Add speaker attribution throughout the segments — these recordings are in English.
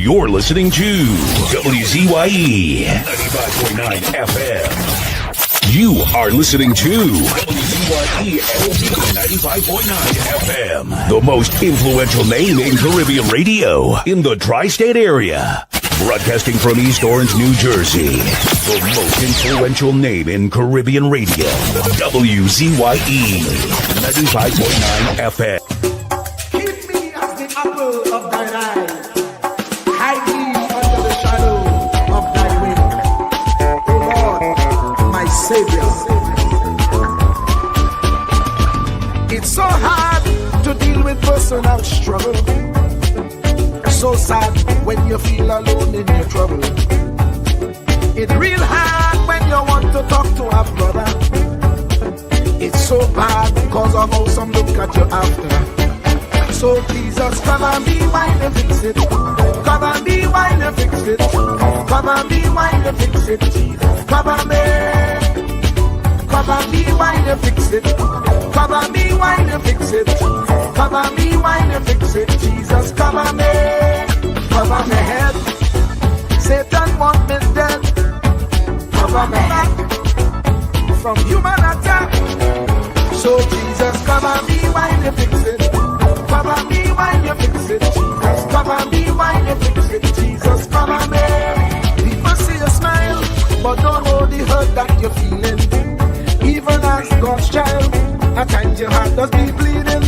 Speaker 1: You're listening to WZYE 95.9 FM. You are listening to WZYE 95.9 FM. The most influential name in Caribbean radio in the tri-state area. Broadcasting from East Orange, New Jersey. The most influential name in Caribbean radio. WZYE 95.9 FM.
Speaker 2: Keep me as the apple of thine eye. Hide me under the shadow of thy wing. O Lord, my Savior. It's so hard to deal with personal struggle. So sad when you feel alone in your trouble. It's real hard when you want to talk to a brother. It's so bad because of how some look at you after. So Jesus, cover me while you fix it. Cover me while you fix it. Cover me while you fix it. Jesus, cover me. Cover me while you fix it. Cover me while you fix it. Cover me while you fix it. Jesus, cover me. Cover my head. Satan want me dead. Cover my back from human attack. So Jesus, cover me while you fix it. Cover me while you fix it. Jesus, cover me while you fix it. Jesus, cover me. People see you smile, but don't know the hurt that you're feeling. Even as God's child, at times your heart does be bleeding.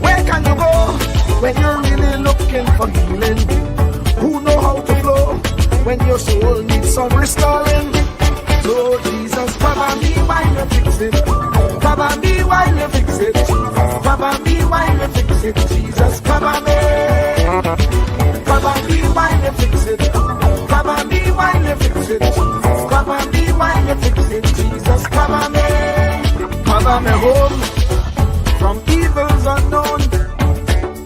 Speaker 2: Where can you go when you're really looking for healing? Who know how to flow when your soul needs some restoring? So Jesus, cover me while you fix it. Cover me while you fix it. Cover me while you fix it. Jesus, cover me. Cover me while you fix it. Cover me while you fix it. Cover me while you fix it. Jesus, cover me. Cover me home from evils unknown.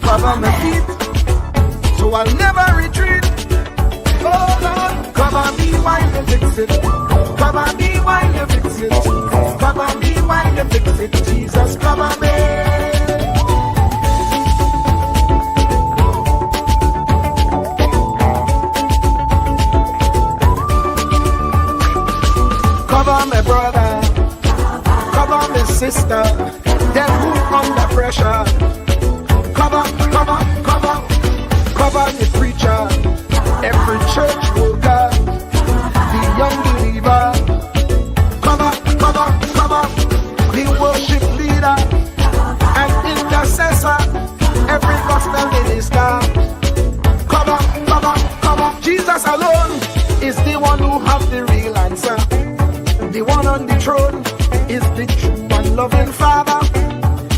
Speaker 2: Cover my feet so I'll never retreat. Oh Lord, cover me while you fix it. Cover me while you fix it. Cover me while you fix it. Jesus, cover me. Cover my brother. Cover my sister. Them who under pressure. Cover the preacher, every church worker, the young believer. Cover the worship leader and intercessor, every gospel minister. Cover. Jesus alone is the one who has the real answer. The one on the throne is the true and loving Father.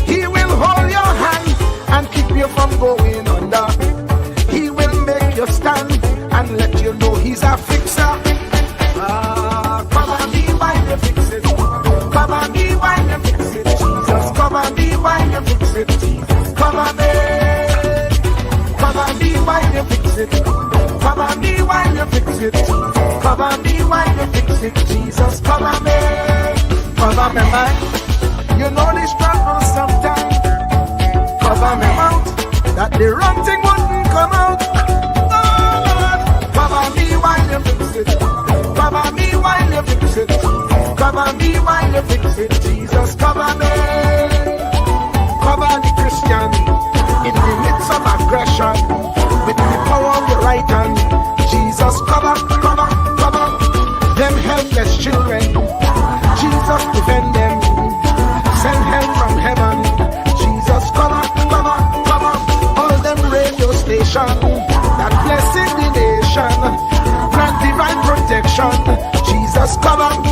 Speaker 2: He will hold your hand and keep you from going under. He will make you stand and let you know he's a fixer. Cover me while you fix it. Cover me while you fix it. Jesus, cover me while you fix it. Jesus, cover me. Cover me while you fix it. Cover me while you fix it. Cover me while you fix it. Jesus, cover me. Cover me mind. You know the struggle sometimes. Cover me mouth, that the wrong thing wouldn't come out. Oh Lord, cover me while you fix it. Cover me while you fix it. Cover me while you fix it. Jesus, cover me. Cover the Christian in the midst of aggression with the power of your right hand. Jesus, cover them helpless children. Jesus, defend them. Send help from heaven. Jesus, cover all them radio stations that blessing the nation. Grant divine protection. Jesus, cover me.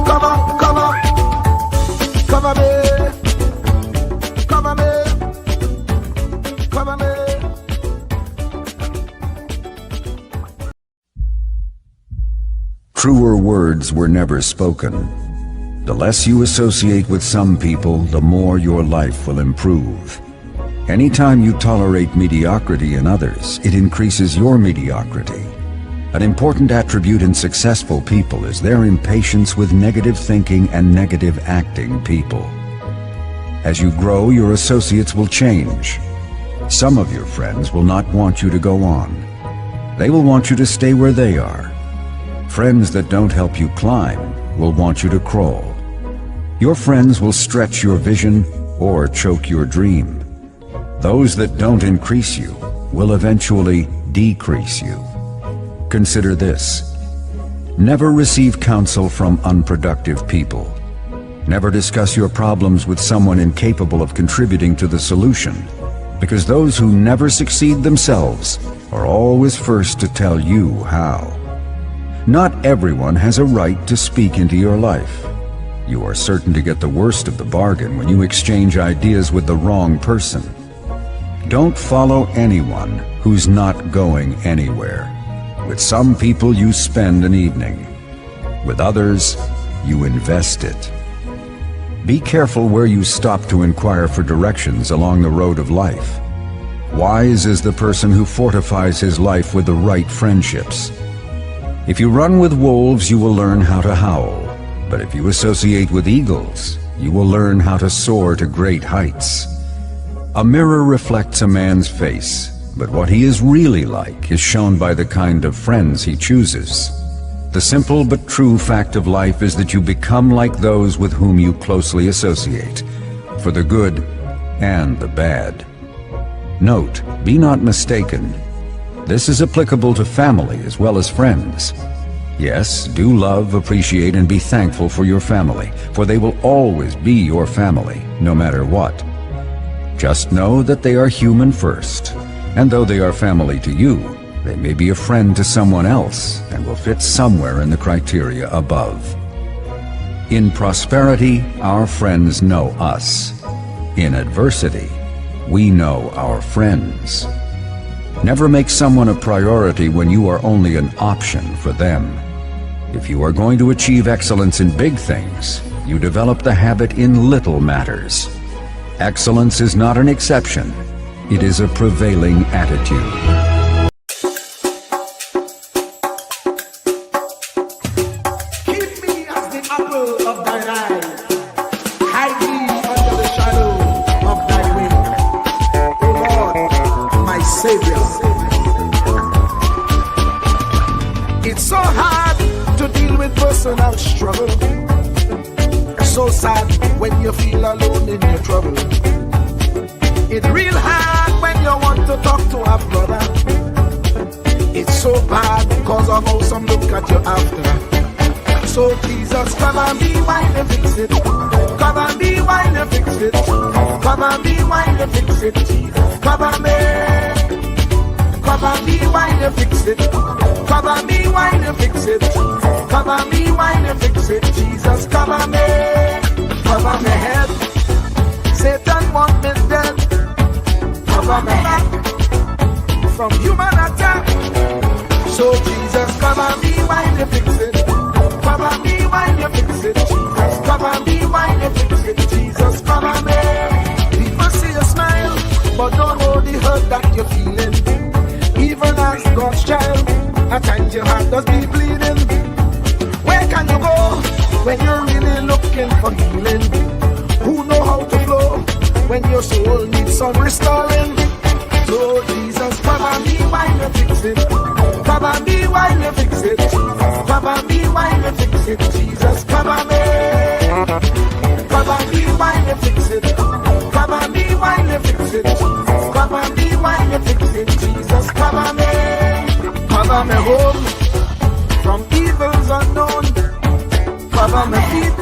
Speaker 3: Truer words were never spoken. The less you associate with some people, the more your life will improve. Anytime you tolerate mediocrity in others, it increases your mediocrity. An important attribute in successful people is their impatience with negative thinking and negative acting people. As you grow, your associates will change. Some of your friends will not want you to go on. They will want you to stay where they are. Friends that don't help you climb will want you to crawl. Your friends will stretch your vision or choke your dream. Those that don't increase you will eventually decrease you. Consider this. Never receive counsel from unproductive people. Never discuss your problems with someone incapable of contributing to the solution, because those who never succeed themselves are always first to tell you how. Not everyone has a right to speak into your life. You are certain to get the worst of the bargain when you exchange ideas with the wrong person. Don't follow anyone who's not going anywhere. With some people you spend an evening. With others, you invest it. Be careful where you stop to inquire for directions along the road of life. Wise is the person who fortifies his life with the right friendships. If you run with wolves, you will learn how to howl. But if you associate with eagles, you will learn how to soar to great heights. A mirror reflects a man's face, but what he is really like is shown by the kind of friends he chooses. The simple but true fact of life is that you become like those with whom you closely associate, for the good and the bad. Note, be not mistaken. This is applicable to family as well as friends. Yes, do love, appreciate, and be thankful for your family, for they will always be your family, no matter what. Just know that they are human first, and though they are family to you, they may be a friend to someone else and will fit somewhere in the criteria above. In prosperity, our friends know us. In adversity, we know our friends. Never make someone a priority when you are only an option for them. If you are going to achieve excellence in big things, you develop the habit in little matters. Excellence is not an exception. It is a prevailing attitude.
Speaker 2: Keep me as the apple of thine eye. Hide me under the shadow of thy wing. O Lord, my Savior. It's so hard to deal with personal struggle. So sad when you feel alone in your trouble. It's real hard when you want to talk to a brother. It's so bad because of how some look at you after. So Jesus, come and be while you fix it. Come and be while you fix it. Come and be while you fix it. Jesus, come and be. Come and be while you fix it. Come and be while you fix it. Come and be while you fix it. Jesus, come and be. Cover my head. Satan want me dead. Cover my head from human attack. So Jesus, come and be while you fix it. Come and be while you fix it. Jesus, come and be while you fix it. Jesus, come and be. People see you smile, but don't know the hurt that you're feeling. Even as God's child, at times your heart does be bleeding. Where can you go when you're really looking for healing? Who know how to flow when your soul needs some restoring? So Jesus, come and be while you fix it. Come and be while you fix it. Come and be while you fix it. Jesus, come and be. Come and be while you fix it. Come and be while you fix it. Come and be while you fix it. Jesus, come and be. Cover me home from evils unknown. Cover my feet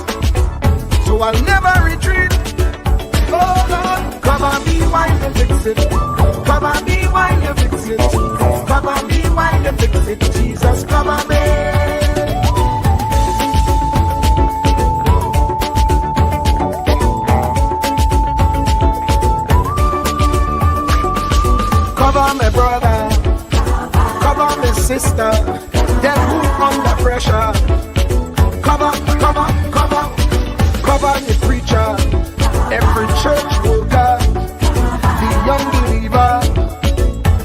Speaker 2: so I'll never retreat. Oh Lord, come and be while you fix it. Come and be while you fix it. Come and be while you fix it. Jesus, come and be. Cover my brother, cover my sister, them who under pressure. Cover the preacher, every church worker, the young believer.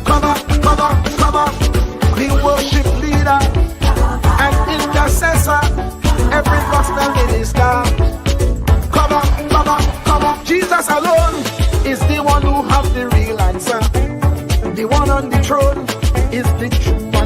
Speaker 2: Cover the worship leader and intercessor, every gospel minister. Cover. Jesus alone is the one who has the real answer. The one on the throne is the true one.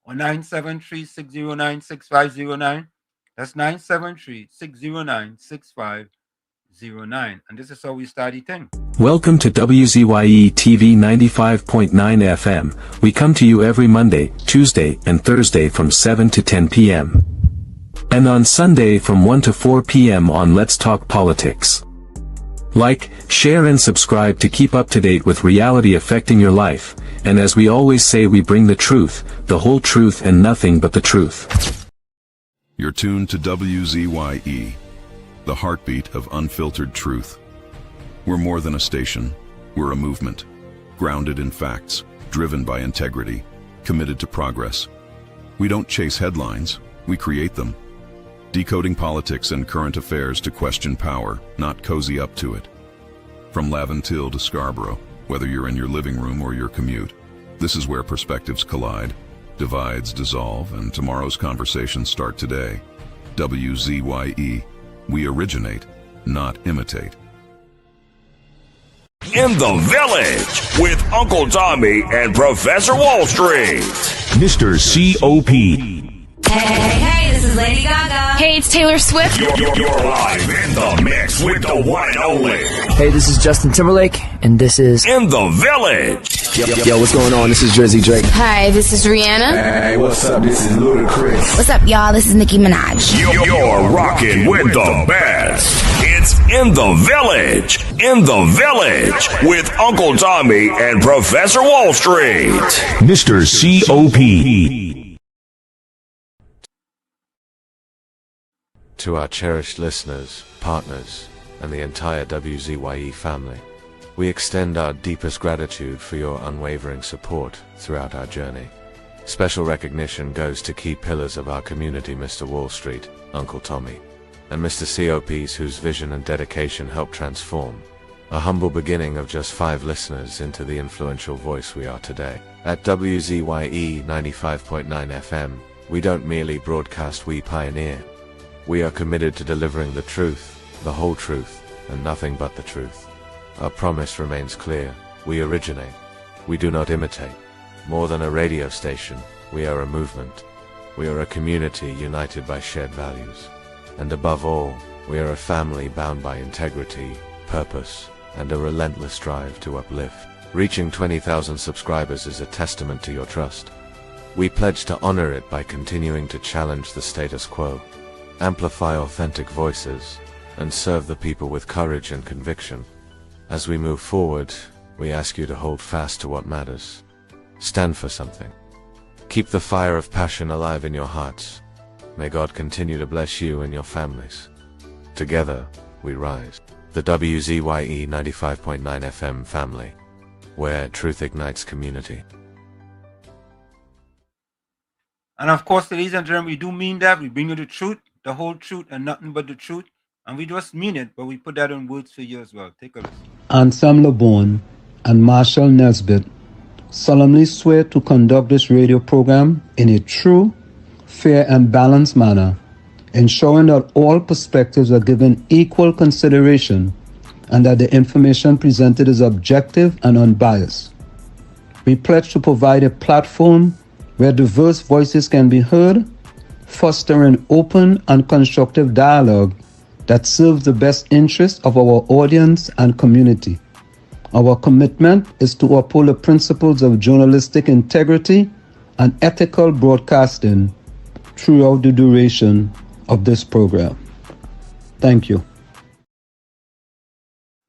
Speaker 4: or 973-609-6509. That's 973-609-6509. And this is how we start the thing.
Speaker 5: Welcome to WZYE TV 95.9 FM. We come to you every Monday, Tuesday, and Thursday from 7 to 10 p.m. And on Sunday from 1 to 4 p.m. on Let's Talk Politics. Like, share and subscribe to keep up to date with reality affecting your life, and as we always say, we bring the truth, the whole truth and nothing but the truth.
Speaker 6: You're tuned to WZYE, the heartbeat of unfiltered truth. We're more than a station, we're a movement, grounded in facts, driven by integrity, committed to progress. We don't chase headlines, we create them. Decoding politics and current affairs to question power, not cozy up to it. From Laventille to Scarborough, whether you're in your living room or your commute, this is where perspectives collide, divides dissolve, and tomorrow's conversations start today. WZYE, we originate, not imitate.
Speaker 1: In the Village with Uncle Tommy and Professor Wall Street. Mr. C.O.P.
Speaker 7: Hey, this is Lady Gaga.
Speaker 8: Hey, it's Taylor Swift.
Speaker 1: You're live in the mix with the one and only.
Speaker 9: Hey, this is Justin Timberlake, and this is
Speaker 1: In the Village.
Speaker 9: Yo, what's going on? This is Drizzy Drake.
Speaker 8: Hi, this is Rihanna.
Speaker 10: Hey, what's up? This is Ludacris.
Speaker 7: What's up, y'all? This is Nicki Minaj.
Speaker 1: You're rocking with the best. It's In the Village. In the Village with Uncle Tommy and Professor Wall Street. Mr. C.O.P.
Speaker 5: To our cherished listeners, partners, and the entire WZYE family, we extend our deepest gratitude for your unwavering support throughout our journey. Special recognition goes to key pillars of our community, Mr. Wall Street, Uncle Tommy, and Mr. COPs whose vision and dedication helped transform a humble beginning of just 5 listeners into the influential voice we are today. At WZYE 95.9 FM, we don't merely broadcast, we pioneer. We are committed to delivering the truth, the whole truth, and nothing but the truth. Our promise remains clear. We originate. We do not imitate. More than a radio station, we are a movement. We are a community united by shared values. And above all, we are a family bound by integrity, purpose, and a relentless drive to uplift. Reaching 20,000 subscribers is a testament to your trust. We pledge to honor it by continuing to challenge the status quo, amplify authentic voices, and serve the people with courage and conviction. As we move forward, we ask you to hold fast to what matters. Stand for something. Keep the fire of passion alive in your hearts. May God continue to bless you and your families. Together, we rise. The WZYE 95.9 FM family, where truth ignites community.
Speaker 4: And of course, ladies and gentlemen, we do mean that. We bring you the truth, the whole truth, and nothing but the truth. And we just mean it, but we put that in words for you as well. Take a listen.
Speaker 11: Anselm LeBon and Marshall Nesbitt solemnly swear to conduct this radio program in a true, fair, and balanced manner, ensuring that all perspectives are given equal consideration and that the information presented is objective and unbiased. We pledge to provide a platform where diverse voices can be heard, fostering open and constructive dialogue that serves the best interests of our audience and community. Our commitment is to uphold the principles of journalistic integrity and ethical broadcasting throughout the duration of this program. Thank you.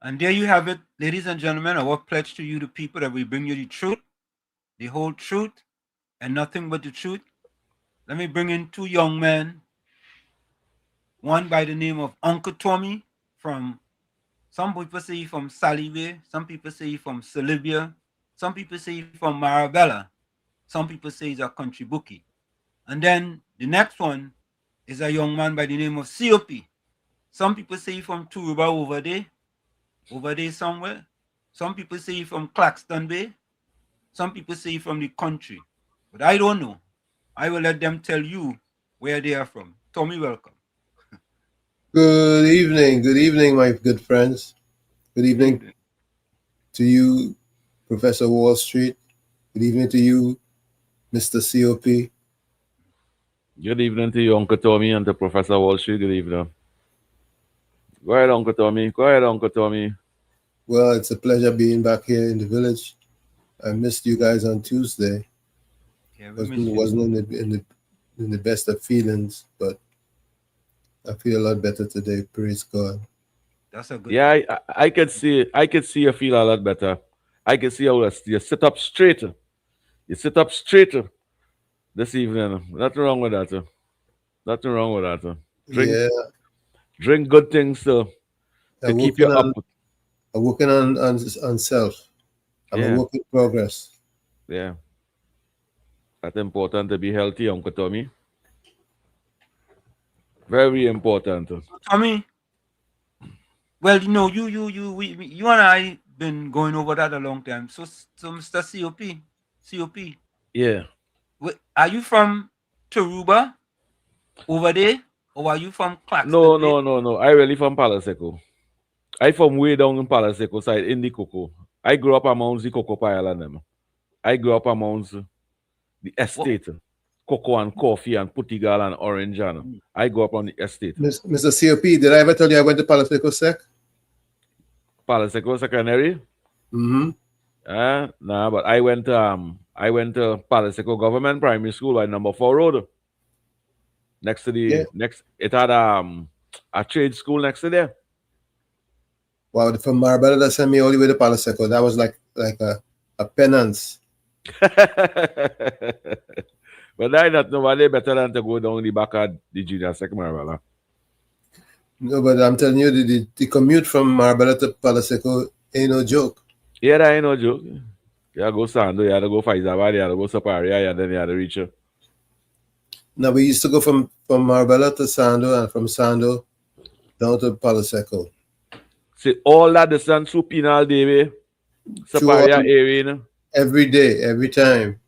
Speaker 4: And there you have it, ladies and gentlemen, our pledge to you, the people, that we bring you the truth, the whole truth, and nothing but the truth. Let me bring in 2 young men. One by the name of Uncle Tommy from, some people say from Saliwe, some people say from Salivia, some people say from Marabella, some people say he's a country bookie. And then the next one is a young man by the name of COP. Some people say from Turuba over there somewhere. Some people say from Claxton Bay. Some people say from the country. But I don't know. I will let them tell you where they are from. Tommy, welcome.
Speaker 10: Good evening, my good friends. Good evening to you, Professor Wall Street. Good evening to you, Mr. COP.
Speaker 12: Good evening to you, Uncle Tommy, and to Professor Walsh. Good evening. Go ahead, Uncle Tommy. Go ahead, Uncle Tommy.
Speaker 10: Well, it's a pleasure being back here in the village. I missed you guys on Tuesday.
Speaker 4: Yeah, we
Speaker 10: wasn't
Speaker 4: miss you.
Speaker 10: wasn't in the best of feelings, but I feel a lot better today. Praise God.
Speaker 4: That's a good
Speaker 12: Yeah,
Speaker 4: thing.
Speaker 12: I could see. I could see you feel a lot better. I can see how you sit up straight. You sit up straight this evening. Nothing wrong with that. Nothing wrong with that. Drink,
Speaker 10: Yeah,
Speaker 12: drink good things to
Speaker 10: I'm
Speaker 12: keep you
Speaker 10: working
Speaker 12: up.
Speaker 10: on I'm working on self. I'm a
Speaker 12: Yeah,
Speaker 10: work in progress.
Speaker 12: yeah. That's important to be healthy, Uncle Tommy. Very important.
Speaker 4: Tommy, well, you and I been going over that a long time. So Mr. COP,
Speaker 12: Yeah.
Speaker 4: are you from Taruba over there, or are you from
Speaker 12: No,
Speaker 4: Claxton?
Speaker 12: no, no, no. I really from Palaseco. I from way down in Palaseco side in the cocoa. I grew up amongst the cocoa pile and them. I grew up amongst the estate. Cocoa and coffee and putigal and orange and I grew up on the estate.
Speaker 10: Mr. COP, did I ever tell you I went to Palaceco Sec?
Speaker 12: Palaseco secondary?
Speaker 10: Mm-hmm.
Speaker 12: Nah, but I went to Palaseco Government Primary School by number 4 road. Next to
Speaker 10: Yeah.
Speaker 12: it had a trade school next to there.
Speaker 10: Wow, from Marbella that sent me all the way to Palaceco. That was like a penance.
Speaker 12: But I not nobody better than to go down the back of the junior sec Marbella.
Speaker 10: No, but I'm telling you, the commute from Marbella to Palaceco ain't no joke.
Speaker 12: Yeah, that ain't no joke. You go Sando, you had to go Faizabad, you had to go Saparia, and then you had to reach her.
Speaker 10: Now, we used to go from Marbella to Sando and from Sando down to Palaceco.
Speaker 12: See, all that distance through Penal Day, Saparia area.
Speaker 10: Every day, every time.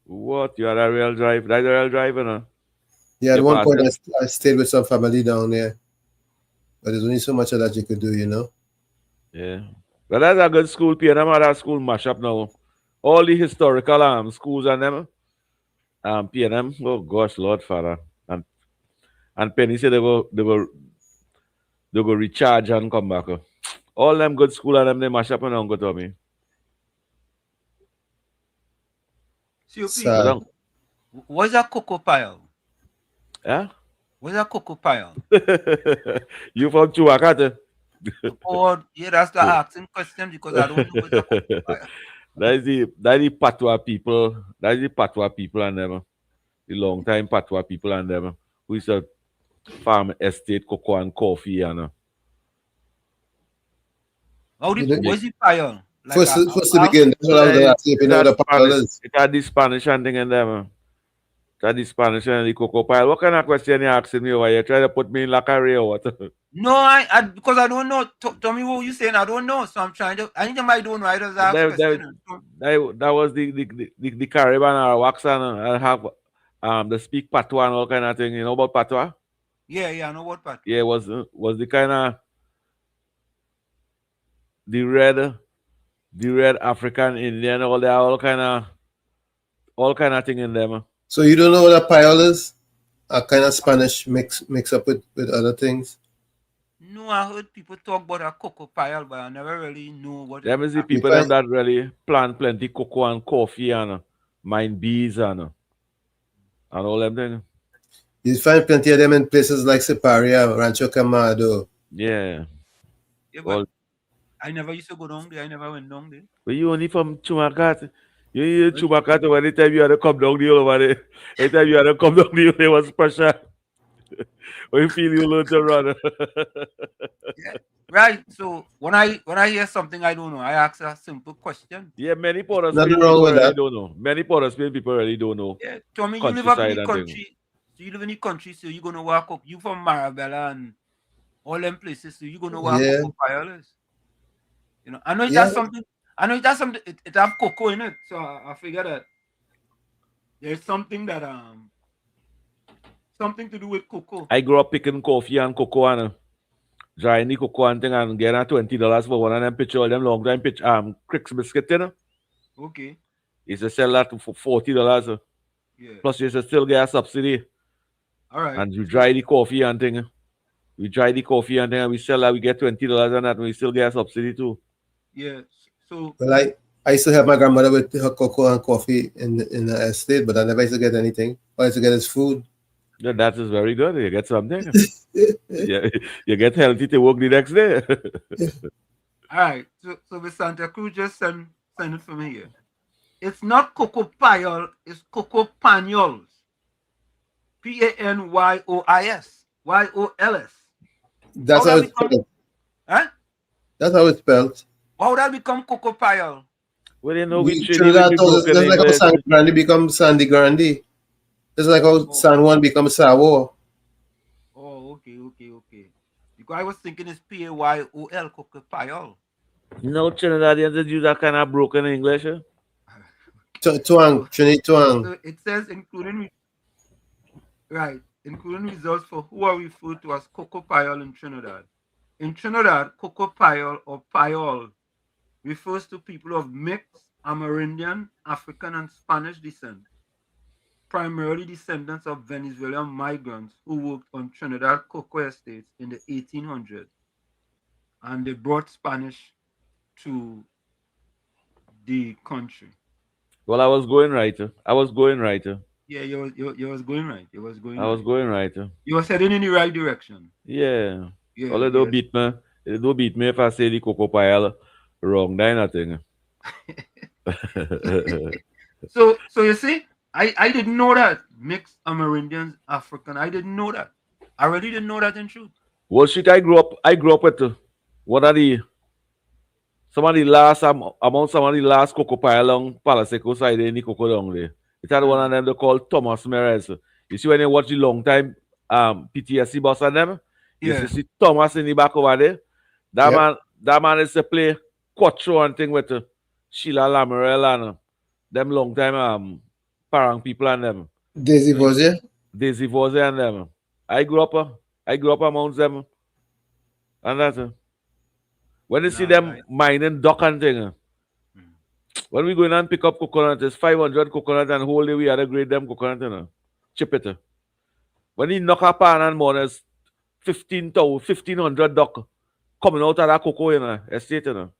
Speaker 12: What? You had a real drive? That's a real drive, you know?
Speaker 10: Yeah, at one point I stayed with some family down there. But there's only so much of that you could do, you know?
Speaker 12: Yeah. But that's a good school. PNM had a school mash up now. All the historical schools and them. PNM, oh gosh, Lord Father. And Penny said they go recharge and come back. All them good school and them they mash up and don't go to me.
Speaker 4: COP, what's a cocoa pile?
Speaker 12: Yeah?
Speaker 4: What's a cocoa pile?
Speaker 12: You from Chuakata?
Speaker 4: Oh, yeah, that's the asking question because I don't know what's a cocoa pile.
Speaker 12: That's the Patois people. That's the Patois people and them. The long time Patois people and them. Who used to farm estate, cocoa and coffee and
Speaker 4: What's the pile? Like
Speaker 10: first to begin, that's what I was going to ask you if you know what a pile is.
Speaker 12: It had the Spanish and thing in them. It had the Spanish and the cocoa pile. What kind of question you asking me over here? Try to put me in La Carrera or what?
Speaker 4: No, I because I don't know. Tell me what you saying. I don't know, so I'm trying to. Anytime I don't know, I just ask questions.
Speaker 12: That was the Caribbean or wax and have they speak patois and all kind of thing. You know about patois?
Speaker 4: Yeah, I know what part.
Speaker 12: Yeah, was the kind of the red African Indian, all kind of thing in them.
Speaker 10: So you don't know what a pile is? A kind of Spanish mix up with other things?
Speaker 4: No, I heard people talk about a cocoa pile, but I never really know what.
Speaker 12: Them is the people them that really plant plenty cocoa and coffee and mine bees and all them things.
Speaker 10: You find plenty of them in places like Siparia, Rancho Camado.
Speaker 12: Yeah.
Speaker 4: But I never used to go down there. I never went down there.
Speaker 12: But you only from Chumacat. You Chumacat when anytime you had to come down the over there. Anytime you had to come down the there was pressure. When you feel you learn to run.
Speaker 4: Yeah. Right. So when I hear something I don't know, I ask a simple question.
Speaker 12: Yeah, many Port
Speaker 10: Nothing wrong with that.
Speaker 12: Don't know. Many Port people really don't know.
Speaker 4: Yeah, Tommy, you live up in the country. So you live in the country, so you're gonna walk up. You from Marabella and all them places, so you're gonna walk up piles. You know, I know that's something. I know that's something. It have cocoa in it, so I figure that there's something that something to do with cocoa.
Speaker 12: I grew up picking coffee and cocoa and drying the cocoa and thing and getting $20 for one of them pitch all them long time pitch Cricks biscuit, you know.
Speaker 4: Okay.
Speaker 12: He used to sell that for $40.
Speaker 4: Yeah.
Speaker 12: Plus, you should still get a subsidy.
Speaker 4: All right.
Speaker 12: And you dry the coffee and thing. We dry the coffee and then we sell that. We get $20 on that, and we still get a subsidy too.
Speaker 4: Yeah. So
Speaker 10: Well, I used to help my grandmother with her cocoa and coffee in the estate, but I never used to get anything. All I used to get is food.
Speaker 12: Yeah, that is very good. You get something. Yeah, you get healthy to work the next day.
Speaker 4: all right. So the Santa Cruz just send it for me here. It's not cocoa payol, it's cocoa panols. Panyos. YOLS.
Speaker 10: That's how it's spelled.
Speaker 4: Huh?
Speaker 10: That's how it's spelled.
Speaker 4: How would that become cocoa payol?
Speaker 12: Well, you know, we treat it
Speaker 10: Trinidad,
Speaker 12: with broken
Speaker 10: that's like how
Speaker 12: English.
Speaker 10: Sandy Grande becomes Sandy Grande. It's like how San Juan becomes Sawo.
Speaker 4: Oh, okay. Because I was thinking it's PAYOL, cocoa payol.
Speaker 12: No Trinidadians that use that kind of broken English.
Speaker 10: Twang, Trinity Twang.
Speaker 4: So it says including results for who are referred to as cocoa payol in Trinidad. In Trinidad, cocoa payol or payol refers to people of mixed Amerindian, African, and Spanish descent, primarily descendants of Venezuelan migrants who worked on Trinidad cocoa estates in the 1800s, and they brought Spanish to the country.
Speaker 12: Well, I was going right.
Speaker 4: Yeah, you was going right. You was going.
Speaker 12: I was going right.
Speaker 4: You was heading in the right direction.
Speaker 12: Yeah.
Speaker 4: Yeah.
Speaker 12: Well, it don't beat me. It don't beat me if I say the cocoa pile wrong. That nothing.
Speaker 4: So you see, I didn't know that mixed Amerindians, African. I didn't know that. I really didn't know that in truth.
Speaker 12: Well, shit, I grew up with one of the some of the last among some of the last cocoa pile along Palaseco side in the cocoa down there. It had one of them they called Thomas Merez. You see when you watch the long time PTSD boss on them, you see Thomas in the back over there. That man is to play quattro and thing with Sheila Lamarelle and them long time parang people and them.
Speaker 10: Daisy
Speaker 12: Voze and them. I grew up amongst them. And that when you see them mining duck and thing, when we go in and pick up coconut, it's 500 coconut and whole day we had to grade them coconut, chip it. When he knock a pan and more, there's 1,500 duck coming out of that cocoa estate.
Speaker 4: Oh,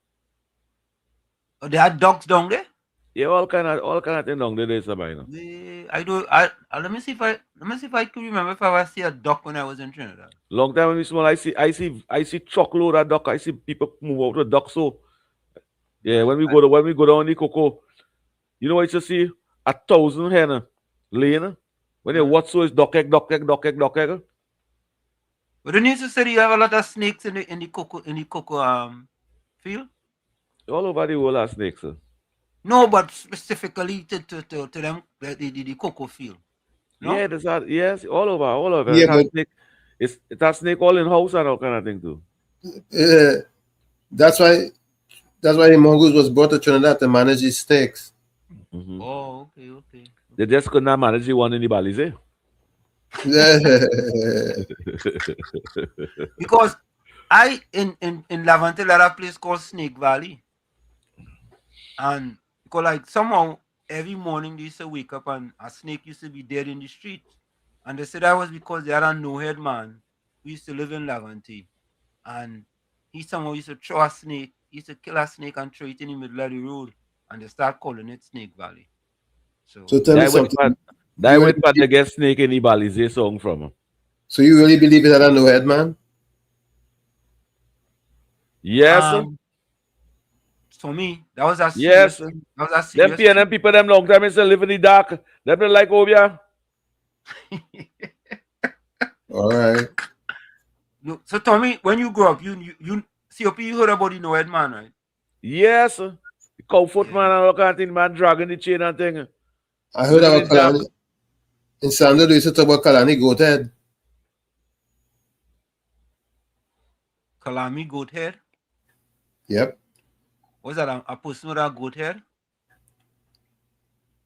Speaker 4: they had ducks down there?
Speaker 12: Yeah, all kind of thing down there.
Speaker 4: Let me see if I can remember if I ever see a duck when I was in Trinidad.
Speaker 12: Long time when we small, I see truckload of duck. I see people move out with duck. So yeah, when we go down the cocoa, you know what you see? 1,000 hen laying. When you watch so it's duck egg.
Speaker 4: But then you say you have a lot of snakes in the cocoa field?
Speaker 12: All over the world are snakes, sir.
Speaker 4: No, but specifically to them the cocoa field. No?
Speaker 12: Yeah, yes, all over.
Speaker 10: Yeah,
Speaker 12: It's a snake all in house and all kind of thing too.
Speaker 10: That's why the mongoose was brought to Trinidad to manage these snakes.
Speaker 12: Mm-hmm.
Speaker 4: Oh, okay.
Speaker 12: They just could not manage the one in the Balize.
Speaker 4: Because I in Lavante there a place called Snake Valley. And because like somehow every morning they used to wake up and a snake used to be dead in the street. And they said that was because they had a no-head man who used to live in Lavante. And he somehow used to throw a snake, he used to kill a snake and throw it in the middle of the road. And they start calling it Snake Valley. So
Speaker 10: tell me something.
Speaker 12: That went for the get snake in the Balize song from.
Speaker 10: So you really believe it had a no-head man?
Speaker 12: Yes.
Speaker 4: For me, that was a
Speaker 12: serious.
Speaker 4: That was a serious.
Speaker 12: Them people them long time is live in the dark. Them don't like Obia.
Speaker 10: All right.
Speaker 4: So Tommy, when you grow up, you COP, you heard about the no-head man, right?
Speaker 12: Yes. The comfort man and all kind of thing, man dragging the chain and thing.
Speaker 10: I heard about Kalani. In Sandal, they used to talk about Kalani goat head.
Speaker 4: Kalami goat head?
Speaker 10: Yep.
Speaker 4: Was that a person with a goat head?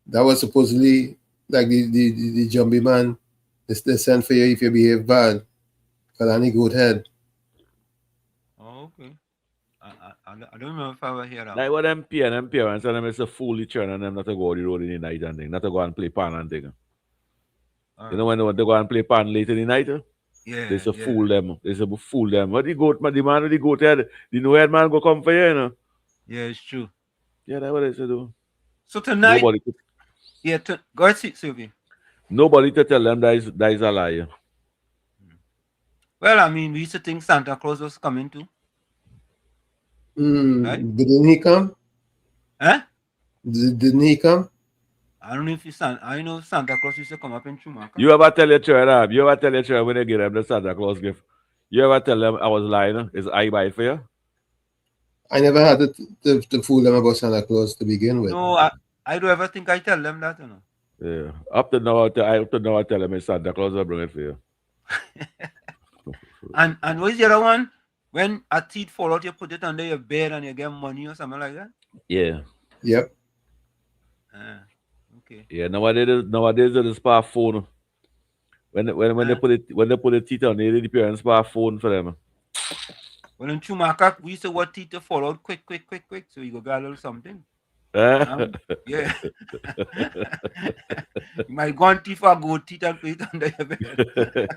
Speaker 10: That was supposedly like the jumbie man. They send for you if you behave bad. Kalani goat head.
Speaker 4: Oh, okay. I don't remember if I ever hear that.
Speaker 12: Like what them parents and them is a fool children and them not to go on the road in the night and thing, not to go and play pan and thing. You know when they want to go and play pan late in the night?
Speaker 4: Yeah.
Speaker 12: They say fool them. They say fool them. What the goat man, the man with the goat head, the no head man go come for you, you know?
Speaker 4: Yeah, it's true.
Speaker 12: Yeah, that's what they say do.
Speaker 4: So tonight,
Speaker 12: Nobody
Speaker 4: go ahead, Sylvie.
Speaker 12: Nobody to tell them that is a lie.
Speaker 4: Well, I mean, we used to think Santa Claus was coming too. Right?
Speaker 10: Didn't he come?
Speaker 4: Huh?
Speaker 10: Didn't he come?
Speaker 4: I don't know if I know Santa Claus used to come up in Schumacher.
Speaker 12: You ever tell your child, when they give them the Santa Claus gift, you ever tell them I was lying? Is I buy it for you?
Speaker 10: I never had to fool them about Santa Claus to begin with.
Speaker 4: No, I don't ever think I tell them that, you know.
Speaker 12: Yeah. Up to now, I tell them it's Santa Claus will bring it for you.
Speaker 4: And what is the other one? When a teeth fall out, you put it under your bed and you get money or something like that?
Speaker 12: Yeah.
Speaker 10: Yep.
Speaker 4: Okay.
Speaker 12: Yeah, nowadays it is by phone. When they put the teeth on, the parents buy a phone for them.
Speaker 4: Well, in Schumacher, we used to want teeth to fall out quick. So you go get a little something. Yeah. You might go on teeth or go teeth and put it under your bed.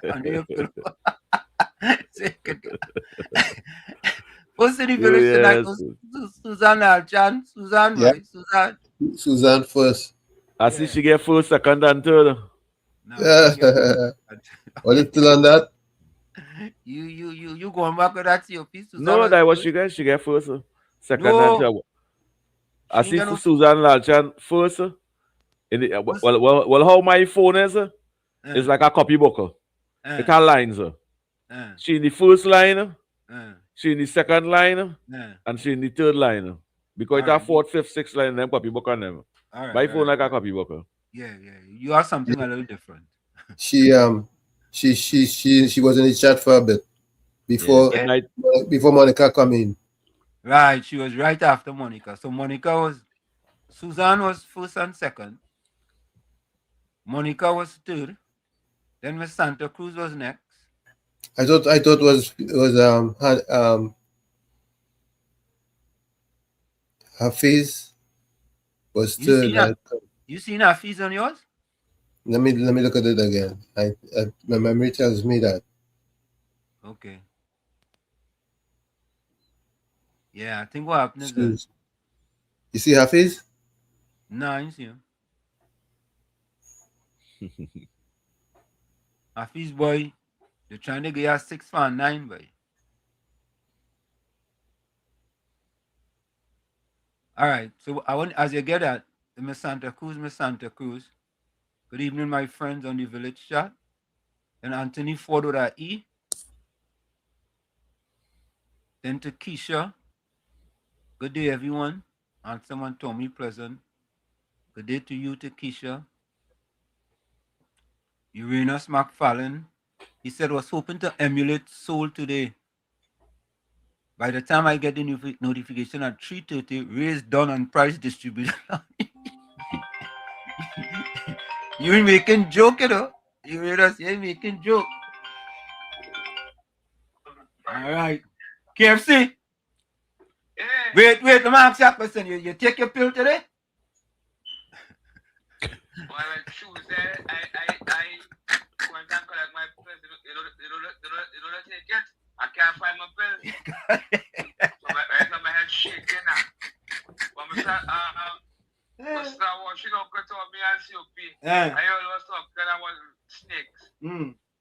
Speaker 4: Under your pillow. What's in the village tonight? Susan Alchan. Susan,
Speaker 10: Yep.
Speaker 4: right? Susan.
Speaker 10: Susan first.
Speaker 12: I see she get first, second, and third.
Speaker 10: What is still on that?
Speaker 4: You going back with that COP, Susan?
Speaker 12: No, that was she get. She get first, second,
Speaker 4: No.
Speaker 12: and third. I see for Susan Lalchan first. Well, how my phone is? It's like a copybook. It has lines. She in the first line, she in the second line, and she in the third line. Because it has fourth, fifth, sixth line, them copybook on them. My phone like a copybook.
Speaker 4: Yeah. You are something a little different.
Speaker 10: She was in the chat for a bit before Monica come in.
Speaker 4: Right, she was right after Monica. So Suzanne was first and second. Monica was third. Then Miss Santa Cruz was next.
Speaker 10: I thought it was Hafiz was third.
Speaker 4: You seen Hafiz on yours?
Speaker 10: Let me look at it again. My memory tells me that.
Speaker 4: Okay. Yeah, I think what happened is that.
Speaker 10: You see Hafiz?
Speaker 4: No, I didn't see him. Hafiz boy, they're trying to get us 6 for 9, boy. All right, so I want as you get that, Miss Santa Cruz. Good evening, my friends on the village chat. Then Anthony Ford with an E. Then to Keisha. Good day, everyone. And someone told me pleasant. Good day to you, to Keisha. Uranus McFarlane. He said, was hoping to emulate Soul today. By the time I get the notification at 3:30, raise done and price distributed. You ain't making joke, you know. Uranus, you ain't making joke. All right. KFC. Yeah. Wait, let me ask you a question. You take your pill today?
Speaker 13: Well, Tuesday, I went and collect my pill. You don't take it? I can't find my pill. So my head shaking now. But Mr. Washington got to me and COP. I always talk about snakes.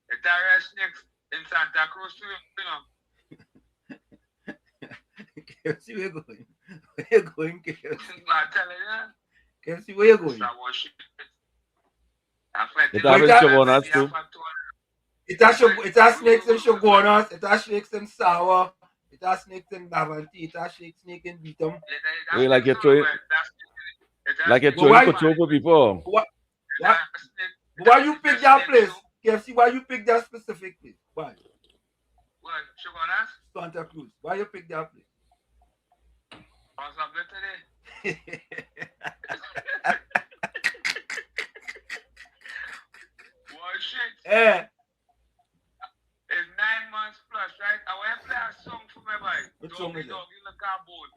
Speaker 13: It's a snakes in Santa Cruz too, you know.
Speaker 4: KFC, where you going? Where you going, KFC?
Speaker 13: I'm telling you.
Speaker 4: KFC, where you going?
Speaker 13: Mr. Washington.
Speaker 4: It has snakes in Shogunas, it has snakes in Sour, it has snakes in Davanti, it has snakes in Beatum.
Speaker 12: Wait, like you're throwing control for people.
Speaker 4: Why you pick that place? KFC, why you pick that specific place? Why?
Speaker 13: What? Shogunas?
Speaker 4: Santa Cruz. Why you pick that place?
Speaker 13: Today.
Speaker 4: Yeah.
Speaker 13: It's 9 months plus, right? I want to play a song for my boy.
Speaker 4: What song is it?
Speaker 13: Doggy look carbon.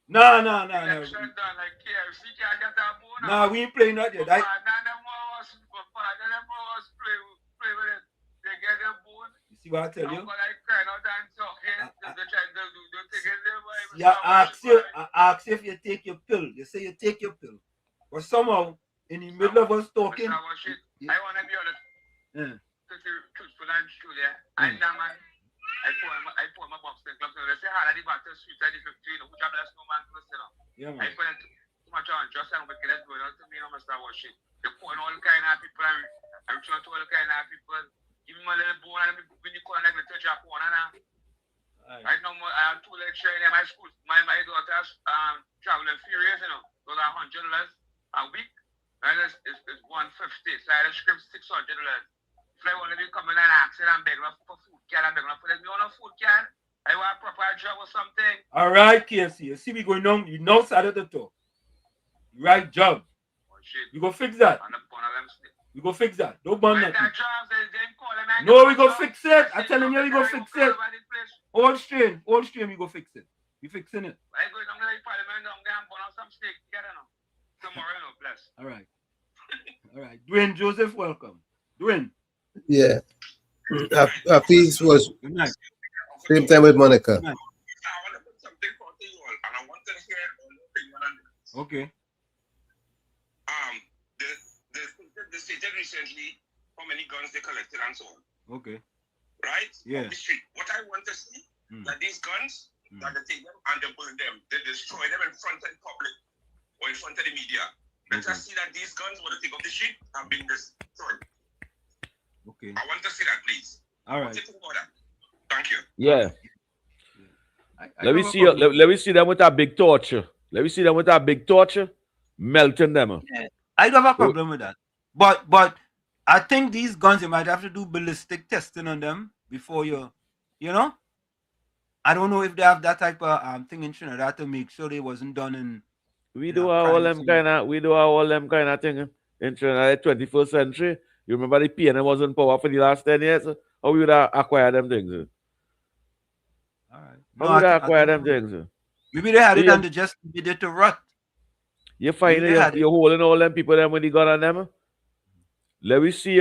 Speaker 4: No.
Speaker 13: Election done like KFC can't get a bone.
Speaker 4: No, we ain't playing that yet.
Speaker 13: None of them was play with it. They get a bone.
Speaker 4: You see what I tell you?
Speaker 13: I'm like crying out and talking. They try to do things there.
Speaker 4: Yeah, I ask if you take your pill. You say you take your pill. But somehow, in the middle of us talking...
Speaker 13: I want to be honest. Truthful and true, yeah. I pour my box in clubs. They say, how are the battles sweet at the 15, which I'm less no man close, you know.
Speaker 4: Yeah, man.
Speaker 13: I put it too much on just and wickedness going on to me, no matter what shit. They're pouring all kind of people, I'm trying to all kind of people. Give me my little bone, and when you call like the touch up one, and right now, I have 2 lectures in my school. My daughter's traveling furious, you know. Those are $100 a week. And it's 150. So I had a script $600. If I want to be coming and asking and begging for food can, I'm begging for them. You want a food can? I want a proper job or something.
Speaker 4: All right, KFC. You see me going down. You know side of the door. Right job.
Speaker 13: Oh, shit.
Speaker 4: You go fix that. We go fix that. Don't burn nothing. No, we go fix it. I tell him we go fix it. Old stream, we go fix it. We fixing it.
Speaker 13: I go down to the parliament, I'm going to burn out some steak together now. Tomorrow, no, bless.
Speaker 4: All right. All right. Dwayne Joseph, welcome. Dwayne.
Speaker 10: Yeah. Hafiz was same time with Monica.
Speaker 13: I want to put something for you all, and I want to hear all your opinion on this.
Speaker 4: Okay.
Speaker 13: They stated recently how many guns they collected and so on.
Speaker 4: Okay.
Speaker 13: Right?
Speaker 4: Yeah.
Speaker 13: On the street. What I want to see that these guns, that they take them and they burn them, they destroy them in front of the public or in front of the media. Let us see that these guns, what they take off the street, have been destroyed.
Speaker 4: Okay.
Speaker 13: I want to see that, please.
Speaker 4: All right.
Speaker 13: What do you think about that? Thank you.
Speaker 12: Yeah. Let me see them with a big torch. Let me see them with a big torch melting them.
Speaker 4: Yeah. I don't have a problem with that. But I think these guns, you might have to do ballistic testing on them before you know? I don't know if they have that type of thing in Trinidad to make sure they wasn't done in...
Speaker 12: We do all them kind of thing in Trinidad, 21st century. You remember the PNM was in power for the last 10 years? How we would acquire them things?
Speaker 4: All right.
Speaker 12: How would I acquire them things?
Speaker 4: Maybe they had it and they just did it to rot.
Speaker 12: You find you're holding all them people them when they got on them. Let me see,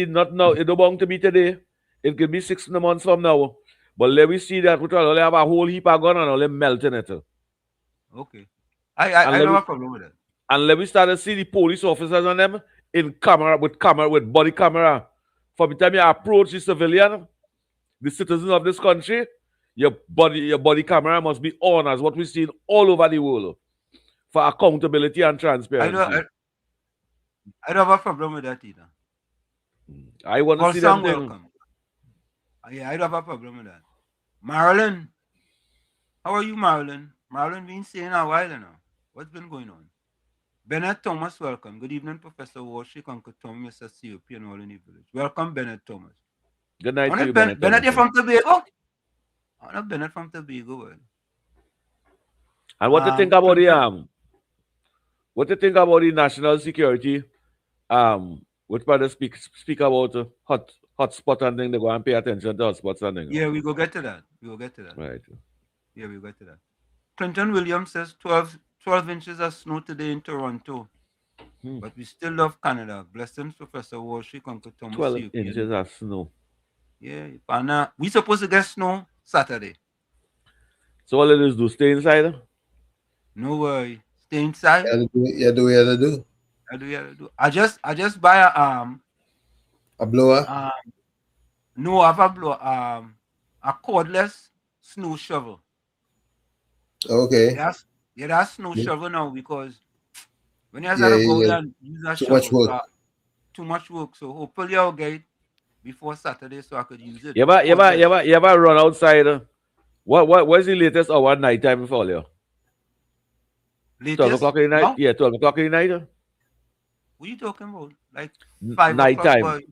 Speaker 12: not now. It don't belong to be today. It could be 6 months from now. But let me see that we have a whole heap of gun and all them melting it.
Speaker 4: Okay. I don't have a problem with it.
Speaker 12: And let me start to see the police officers on them in with body camera. From the time you approach the civilian, the citizen of this country, your body camera must be on as what we've seen all over the world for accountability and transparency.
Speaker 4: I don't have a problem with that either.
Speaker 12: I want to see them
Speaker 4: welcome. Yeah, I don't have a problem with that. Marilyn, how are you, Marilyn? Marilyn been saying a while now. What's been going on? Bennett Thomas, welcome. Good evening, Professor Warshik, Uncle Tom, Mr. COP, and all in the village. Welcome, Bennett Thomas.
Speaker 12: Good night to you, Bennett.
Speaker 4: Bennett, you're from Tobago? I'm not Bennett from Tobago. Well.
Speaker 12: And what do you think about the national security? Which part of speak about hotspot and thing, they go and pay attention to hotspots and thing.
Speaker 4: Yeah, we go get to that.
Speaker 12: Right.
Speaker 4: Yeah, we go get to that. Clinton Williams says 12 inches of snow today in Toronto. But we still love Canada. Blessings, Professor Warshik, Uncle Thomas.
Speaker 12: 12 inches of snow.
Speaker 4: Yeah, and we supposed to get snow Saturday.
Speaker 12: So all it is do stay inside?
Speaker 4: No worry. Stay inside.
Speaker 10: You do what you do.
Speaker 4: I just buy
Speaker 10: a blower.
Speaker 4: No, I have a blower. A cordless snow shovel.
Speaker 10: Okay.
Speaker 4: That's snow shovel now because when you have to go and use a shovel, too much work. So hopefully I'll get it before Saturday so I could use it.
Speaker 12: You ever run outside? What's the latest hour nighttime for you? 12 o'clock in the night? No? Yeah, 12 o'clock in the night.
Speaker 4: What are you talking about? Like 5
Speaker 12: nighttime.
Speaker 4: o'clock?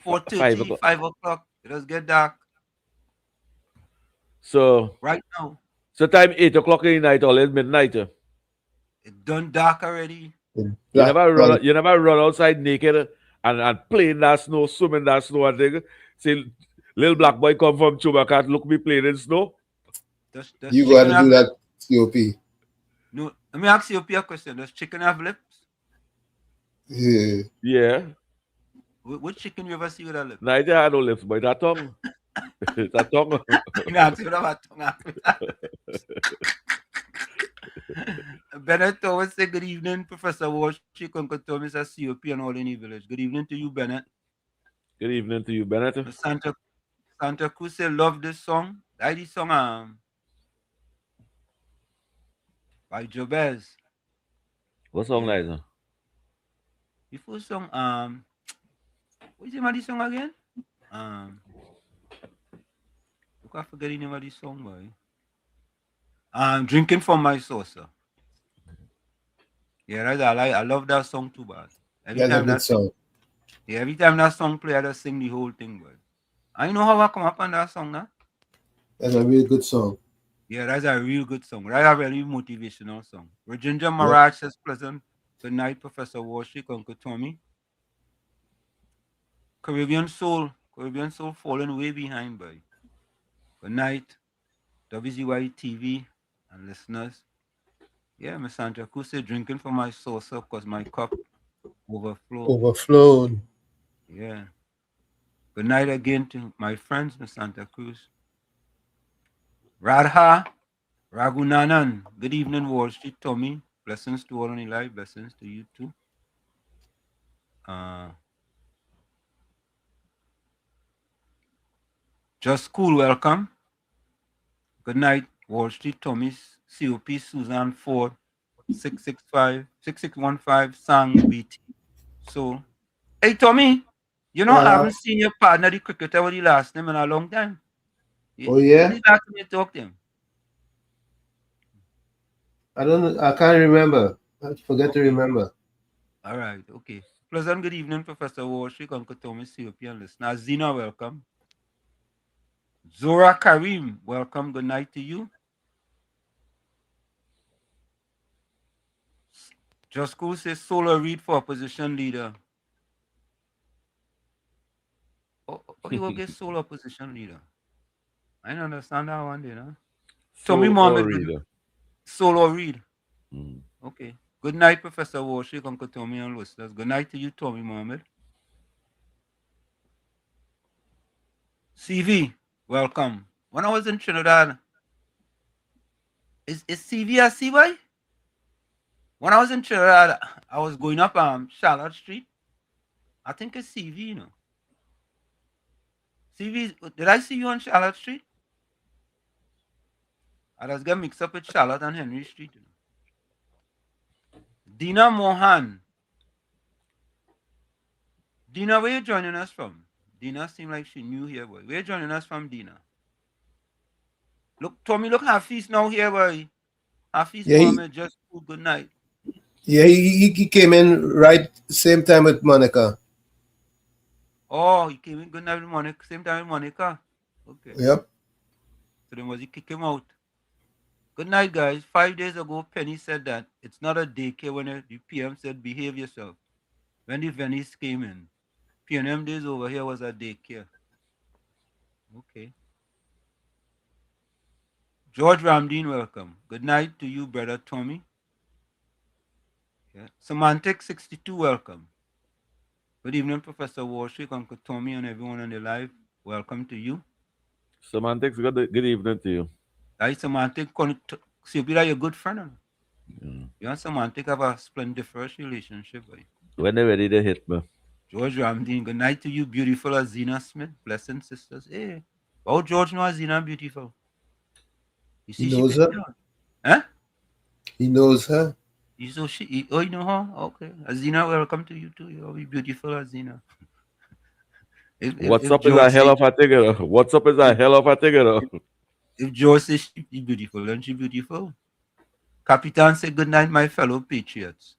Speaker 4: 4:30, 5 o'clock. It does get dark.
Speaker 12: So
Speaker 4: right now.
Speaker 12: So time 8 o'clock in the night or late midnight.
Speaker 4: It done dark already.
Speaker 12: You never run outside naked and play in that snow, swim in that snow and thing. See little black boy come from Chubacat, look me playing in snow.
Speaker 4: Does
Speaker 10: You got
Speaker 4: chicken
Speaker 10: to
Speaker 4: have
Speaker 10: do
Speaker 4: lips?
Speaker 10: that, COP.
Speaker 4: No, let me ask you a question. Does chicken have lips?
Speaker 10: Yeah.
Speaker 12: Yeah.
Speaker 4: What chicken you ever see with a lip?
Speaker 12: Neither had no lips, but that tongue. that tongue.
Speaker 4: You know, ask you about tongue have with a lips. Bennett always say good evening, Professor Walsh, Uncle Thomas, a COP and all in the village. Good evening to you, Bennett.
Speaker 12: Good evening to you, Bennett.
Speaker 4: Santa Cruz say love this song. I this song by Jobez.
Speaker 12: What song
Speaker 4: Yeah.
Speaker 12: like that?
Speaker 4: Before song what's the name of this song again? Look, I forget the name of this song, boy. Drinking from my saucer. Yeah, right. I love that song too, bad. Every
Speaker 10: That's a
Speaker 4: time
Speaker 10: good
Speaker 4: that song,
Speaker 10: song.
Speaker 4: yeah, every time that song play, I just sing the whole thing, boy. I know how I come up on that song now.
Speaker 10: That's a really good song.
Speaker 4: Yeah, that's a real good song. That's a very motivational song. Virginia
Speaker 10: Yep.
Speaker 4: Mirage says pleasant. Good night, Professor Warshik, Uncle Tommy. Caribbean Soul falling way behind, boy. Good night, WZYE TV and listeners. Yeah, Miss Santa Cruz said drinking from my saucer because my cup overflow.
Speaker 10: Overflowed.
Speaker 4: Yeah. Good night again to my friends, Miss Santa Cruz. Radha Ragunanan. Good evening, Wall Street Tommy. Blessings to all on the live. Blessings to you too. Just cool, welcome. Good night, Wall Street Tommy. COP Suzanne Ford. 665-6615 Sang BT. So, hey Tommy, you know I haven't seen your partner, the cricketer, with the last name in a long time.
Speaker 10: Oh yeah?
Speaker 4: When is that time you talk to him?
Speaker 10: I don't know. I can't remember. I forget to remember.
Speaker 4: All right, okay. Pleasant good evening, Professor Warshik, Uncle Thomas, COP and listener. Zina, welcome. Zora Karim, welcome. Good night to you. Josco says solo read for opposition leader. Oh, you will get solo opposition leader. I don't understand that one, you know. Tommy Mohammed,
Speaker 12: reader.
Speaker 4: Solo read.
Speaker 12: Mm.
Speaker 4: Okay. Good night, Professor Warshik, Uncle Tommy and listeners. Good night to you, Tommy Mohammed. CV, welcome. When I was in Trinidad, is CV a CY? When I was in Trinidad, I was going up Charlotte Street. I think it's CV, you know. CV, did I see you on Charlotte Street? I just get mixed up with Charlotte and Henry Street. You know. Dina Mohan. Dina, where you joining us from? Dina seemed like she knew here, boy. Where you joining us from, Dina? Look, Tommy, look, Hafiz now here, boy. Hafiz Mohammed, just good night.
Speaker 10: Yeah, he came in right same time with Monica.
Speaker 4: Oh, he came in good night with Monica, same time with Monica. Okay.
Speaker 10: Yep.
Speaker 4: So then was he kick him out? Good night, guys. 5 days ago, Penny said that it's not a daycare when the PM said behave yourself. When the Venice came in, PNM days over here was a daycare. Okay. George Ramdeen, welcome. Good night to you, brother Tommy. Yeah. Semantic 62, welcome. Good evening, Professor Warshik, Uncle Tommy, and everyone on the live. Welcome to you.
Speaker 12: Semantics, good evening to you.
Speaker 4: I Semantic, see, be like your good friend. You and Semantic have a splendiferous relationship. Right?
Speaker 12: When they ready, they hit me.
Speaker 4: George Ramdeen, good night to you, beautiful Azina Smith. Blessings, sisters. Hey, how George know Azina beautiful? You see,
Speaker 10: He knows her.
Speaker 4: Huh?
Speaker 10: He knows her.
Speaker 4: You know her? Okay. Azina, welcome to you too. You're beautiful, Azina.
Speaker 12: What's up is a hell of a ticket. What's up is a hell of a ticket.
Speaker 4: If George says she's beautiful, then she's beautiful. Capitan said good night, my fellow patriots.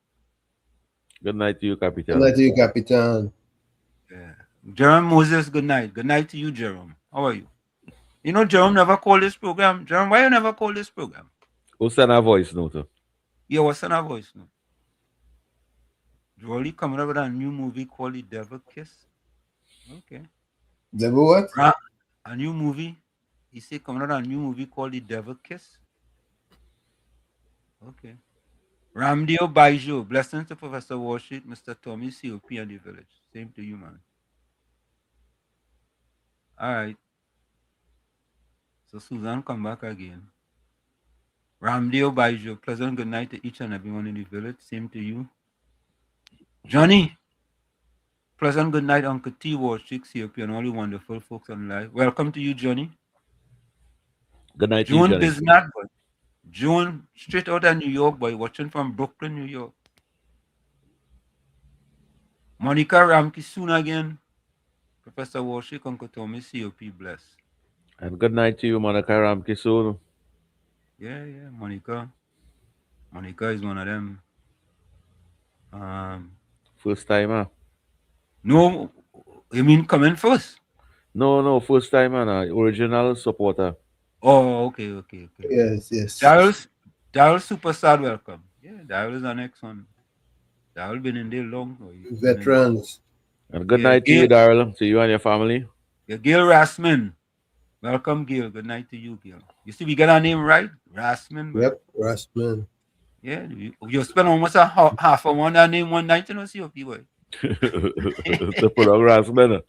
Speaker 12: Good night to you, Capitan.
Speaker 10: Good night to you, Capitan.
Speaker 4: Yeah. Jerome Moses, good night. Good night to you, Jerome. How are you? You know, Jerome never called this program. Jerome, why you never call this program?
Speaker 12: Who send a voice note?
Speaker 4: Yeah, what's send a voice note? Jolly coming up with a new movie called The Devil Kiss. Okay.
Speaker 10: Devil what?
Speaker 4: A new movie. He said coming out a new movie called The Devil Kiss. Okay. Ramdeo Baijo, blessings to Professor Warshit, Mr. Tommy COP and the village. Same to you, man. All right. So Susan come back again. Ramdeo Baijo, pleasant good night to each and everyone in the village. Same to you. Johnny, pleasant good night, Uncle T. Warshik, COP, and all you wonderful folks on live. Welcome to you, Johnny.
Speaker 12: Good night to you,
Speaker 4: June
Speaker 12: Johnny.
Speaker 4: Biznat, boy. June, straight out of New York, boy, watching from Brooklyn, New York. Monica Ramki soon again. Professor Warshik, Uncle Tommy, COP, bless.
Speaker 12: And good night to you, Monica Ramki soon.
Speaker 4: Yeah, Monica. Monica is one of them.
Speaker 12: First timer.
Speaker 4: No, you mean coming first?
Speaker 12: No, first timer, original supporter.
Speaker 4: Oh, okay.
Speaker 10: Yes.
Speaker 4: Daryl Superstar, welcome. Yeah, Daryl is the next one. Daryl been in there long.
Speaker 10: Veterans.
Speaker 12: And good night to you, Daryl. To you and your family.
Speaker 4: Yeah, Gail Rasman. Welcome, Gail. Good night to you, Gail. You see, we got our name right? Rasman.
Speaker 10: Yep, Rasman.
Speaker 4: Yeah, you spent almost half a one that name one night, you know, see what people.
Speaker 12: To put on Rasman.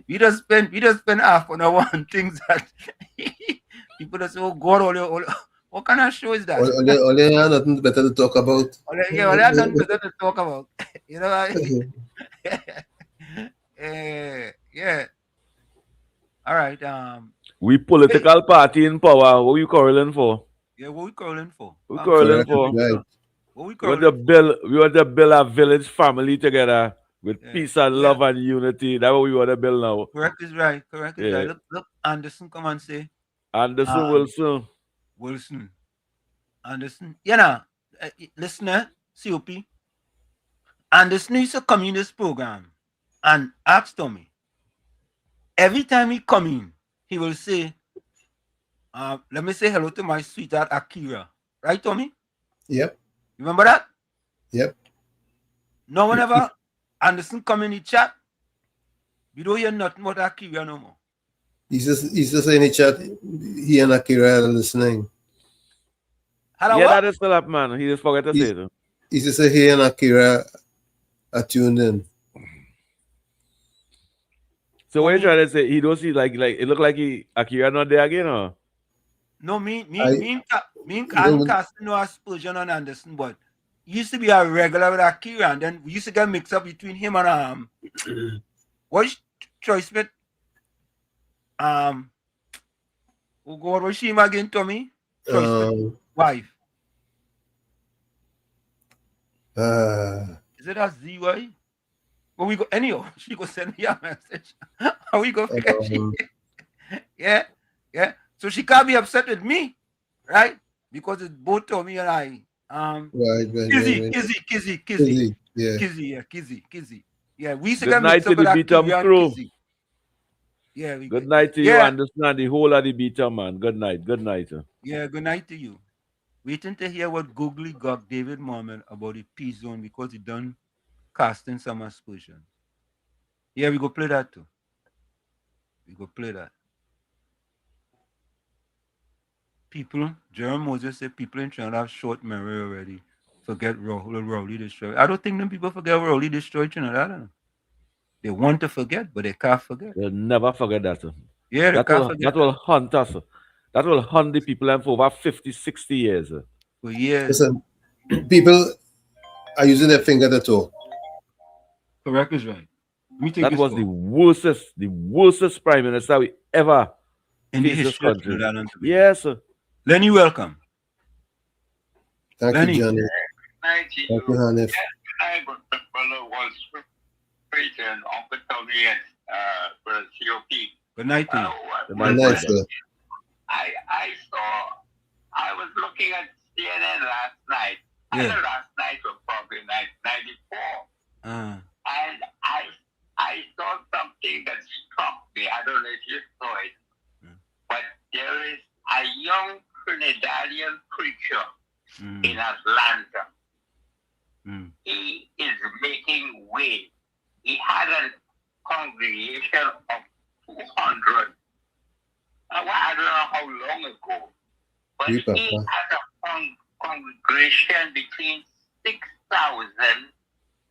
Speaker 4: we just spend half an hour on things that people just say, oh God, what kind of show is that?
Speaker 10: Only nothing better to talk about.
Speaker 4: Only nothing better to talk about. You know what I mean? Yeah. All right.
Speaker 12: We political party in power. What are you quarreling for?
Speaker 4: Yeah, what we quarreling for?
Speaker 12: We quarreling for?
Speaker 10: Right.
Speaker 4: What we
Speaker 12: We want to build a village family together with peace and love and unity. That's what we want to build now.
Speaker 4: Correct is right. Look, Anderson, come and say.
Speaker 12: Wilson.
Speaker 4: Anderson. You know, listener, COP. Anderson is a communist program. And ask Tommy. Every time he come in, he will say, let me say hello to my sweetheart Akira. Right, Tommy?
Speaker 10: Yep.
Speaker 4: Remember that?
Speaker 10: Yep.
Speaker 4: No, whenever Anderson come in the chat, we don't hear nothing about Akira no more.
Speaker 10: He's just in the chat. He and Akira are listening.
Speaker 4: Hello,
Speaker 12: yeah, that is still up, man. He just forgot to say it.
Speaker 10: He just say he and Akira are tuned in.
Speaker 12: So what you trying to say? He don't see like it look like Akira not there again, or?
Speaker 4: No, me and casting no aspersion on Anderson, but he used to be a regular with Akira, and then we used to get mixed up between him and what's Troy Smith? Oh God, what's she again, Tommy? Troy Smith wife. Is it a ZYE? But we go anyhow. She go send me a message. How we go forget she? Yeah. So she can't be upset with me, right? Because it's both Tommy and I. Kizzy. Yeah. Kizzy. Yeah, we used to get mixed up with Kizzy. Yeah,
Speaker 12: good night to you. Understand the whole of the Beatum, man. Good night.
Speaker 4: Yeah, good night to you. Waiting to hear what Googly got David Mohammed about the peace zone because he done casting some aspersion. Yeah, we go play that too. People, Jerome Moses said people in Trinidad have short memory already. Forget Rowley destroyed. I don't think them people forget Rowley destroyed Trinidad. They want to forget, but they can't forget.
Speaker 12: They'll never forget that.
Speaker 4: Yeah, they can't forget.
Speaker 12: That will haunt us. That will haunt the people for over 50, 60 years.
Speaker 4: For years.
Speaker 10: Listen, people are using their finger to talk.
Speaker 4: Correct is right.
Speaker 12: That was the worstest prime minister we ever
Speaker 4: in the history of Trinidad.
Speaker 12: Yes.
Speaker 4: Lenny, welcome.
Speaker 10: Thank
Speaker 13: Lenny.
Speaker 10: you, Johnny.
Speaker 13: Thank you.
Speaker 10: Thank you, Hanif.
Speaker 13: I was preaching Uncle Tommy and Brother COP.
Speaker 4: Good night to you.
Speaker 10: Good night, sir.
Speaker 13: I was looking at CNN last night. Yeah. And the last night was probably 1994. And I saw something that struck me. I don't know if you saw it. But there is a young Trinidadian preacher in Atlanta. He is making way. He had a congregation of 200. I don't know how long ago, but he had a congregation between 6,000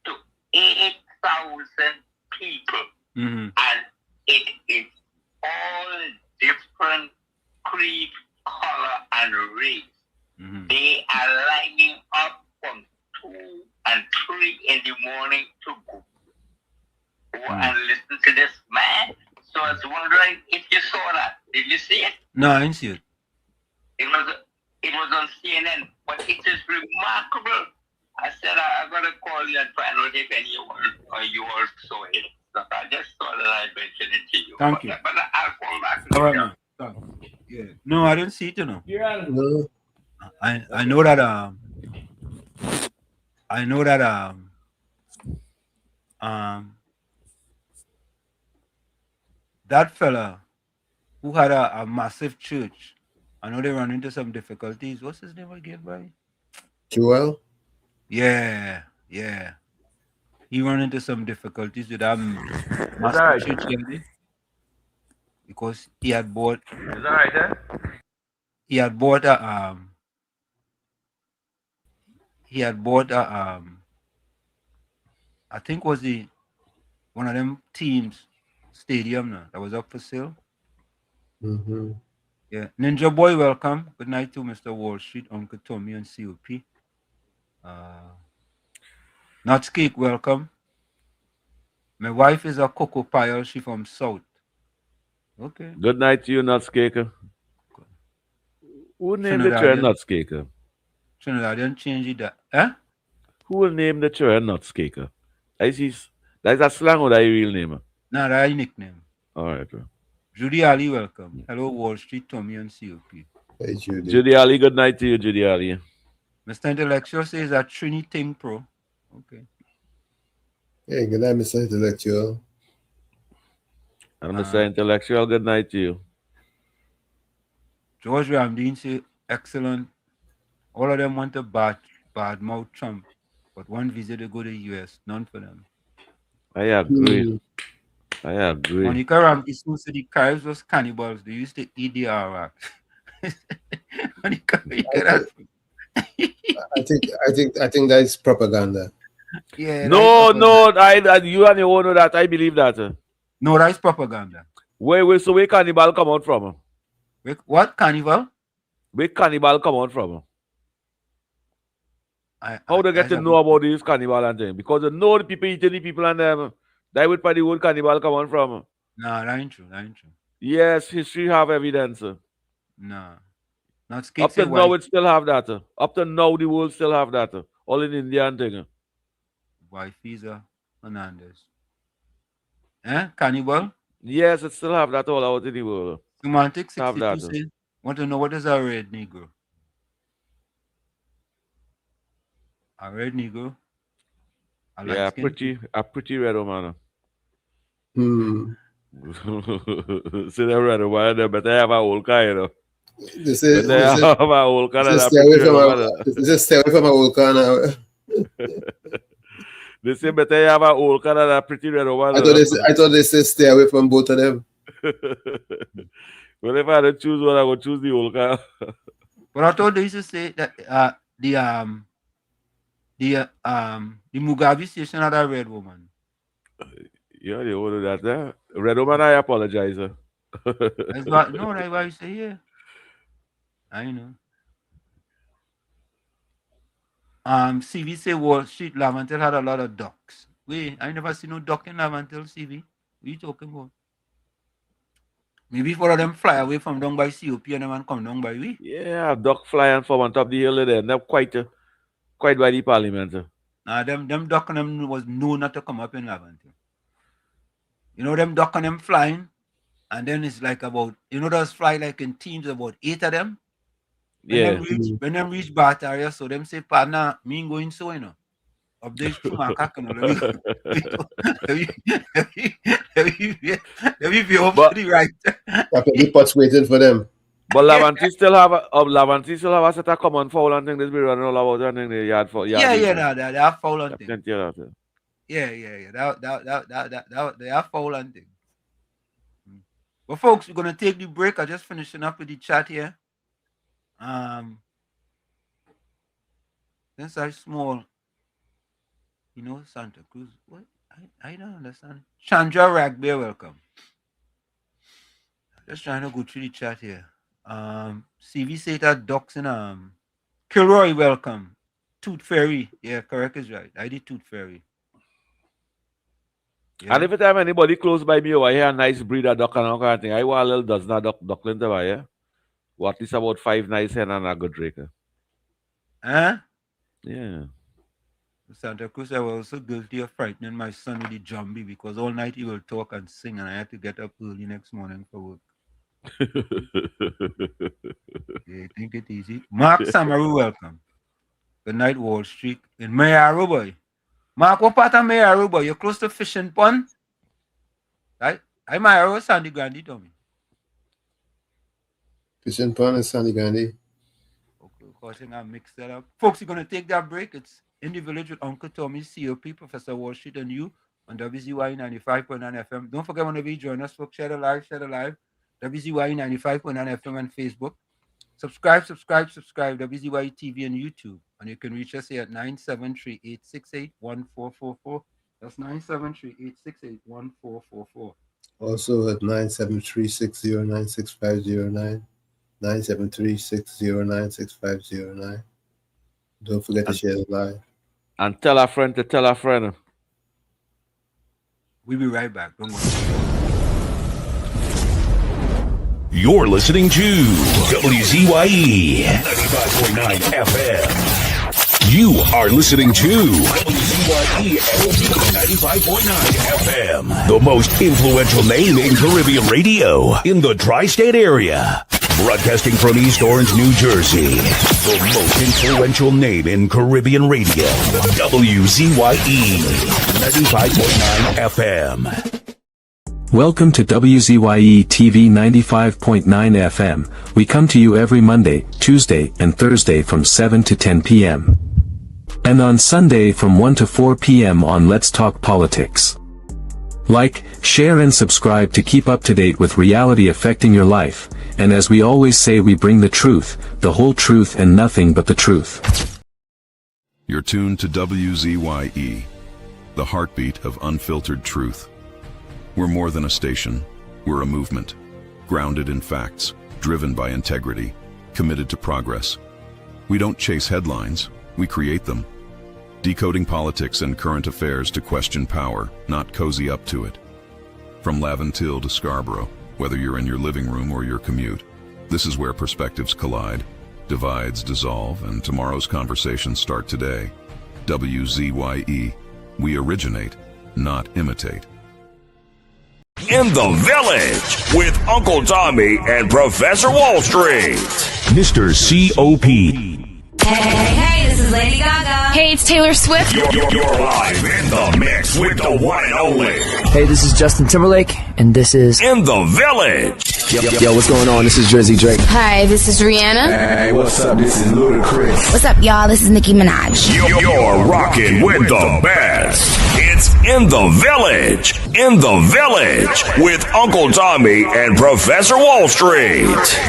Speaker 13: to 8,000 people.
Speaker 4: Mm-hmm.
Speaker 13: And it is all different creed, color, and race.
Speaker 4: Mm-hmm.
Speaker 13: They are lining up from 2 and 3 in the morning to go and listen to this man. So I was wondering if you saw that. Did you see it?
Speaker 4: No, I didn't see it.
Speaker 13: It was on CNN, but it is remarkable. I said I gotta call you and find out if anyone or you all saw it. So I just thought that I'd mention it to you.
Speaker 4: Thank you.
Speaker 13: But I'll call back.
Speaker 4: All right, man. Yeah. No, I didn't see it, you know.
Speaker 12: Yeah.
Speaker 10: No.
Speaker 4: I know that that fella who had a massive church, I know they run into some difficulties. What's his name again, boy?
Speaker 10: Joel?
Speaker 4: Yeah. He run into some difficulties with that massive church yesterday because he had bought.
Speaker 12: Is that right there?
Speaker 4: He had bought a I think was one of them teams stadium now that was up for sale.
Speaker 10: Mm-hmm.
Speaker 4: Yeah. Ninja Boy, welcome. Good night to Mr. Wall Street, Uncle Tommy and COP. Nuts Cake, welcome. My wife is a cocoa pile. She from South. Okay.
Speaker 12: Good night to you, Nuts Caker. Who named the chair Nuts Caker?
Speaker 4: Trinidad didn't change it. Eh?
Speaker 12: Who will name the chair Nuts Caker? That's a slang or that real name?
Speaker 4: No, that's a nickname.
Speaker 12: All right, bro.
Speaker 4: Judy Ali, welcome. Hello, Wall Street, Tommy and COP.
Speaker 10: Hey, Judy.
Speaker 12: Judy Ali, good night to you, Judy Ali.
Speaker 4: Mr. Intellectual says that Trini Ting Pro. Okay.
Speaker 10: Hey, good night, Mr. Intellectual.
Speaker 12: And Mr. Intellectual, good night to you.
Speaker 4: George Ramdeen say, excellent. All of them want to bad mouth Trump, but one visa to go to the US, none for them.
Speaker 12: I agree. I agree.
Speaker 4: Monica Ramdeen said the Caribs was cannibals. They used to eat the Arawak. Monica, you get that?
Speaker 10: I think that's propaganda.
Speaker 4: Yeah.
Speaker 12: No, you and your know that. I believe that.
Speaker 4: No, that's propaganda.
Speaker 12: So where cannibal come out from?
Speaker 4: What cannibal?
Speaker 12: Where cannibal come out from? How they get to know about these cannibal and things? Because they know the people eating the people and them. That would probably where cannibal come on from.
Speaker 4: No, that ain't true.
Speaker 12: Yes, history have evidence.
Speaker 4: No.
Speaker 12: Up to now, it still have that. Up to now, the world still have that. All in India and thing.
Speaker 4: Why Fiza Hernandez? Cannibal?
Speaker 12: Yes, it still have that all out in the world.
Speaker 4: Semantic 62 says, want to know what is a red Negro? A red Negro?
Speaker 12: A pretty red man. See the red one, they better have a whole car, you know.
Speaker 10: Just stay away from a whole car now.
Speaker 12: They say better have a whole car than a pretty red one.
Speaker 10: I thought they said stay away from both of them.
Speaker 12: Well, if I had to choose one, I would choose the whole car.
Speaker 4: But I thought they used to say that the Mugabe station had a red woman.
Speaker 12: Yeah, you order that there. Red woman, I apologize.
Speaker 4: That's why you say yeah. I know. CV say Wall Street Lavantel had a lot of ducks. Wait, I never seen no duck in Lavantel, CV. What are you talking about? Maybe 4 of them fly away from down by COP and them and come down by we.
Speaker 12: Yeah, duck flying from on top of the hill there. Not quite by the parliament.
Speaker 4: Nah, them duck and them was known not to come up in Lavantel. You know them duck and them flying, and then it's like about, those fly like in teams, about 8 of them. When them reach Bat area, so them say, partner, me ain't going so, Up there through my cock, let me be over to the right.
Speaker 10: The pot's waiting for them.
Speaker 12: But Lavanti still have a set of common foul and thing this be running all about and thing the yard for
Speaker 4: they are foul and thing.
Speaker 12: They
Speaker 4: are foul and thing. Well, folks, we're gonna take the break. I'm just finishing up with the chat here. Since I'm small, Santa Cruz. What? I don't understand. Chandra Ragby, welcome. Just trying to go through the chat here. CV Seta Ducks and Kilroy, welcome. Tooth Fairy. Yeah, correct is right. I did Tooth Fairy. Yeah.
Speaker 12: And every time anybody close by me, I hear a nice breed of duck and all kind of thing. I want a little dozen of duckling to buy, yeah? Well, at least about 5 nice hen and a good draker.
Speaker 4: Huh?
Speaker 12: Yeah.
Speaker 4: Santa Cruz, I was also guilty of frightening my son with the zombie because all night he will talk and sing, and I had to get up early next morning for work. Yeah, think it easy. Mark Samaru, welcome. Good night, Wall Street. In Mayaro, boy. Mark, what part of Mayaro, boy? You're close to Fishing Pond? Right? I Mayaro, Sandy Gandhi, Tommy.
Speaker 10: Fishing Pond and Sandy Gandhi.
Speaker 4: Okay, of course, I mixed that up. Folks, you're going to take that break. It's In the Village with Uncle Tommy, COP, Professor Wall Street, and you on WZYE 95.9 FM. Don't forget, whenever you join us, folks, share the live. WZYE 95.9 FM on Facebook. Subscribe, WZYE TV and YouTube. And you can reach us here at 973-868-1444. That's 973-868-1444.
Speaker 10: Also at 973-609-6509. 973-609-6509. Don't forget to share the live.
Speaker 12: And tell a friend to tell a friend.
Speaker 4: We'll be right back. Don't worry.
Speaker 1: You're listening to WZYE 95.9 FM. You are listening to WZYE 95.9 FM, the most influential name in Caribbean radio in the tri-state area. Broadcasting from East Orange, New Jersey, the most influential name in Caribbean radio, WZYE 95.9 FM.
Speaker 14: Welcome to WZYE TV 95.9 FM. We come to you every Monday, Tuesday, and Thursday from 7 to 10 p.m. And on Sunday from 1 to 4 p.m. on Let's Talk Politics. Like, share and subscribe to keep up to date with reality affecting your life. And as we always say, we bring the truth, the whole truth, and nothing but the truth.
Speaker 6: You're tuned to WZYE, the heartbeat of unfiltered truth. We're more than a station, we're a movement, grounded in facts, driven by integrity, committed to progress. We don't chase headlines, we create them. Decoding politics and current affairs to question power, not cozy up to it. From Laventille to Scarborough, whether you're in your living room or your commute, this is where perspectives collide, divides dissolve, and tomorrow's conversations start today. WZYE, we originate, not imitate.
Speaker 1: In the Village with Uncle Tommy and Professor Wall Street. Mr. COP.
Speaker 7: Hey, this is Lady Gaga.
Speaker 8: Hey, it's Taylor Swift.
Speaker 1: You're live in the mix with the one and only.
Speaker 9: Hey, this is Justin Timberlake, and this is
Speaker 1: In the Village.
Speaker 9: Yo, what's going on? This is WZYE.
Speaker 8: Hi, this is Rihanna.
Speaker 15: Hey, what's up? This is Ludacris.
Speaker 7: What's up, y'all? This is Nicki Minaj.
Speaker 1: You're rocking with the best. It's In the Village. In the Village with Uncle Tommy and Professor Wall Street.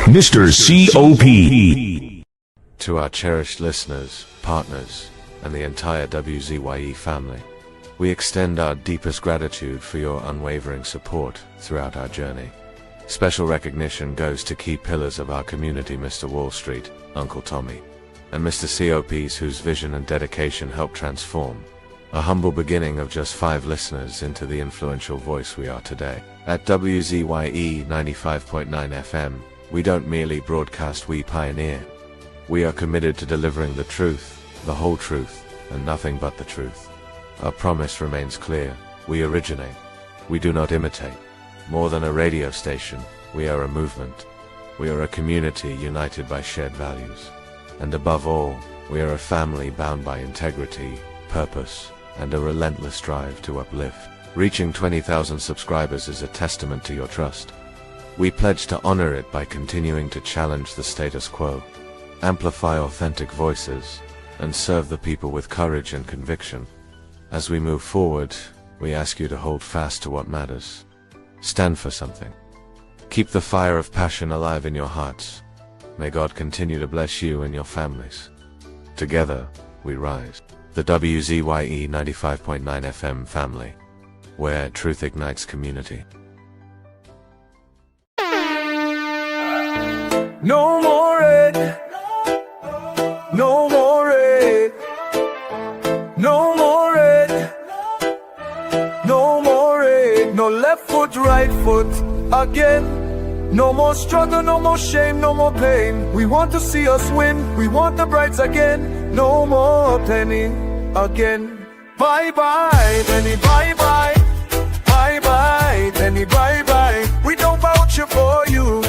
Speaker 1: Mr. COP.
Speaker 5: To our cherished listeners, partners, and the entire WZYE family, we extend our deepest gratitude for your unwavering support throughout our journey. Special recognition goes to key pillars of our community, Mr. Wall Street, Uncle Tommy, and Mr. COPs whose vision and dedication helped transform a humble beginning of just 5 listeners into the influential voice we are today. At WZYE 95.9 FM, we don't merely broadcast, we pioneer. We are committed to delivering the truth, the whole truth, and nothing but the truth. Our promise remains clear. We originate. We do not imitate. More than a radio station, we are a movement. We are a community united by shared values. And above all, we are a family bound by integrity, purpose, and a relentless drive to uplift. Reaching 20,000 subscribers is a testament to your trust. We pledge to honor it by continuing to challenge the status quo, amplify authentic voices, and serve the people with courage and conviction. As we move forward, we ask you to hold fast to what matters. Stand for something. Keep the fire of passion alive in your hearts. May God continue to bless you and your families. Together, we rise. The WZYE 95.9 FM family, where truth ignites community.
Speaker 15: No more red. No more red. No more red. No more red. No left foot, right foot again. No more struggle, no more shame, no more pain. We want to see us win. We want the brides again. No more penny again. Bye bye, penny, bye bye. Bye bye, penny, bye bye. We don't vouch for you.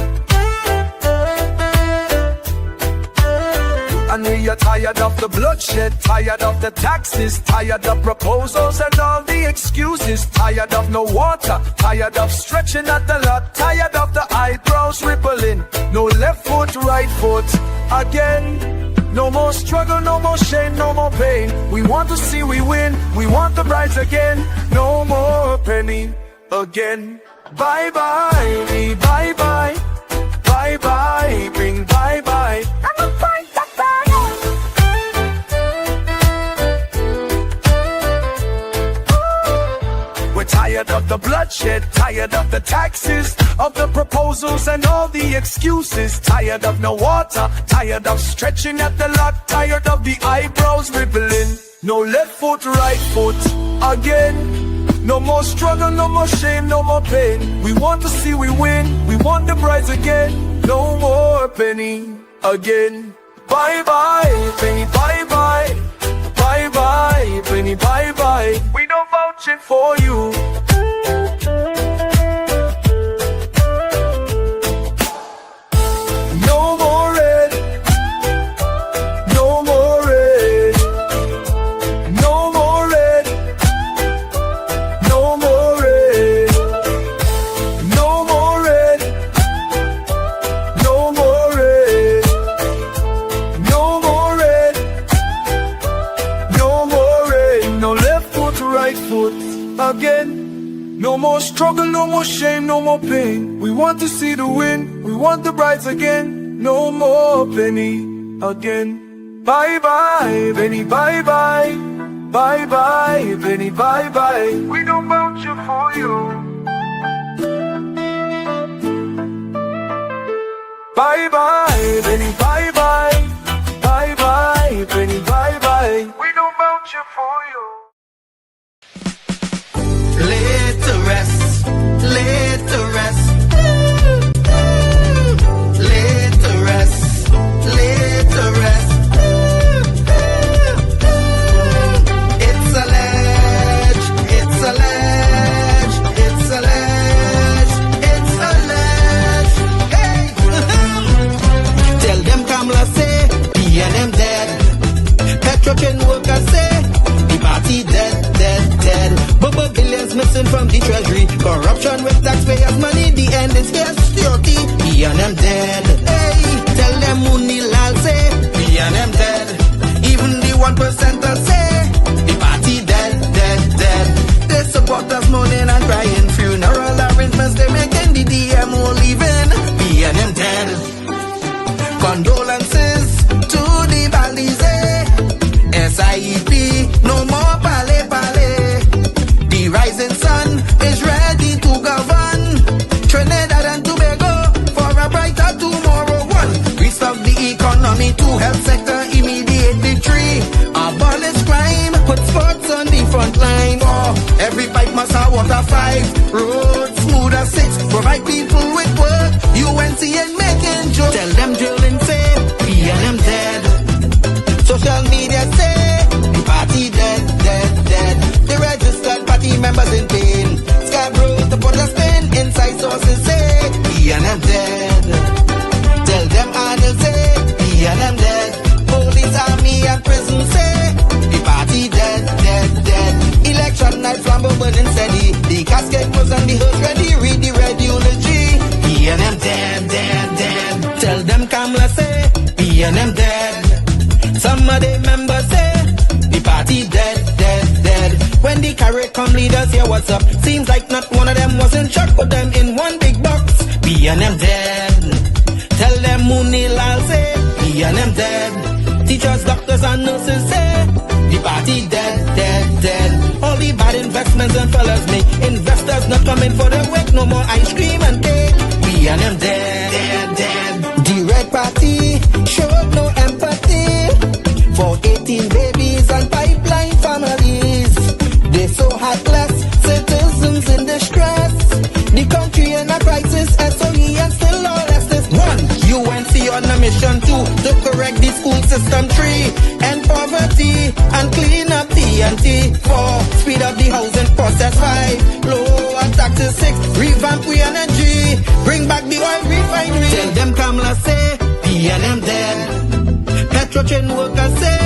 Speaker 15: And we are tired of the bloodshed, tired of the taxes, tired of proposals and all the excuses, tired of no water, tired of stretching at the lot, tired of the eyebrows rippling. No left foot, right foot again. No more struggle, no more shame, no more pain. We want to see we win, we want the brides again. No more penny again. Bye bye, me bye bye. Bye bye, bring bye bye. I'm a bye. Tired of the bloodshed, tired of the taxes, of the proposals and all the excuses, tired of no water, tired of stretching at the lot, tired of the eyebrows rippling. No left foot, right foot again. No more struggle, no more shame, no more pain. We want to see we win, we want the brides again. No more penny again. Bye bye, penny, bye bye. Bye bye, penny, bye bye. We don't vouch it for you. No more red. No more red. No more red. No more red. No more red. No more red. No more red. No more rain, no left foot, right foot again. No more struggle, no more shame, no more pain. We want to see the win, we want the brides again. No more penny again. Bye bye, penny, bye bye. Bye bye, penny, bye bye. We don't vouch for you. Bye bye, penny, bye bye. Bye bye, penny, bye bye. We don't vouch for you.
Speaker 16: Laid to rest, laid to rest. Laid to rest, laid to rest. It's a ledge, it's a ledge, it's a ledge, it's a ledge. Hey! Tell them Kamala say, PNM dead. Petrochen workers say, the party dead, dead, dead. Bubba billions missing from the treasury. Corruption with taxpayers' money, the end is here. Security, PNM dead. Hey, tell them Munilal say, PNM dead. Even the 1% say, the party dead, dead, dead. They support us mourning and crying. Funeral arrangements they making, the DMO leaving. PNM dead. Condolences to the Balize. SIEP, no more pale pale. The rising sun is ready to govern Trinidad and Tobago for a brighter tomorrow. One, restart the economy, to health sector, immediate victory. Abolish crime, put sports on the front line. Oh, every pipe must have water. 5, roads smooth as 6, provide people with work. UNC and making jokes. Tell them drilling say, PNM dead. Social media say, the party dead, dead, dead. The registered party members in pain. Scarborough to put a spin. Inside sources say, PNM dead. Tell them Arnold say, PNM dead. Police, army and prison say, the party dead, dead, dead. Election night flambeau burning steady. The casket was on the hearse ready. Read the red eulogy. PNM dead, dead, dead. Tell them Kamala say, PNM dead. Some of the members say, the party dead, dead, dead. When the CARICOM leaders hear what's up, seems like not one of them was in shock, put them in one big box. he and them dead. Tell them Munilal say, he and them dead. Teachers, doctors and nurses say, the party dead, dead, dead. All the bad investments and fellas make investors not coming for the work, no more ice cream and cake. We and them dead, dead, dead. The Red Party showed no empathy for 18 babies and pipeline families. They so heartless, citizens in distress. The country in a crisis, SOE and still lawless. One, UNC on a mission. Two, to correct the school system. Three, end poverty and clean up TNT. Four, speed up the housing process. Five, lower taxes. Six, revamp we energy. Bring back the oil refinery. Tell them Kamala say, PNM dead. Petrochain workers say,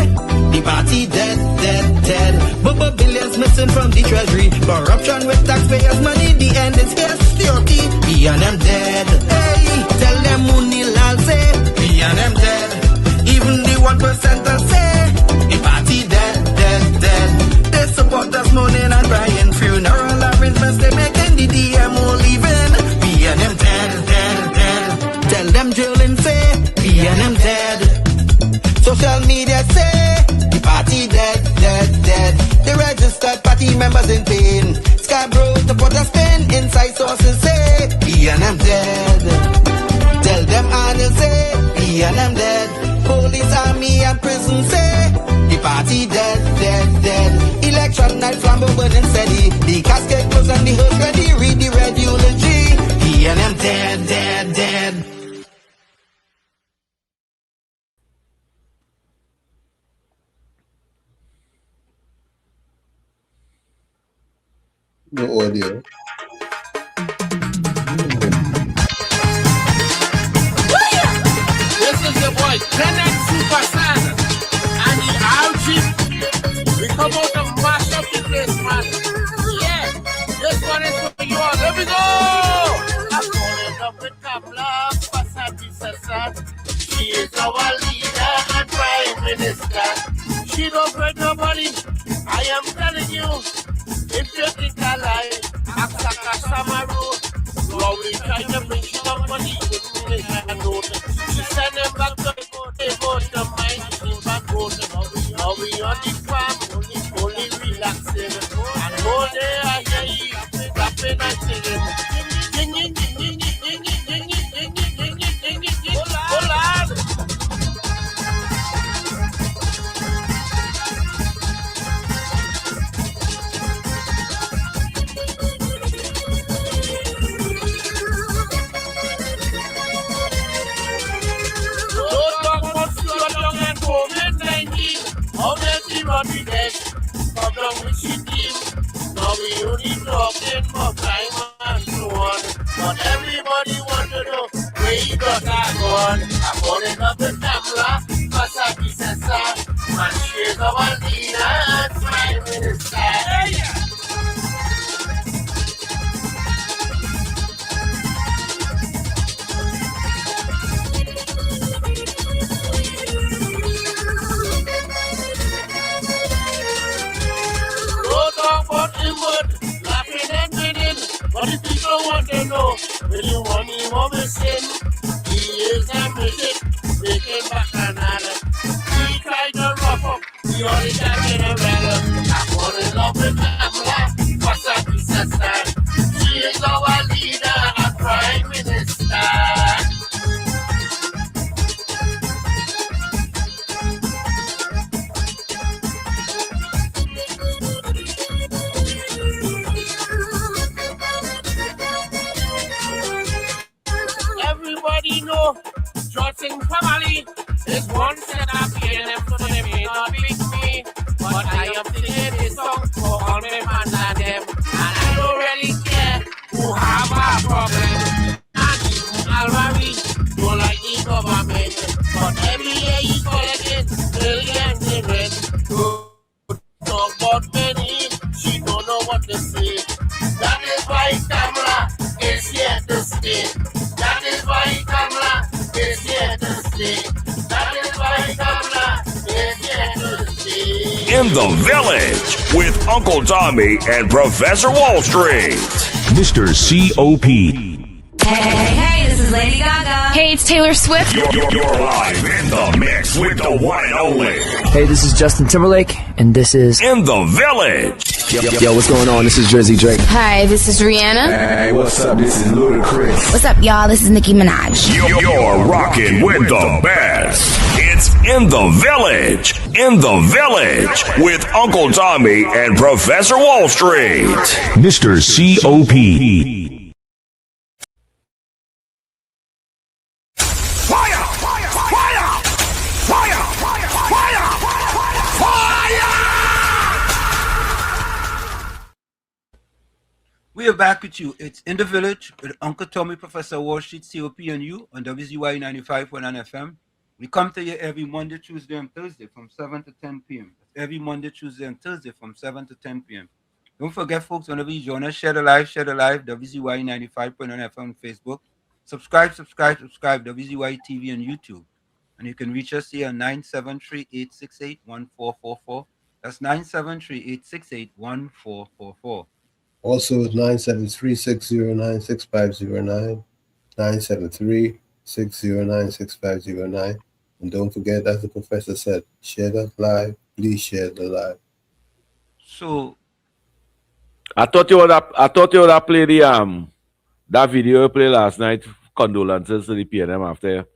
Speaker 16: the party dead, dead, dead. Bubba billions missing from the treasury. Corruption with taxpayers' money. The end is here. Security. PNM dead. Hey, tell them Munilal say, PNM dead. Even the 1% say, the party dead, dead, dead. They support us moaning and crying. Funeral arrangements they making. The DMO leaving. PNM dead, dead, dead. Tell them drilling say, PNM dead. Social media say, the party dead, dead, dead. The registered party members in pain. Scarborough, the put a spin. Inside sources say, PNM dead. Tell them Arnold say, PNM dead. Police, army and prison say, the party dead, dead, dead. Election night, flambeau burning steady. The casket closed and the hearse ready. Read the red eulogy. PNM dead, dead, dead.
Speaker 10: No audio.
Speaker 17: This is your boy, Kenneth Super Santa. And the RG. We come out to mash up the place, man. Yeah, this one is for you all. Let me go! I'm calling up with Kamala, Pasati Sasa. She is our leader and prime minister. She don't hurt nobody. I am telling you. If you think I lie, Aksaka Samaru, you always try to bring some money with me and note. She send them back to the court, they go to mine, she back go to now we on the farm, only relaxing. And go there, I hear you, clapping and singing. Ding, ding, ding, ding, ding, ding, ding, ding, ding, ding, ding, ding, ding, hold on. How does he run the dead? Come down with she team. Now we only talking about time and so on. But everybody want to know where you got that gone. I'm calling up the camera, Masaki Sessa. Man, she's our leader and prime minister. Hey! Laughing and grinning, but the people want to know, will you want me more missing? He is a music, making back another. He tried to rough up, he only got in a rattle. I'm falling in love with Kamala, Pasaki Sasa. She is our leader and prime minister. Everybody know Johnson family is one set up here and so they may not pick me. But I am singing this song for all my fans and them. And I don't really care who have a problem. And even Alvary don't like the government. But every year he's collecting millions in rent. Talk about money, she don't know what to say. That is why Kamala is here to stay. That is why Kamala is here to stay. That is why Kamala is here to stay.
Speaker 1: In the Village with Uncle Tommy and Professor Wall Street. Mr. C.O.P.
Speaker 7: Hey, this
Speaker 8: Hey, it's Taylor Swift.
Speaker 1: You're live in the mix with the one and only.
Speaker 9: Hey, this is Justin Timberlake, and this is
Speaker 1: In the Village.
Speaker 9: Yo, what's going on? This is Drizzy Drake.
Speaker 8: Hi, this is Rihanna.
Speaker 3: Hey, what's up? This is Ludacris.
Speaker 7: What's up, y'all? This is Nicki Minaj.
Speaker 1: You're rocking with the best. It's In the Village. In the Village with Uncle Tommy and Professor Wall Street. Mr. COP.
Speaker 4: We are back with you. It's In the Village with Uncle Tommy, Professor Wall Street, COP, and you on WZYE 95.9 FM. We come to you every Monday, Tuesday, and Thursday from 7 to 10 p.m. Every Monday, Tuesday, and Thursday from 7 to 10 p.m. Don't forget, folks, whenever you join us, share the live, WZYE 95.9 FM on Facebook. Subscribe, WZYE TV on YouTube. And you can reach us here on 973-868-1444. That's 973-868-1444.
Speaker 10: Also, 973-609-6509, 973-609-6509. And don't forget, as the professor said, share the live. Please share the live.
Speaker 4: So,
Speaker 12: I thought you would have played the that video you played last night. Condolences to the PNM after.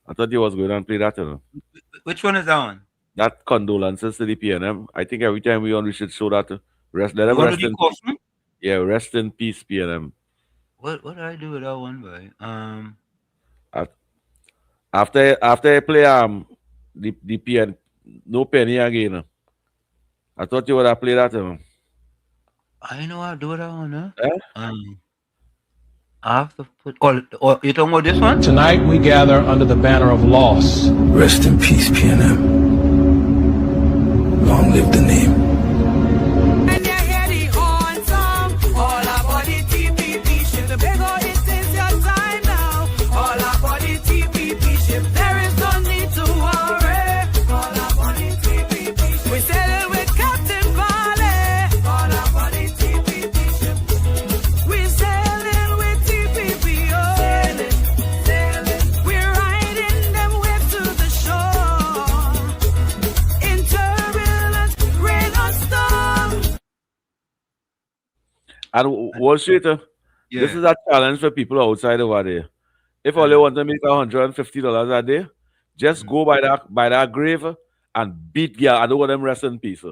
Speaker 12: I thought you was going to play that. You know?
Speaker 4: Which one is that one?
Speaker 12: That condolences to the PNM. I think every time we on, we should show that. Let them rest in peace. Yeah, rest in peace, PNM.
Speaker 4: What did I do with that one, boy?
Speaker 12: After I play the PN, no penny again. I thought you would have played that.
Speaker 4: I know how to do that one, huh?
Speaker 12: Eh?
Speaker 4: I have to put. Oh, you talking about this one?
Speaker 18: Tonight we gather under the banner of loss.
Speaker 3: Rest in peace, PNM. Long live the name.
Speaker 12: And Wall Street, this is a challenge for people outside over there. If all they want to make $150 a day, just go by that grave and beat Gal. I don't want them rest in peace.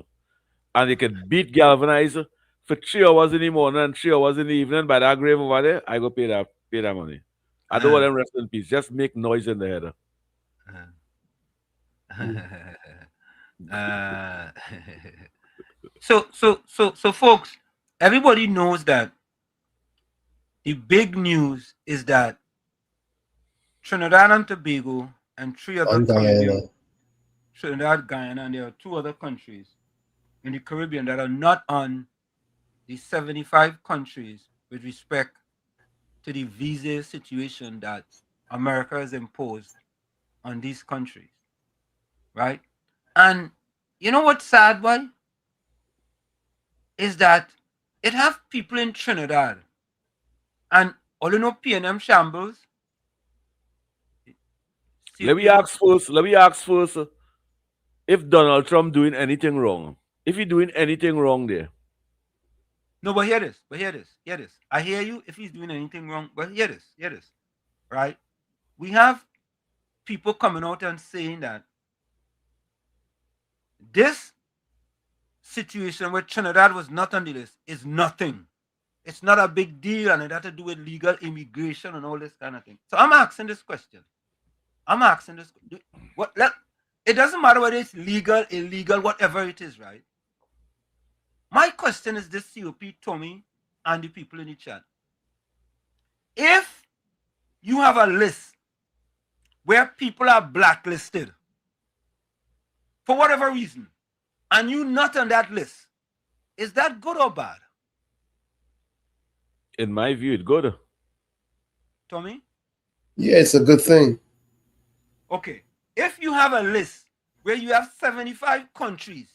Speaker 12: And they can beat Galvanize for 3 hours in the morning and 3 hours in the evening by that grave over there. I go pay that money. I don't want them rest in peace. Just make noise in the
Speaker 4: head. So, folks, everybody knows that the big news is that Trinidad and Tobago and 3 other countries, Trinidad, Guyana, and there are 2 other countries in the Caribbean that are not on the 75 countries with respect to the visa situation that America has imposed on these countries, right? And you know what's sad, boy? Is that it have people in Trinidad and all you know PNM shambles.
Speaker 12: Let me ask first if Donald Trump doing anything wrong. If he's doing anything wrong there.
Speaker 4: No, but hear this. I hear you if he's doing anything wrong, but hear this. Right? We have people coming out and saying that this situation where Trinidad was not on the list is nothing. It's not a big deal, and it had to do with legal immigration and all this kind of thing. So I'm asking this question. It doesn't matter whether it's legal, illegal, whatever it is, right? My question is this, COP, Tommy, and the people in the chat. If you have a list where people are blacklisted for whatever reason, and you're not on that list, is that good or bad?
Speaker 12: In my view, it's good.
Speaker 4: Tommy?
Speaker 10: Yeah, it's a good thing.
Speaker 4: Okay. If you have a list where you have 75 countries,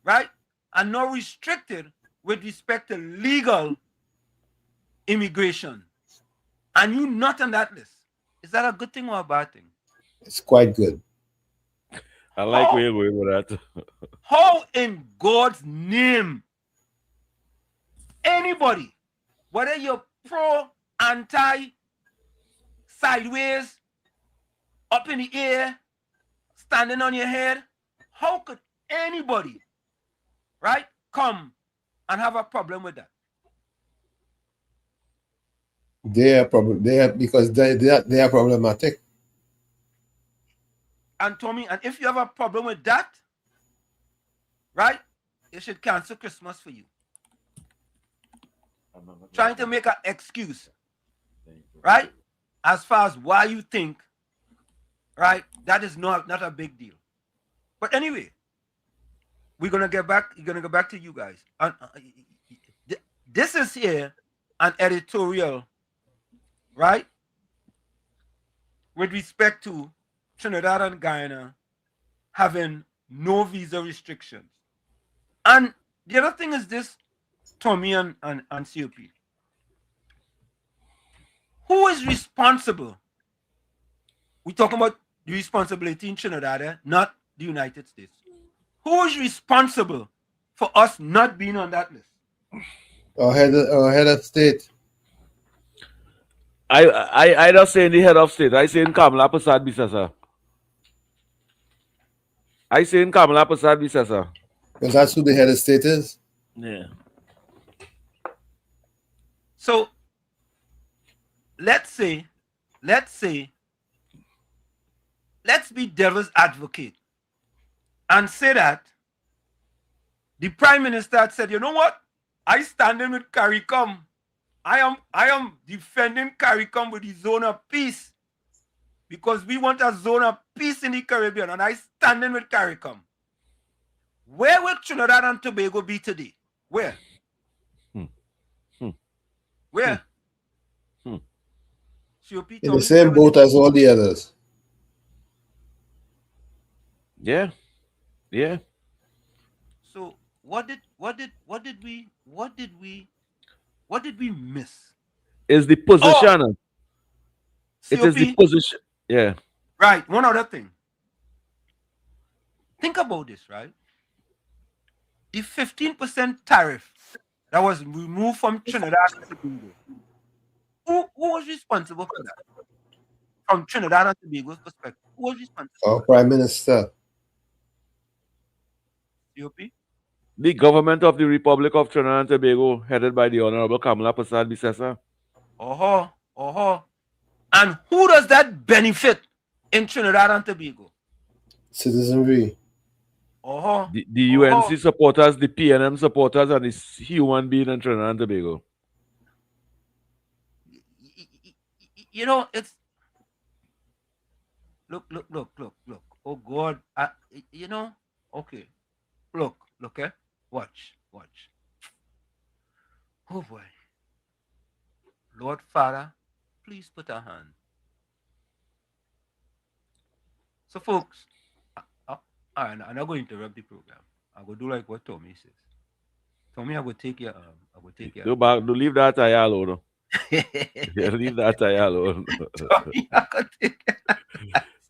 Speaker 4: right, and not restricted with respect to legal immigration, and you're not on that list, Is that a good thing or a bad thing?
Speaker 10: It's quite good.
Speaker 12: I like where you're going with that.
Speaker 4: How in God's name, anybody, whether you're pro, anti, sideways, up in the air, standing on your head, how could anybody, right, come and have a problem with that?
Speaker 10: They are because they are problematic.
Speaker 4: And Tommy, and if you have a problem with that, right, they should cancel Christmas for you. Trying to make an excuse, right, as far as why you think, right, that is not a big deal. But anyway, we're gonna get back to you guys. This is here an editorial, right, with respect to Trinidad and Guyana having no visa restrictions. And the other thing is this, Tommy and COP. Who is responsible? We're talking about the responsibility in Trinidad, not the United States. Who is responsible for us not being on that list?
Speaker 10: Our head of state.
Speaker 12: I don't say in the head of state. I say in Kamala Prasad Bisasa. I say in Kamala Prasad Bisasa.
Speaker 10: Because that's who the head of state is.
Speaker 12: Yeah.
Speaker 4: So let's be devil's advocate and say that the Prime Minister had said, you know what? I standing with CARICOM. I am defending CARICOM with the zone of peace because we want a zone of peace in the Caribbean, and I standing with CARICOM. Where will Trinidad and Tobago be today? Where? Where?
Speaker 10: In the same boat as all the others.
Speaker 12: Yeah. Yeah.
Speaker 4: So what did we miss?
Speaker 12: Is the position.
Speaker 4: Oh!
Speaker 12: It is the position. Yeah.
Speaker 4: Right. One other thing. Think about this, right? The 15% tariff that was removed from Trinidad and Tobago. Who was responsible for that? From Trinidad and Tobago's perspective, who was responsible?
Speaker 10: Our Prime Minister.
Speaker 4: COP?
Speaker 12: The government of the Republic of Trinidad and Tobago, headed by the Honorable Kamala Prasad Bisasa.
Speaker 4: And who does that benefit in Trinidad and Tobago?
Speaker 10: Citizenry.
Speaker 12: The UNC supporters, the PNM supporters, and the human being in Trinidad and Tobago.
Speaker 4: You know, it's look. Oh God, you know. Okay, look, eh? Watch. Oh boy, Lord Father, please put a hand. So, folks, I'm not going to interrupt the program. I will do like what Tommy says. Tommy, I will take your
Speaker 12: Don't leave that tire alone. Leave that tire alone.
Speaker 4: Tommy, I will take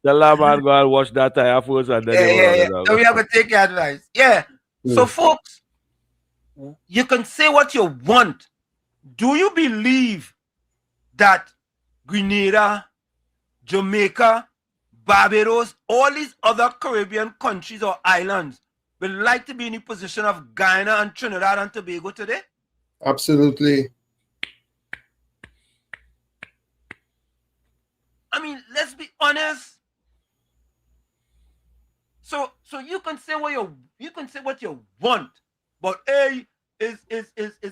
Speaker 12: Tell that man go and wash that tire first and then
Speaker 4: Tommy, I will take your advice. Yeah. So, folks, you can say what you want. Do you believe that Grenada, Jamaica, Barbados, all these other Caribbean countries or islands would like to be in the position of Guyana and Trinidad and Tobago today?
Speaker 10: Absolutely.
Speaker 4: I mean, let's be honest. So you can say what you want, but is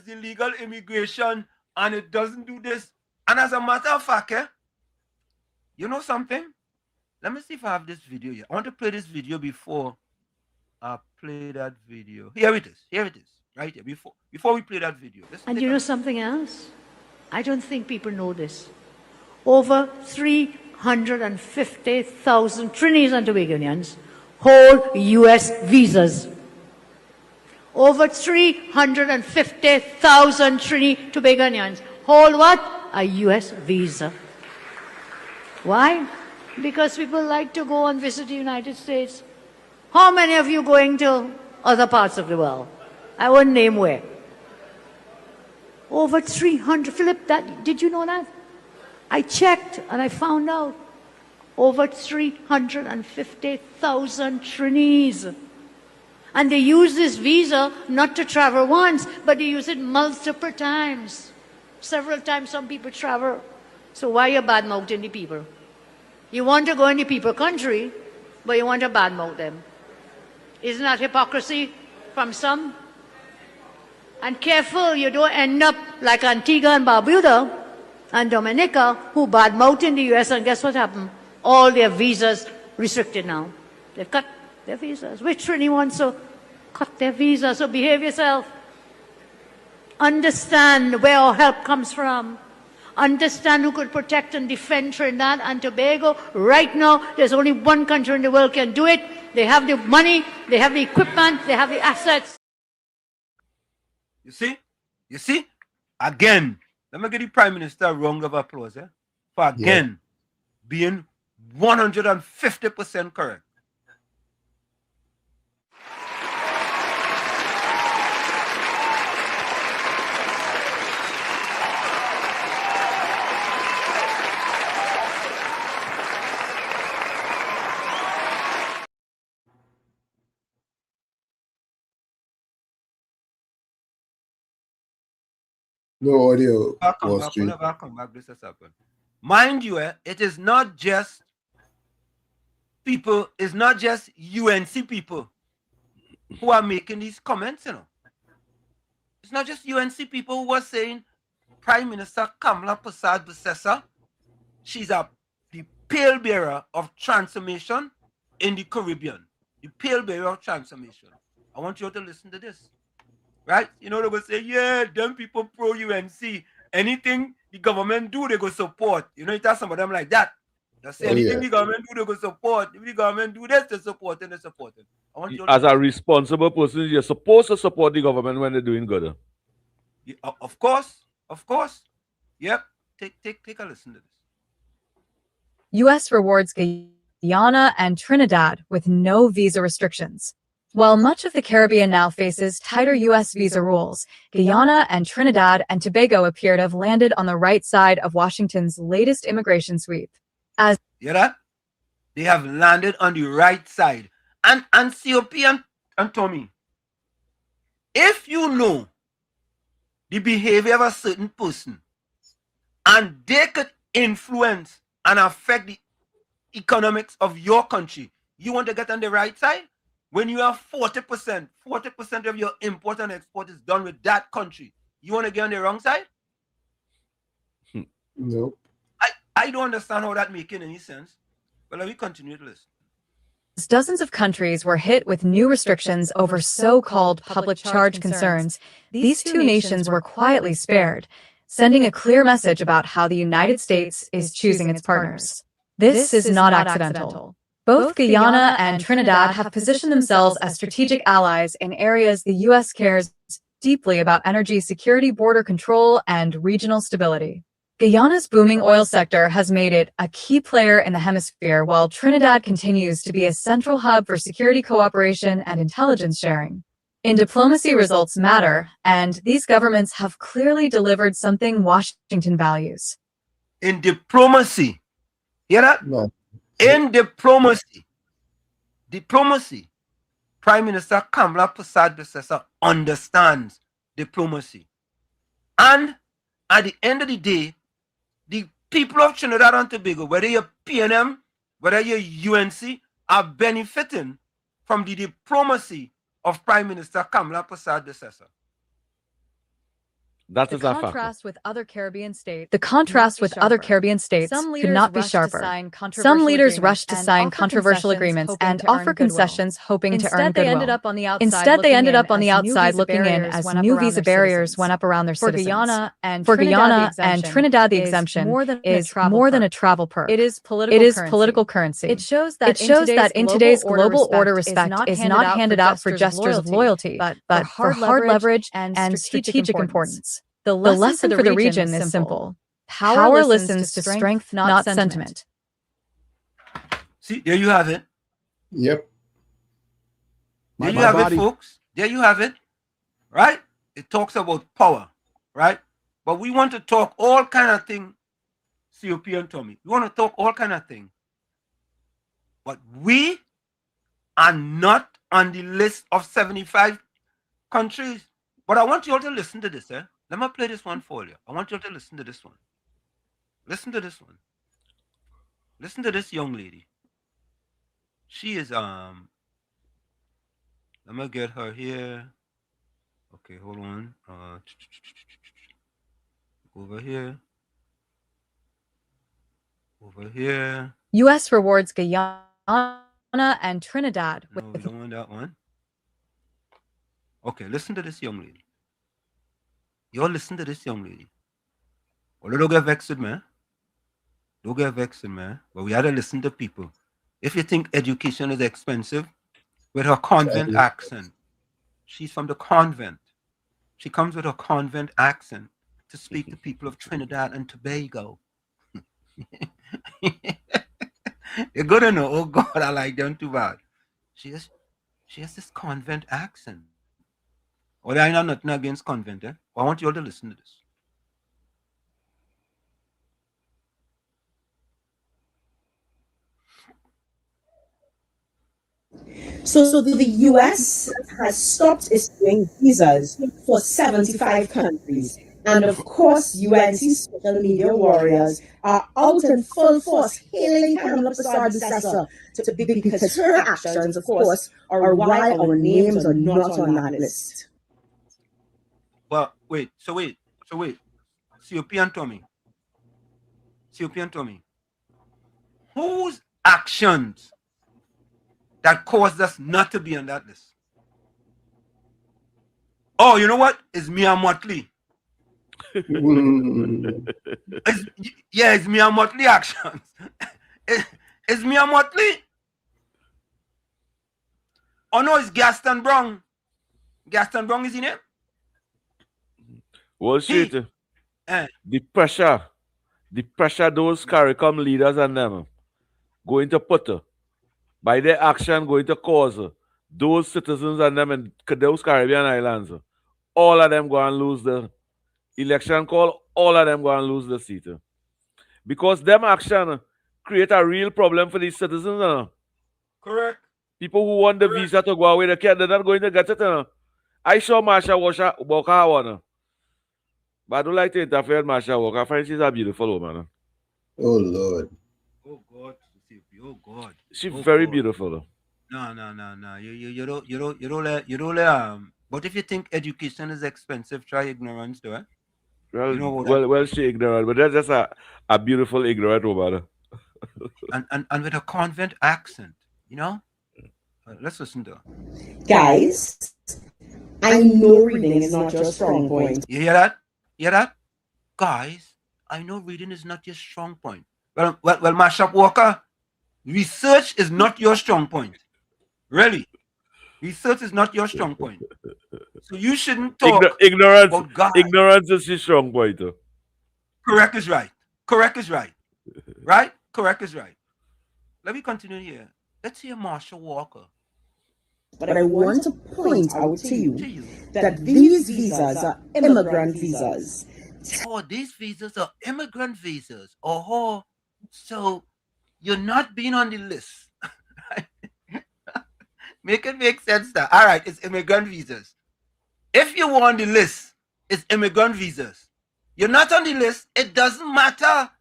Speaker 4: illegal immigration and it doesn't do this. And as a matter of fact, you know something? Let me see if I have this video here. I want to play this video before I play that video. Here it is. Right here. Before we play that video.
Speaker 19: And you know something else? I don't think people know this. Over 350,000 Trinidadians and Tobagonians hold U.S. visas. Over 350,000 Trinidadians Tobagonians hold what? A U.S. visa. Why? Because people like to go and visit the United States. How many of you going to other parts of the world? I won't name where. Over 300. Philip, did you know that? I checked and I found out over 350,000 trainees. And they use this visa not to travel once, but they use it multiple times. Several times some people travel. So why are you bad-mouthing the people? You want to go in the people country, but you want to bad-mouth them. Isn't that hypocrisy from some? And careful you don't end up like Antigua and Barbuda and Dominica, who bad-mouthed in the US, and guess what happened? All their visas restricted now. They've cut their visas. Which Trini wants to cut their visas? So behave yourself. Understand where our help comes from. Understand who could protect and defend Trinidad and Tobago. Right now, there's only one country in the world can do it. They have the money, they have the equipment, they have the assets.
Speaker 4: You see? You see? Again, let me give the Prime Minister a round of applause for again being 150% correct.
Speaker 10: No audio.
Speaker 4: Whenever come back, this has happened. Mind you, it is not just people, it's not just UNC people who are making these comments, you know. It's not just UNC people who are saying Prime Minister Kamala Persad-Bissessar, she's the pale bearer of transformation in the Caribbean. The pale bearer of transformation. I want you all to listen to this. Right? You know, they go say, yeah, them people pro-UNC. Anything the government do, they go support. You know, you tell some of them like that. They say anything the government do, they go support. If the government do this, they support and they support it. I want you
Speaker 12: As a responsible person, you're supposed to support the government when they're doing good.
Speaker 4: Yeah, of course. Of course. Yep. Take a listen to this.
Speaker 20: U.S. rewards Guyana and Trinidad with no visa restrictions. While much of the Caribbean now faces tighter U.S. visa rules, Guyana and Trinidad and Tobago appear to have landed on the right side of Washington's latest immigration sweep. As
Speaker 4: you hear that? They have landed on the right side. And COP and Tommy, if you know the behavior of a certain person and they could influence and affect the economics of your country, you want to get on the right side? When you have 40% of your import and export is done with that country, you want to get on the wrong side?
Speaker 10: Nope.
Speaker 4: I don't understand how that making any sense. But let me continue to listen.
Speaker 20: dozens of countries were hit with new restrictions over so-called public charge concerns, these two nations were quietly spared, sending a clear message about how the United States is choosing its partners. This is not accidental. Both Guyana and Trinidad have positioned themselves as strategic allies in areas the U.S. cares deeply about: energy security, border control, and regional stability. Guyana's booming oil sector has made it a key player in the hemisphere, while Trinidad continues to be a central hub for security cooperation and intelligence sharing. In diplomacy, results matter, and these governments have clearly delivered something Washington values.
Speaker 4: In diplomacy, hear that?
Speaker 10: No.
Speaker 4: In diplomacy, Prime Minister Kamala Persad-Bissessar understands diplomacy. And at the end of the day, the people of Trinidad and Tobago, whether you're PNM, whether you're UNC, are benefiting from the diplomacy of Prime Minister Kamala Persad-Bissessar.
Speaker 12: That is
Speaker 20: the contrast with other Caribbean states. Could not be sharper. Some leaders rushed to sign controversial agreements and offer concessions, hoping to earn goodwill. Instead, they ended up on the outside looking in as new visa barriers went up around their citizens. For Guyana and Trinidad, the exemption is more than a travel perk. It is political currency. It shows that in today's global order, respect is not handed out for gestures of loyalty, but for hard leverage and strategic importance. The lesson for the region is simple. Power listens to strength, not sentiment.
Speaker 4: See, there you have it.
Speaker 10: Yep.
Speaker 4: There you have it, folks. There you have it. Right? It talks about power. Right? But we want to talk all kind of thing, COP and Tommy. We want to talk all kind of thing. But we are not on the list of 75 countries. But I want you all to listen to this. Let me play this one for you. I want you all to listen to this one. Listen to this one. Listen to this young lady. She is let me get her here. Okay, hold on. Over here. Over here.
Speaker 20: U.S. rewards Guyana and Trinidad.
Speaker 4: No, we don't want that one. Okay, listen to this young lady. You all listen to this young lady. Well, don't get vexed with me. Don't get vexed with me. But we had to listen to people. If you think education is expensive, with her convent accent. She's from the convent. She comes with her convent accent to speak to people of Trinidad and Tobago. You're good to know. Oh God, I like them too bad. She has this convent accent. Well, I know nothing against convent, I want you all to listen to this.
Speaker 21: So the US has stopped issuing visas for 75 countries. And of course, UNC social media warriors are out in full force hailing Kamala Prasad because her actions, of course, are why our names are not on that list.
Speaker 4: Well, wait. COP and Tommy. Whose actions that caused us not to be on that list? Oh, you know what? It's Mia Motley. It's Mia Motley actions. It's Mia Motley. Oh no, it's Gaston Brown. Gaston Brown is in it.
Speaker 12: Well, shit. The pressure those CARICOM leaders and them going to put by their action going to cause those citizens and them in those Caribbean islands, all of them go and lose the election call, all of them go and lose the seat. Because them action create a real problem for these citizens.
Speaker 4: Correct.
Speaker 12: People who want the visa to go away, they're not going to get it. I saw Marsha Walker. But I don't like to interfere with Marsha Walker. I find she's a beautiful woman.
Speaker 10: Oh, Lord.
Speaker 4: Oh, God. Oh, God.
Speaker 12: She's very beautiful.
Speaker 4: No. You don't let. But if you think education is expensive, try ignorance, though.
Speaker 12: Well, she ignorant, but that's just a beautiful ignorant woman.
Speaker 4: and with a convent accent, Let's listen to her.
Speaker 21: Guys, I know reading is not your strong point.
Speaker 4: You hear that? Guys, I know reading is not your strong point. Well, Mashup Walker, research is not your strong point. Really. Research is not your strong point. So you shouldn't talk about God.
Speaker 12: Ignorance is his strong point.
Speaker 4: Correct is right. Right? Correct is right. Let me continue here. Let's hear Marsha Walker.
Speaker 21: But I want to point out to you that these visas are immigrant visas.
Speaker 4: Oh, these visas are immigrant visas. Oh, so you're not being on the list. Make it make sense now. All right, it's immigrant visas. If you were on the list, it's immigrant visas. You're not on the list, it doesn't matter.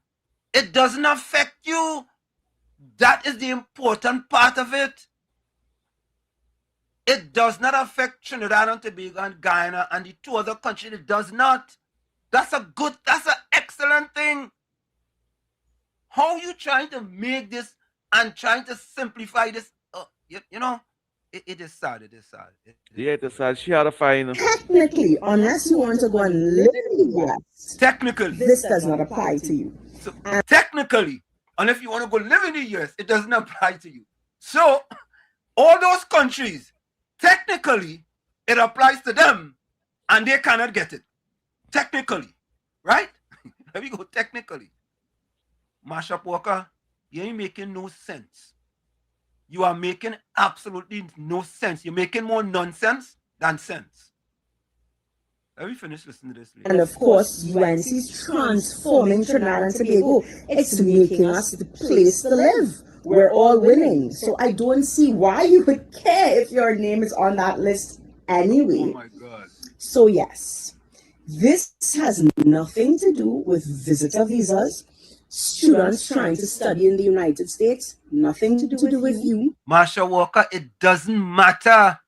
Speaker 4: It doesn't affect you. That is the important part of it. It does not affect Trinidad and Tobago and Guyana and the two other countries. It does not. That's an excellent thing. How you trying to make this and trying to simplify this? It is sad. It is sad.
Speaker 12: She had a fine.
Speaker 21: Technically, unless you want to go and live in the US,
Speaker 4: technically,
Speaker 21: this does not apply to you.
Speaker 4: So, technically, unless you want to go live in the US, it doesn't apply to you. So, all those countries, technically, it applies to them, and they cannot get it. Technically, right? Let me go technically. Mashup Walker, you ain't making no sense. you are making absolutely no sense. You're making more nonsense than sense. Let me finish listening to this. Lady.
Speaker 21: And of course, UNC is transforming Trinidad and Tobago. It's making us the place to live. We're all winning. So I don't see why you would care if your name is on that list anyway.
Speaker 4: Oh my God.
Speaker 21: So yes, this has nothing to do with visitor visas, students trying to study in the United States, nothing to do with you.
Speaker 4: Marsha Walker, it doesn't matter.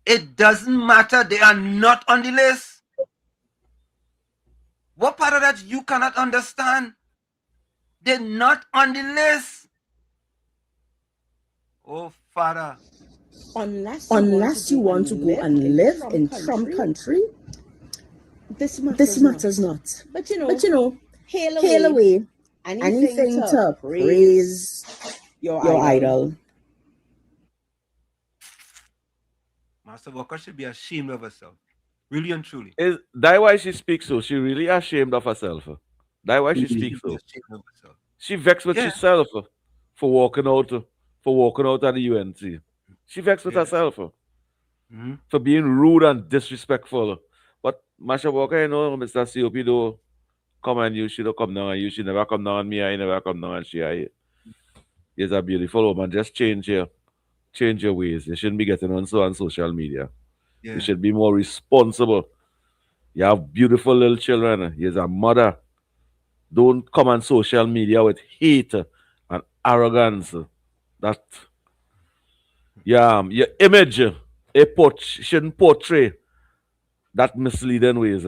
Speaker 4: It doesn't matter. They are not on the list. What part of that you cannot understand? They're not on the list. Oh, Father.
Speaker 21: Unless you want to go and live in Trump country, this matters not. But you know, hail away anything to praise your idol.
Speaker 4: Master Walker should be ashamed of herself. Really and truly.
Speaker 12: Is that why she speaks so? She really ashamed of herself. That why she speaks so. She vexed with herself for walking out of the UNC. She vexed with herself for being rude and disrespectful. But Marsha Walker, you know, Mr. COP though, come and you should come down and you should never come down on me, I never come down and she is a beautiful woman. Just change your ways. You shouldn't be getting on social media.
Speaker 4: Yeah.
Speaker 12: You should be more responsible. You have beautiful little children. You're a mother. Don't come on social media with hate and arrogance. That your image shouldn't portray that misleading ways.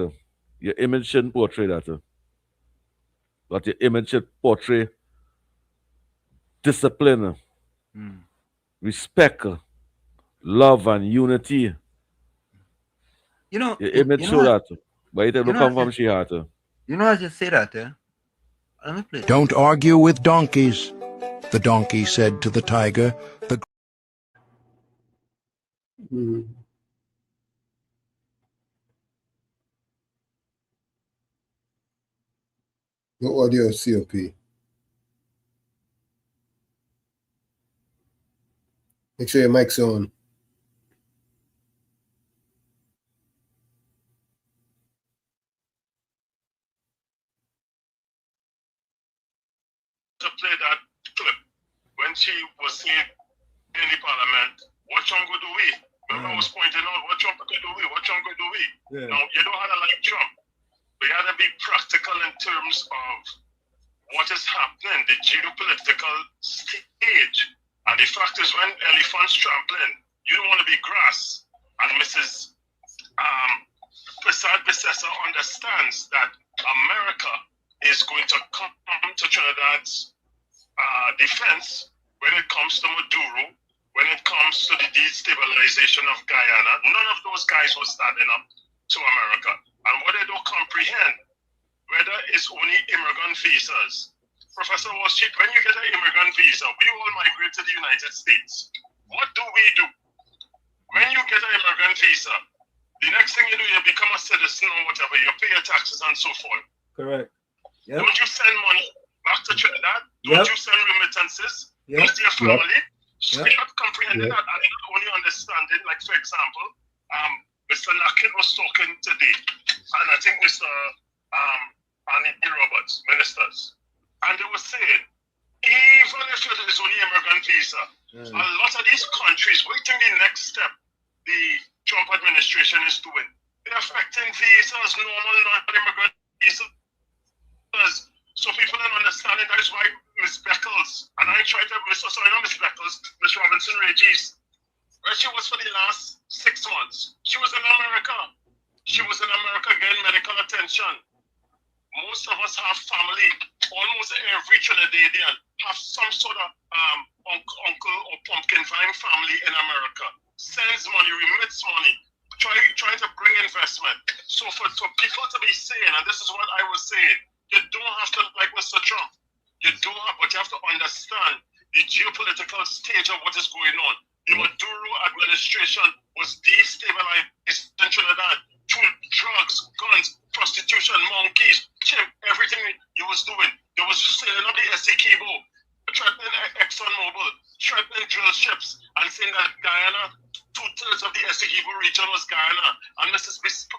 Speaker 12: Your image shouldn't portray that. But your image should portray discipline, respect, love, and unity.
Speaker 4: You know,
Speaker 12: your image show that. But it don't come from she heart.
Speaker 4: You know, I just say that, Let me play.
Speaker 2: Don't argue with donkeys, the donkey said to the tiger.
Speaker 10: No audio COP. Make sure your mic's on.
Speaker 22: To play that clip when she was saying in the parliament, what Trump go do we? Remember I was pointing out what Trump could do we, what Trump could do we.
Speaker 4: Yeah.
Speaker 22: Now you don't have to like Trump, but you have to be practical in terms of what is happening, the geopolitical stage. And the fact is when elephants trampling, you don't want to be grass. And Mrs. Prasad Bissessa understands that America is going to come to Trinidad's defense when it comes to Maduro, when it comes to the destabilization of Guyana. None of those guys were standing up to America. And what they don't comprehend, whether it's only immigrant visas. Professor Walsh, when you get an immigrant visa, we all migrate to the United States. What do? When you get an immigrant visa, the next thing you do, you become a citizen or whatever, you pay your taxes and so forth.
Speaker 4: Correct. Yep.
Speaker 22: Don't you send money back to Trinidad? Don't you send remittances to your family? They not comprehending that and not only understanding, like for example, Mr. Nakid was talking today, and I think Mr. Annie Roberts, ministers, and they were saying, even if it is only immigrant visa, a lot of these countries waiting the next step the Trump administration is doing. They're affecting visas, normal non-immigrant visas. So people don't understand it. That's why Miss Beckles, and I tried to, not Miss Beckles, Miss Robinson Regis, where she was for the last 6 months. She was in America. She was in America getting medical attention. Most of us have family. Almost every Trinidadian have some sort of uncle or pumpkin vine family in America. Sends money, remits money, trying to bring investment. So for people to be saying, and this is what I was saying, you don't have to like Mr. Trump. You don't have, but you have to understand the geopolitical stage of what is going on. The Maduro administration was destabilizing Trinidad through drugs, guns, prostitution, monkeys, chimp, everything he was doing. They was setting up the Essequibo. threatening ExxonMobil, threatening drill ships, and saying that Guyana, 2/3 of the Essequibo region was Guyana, and Mrs. Prasad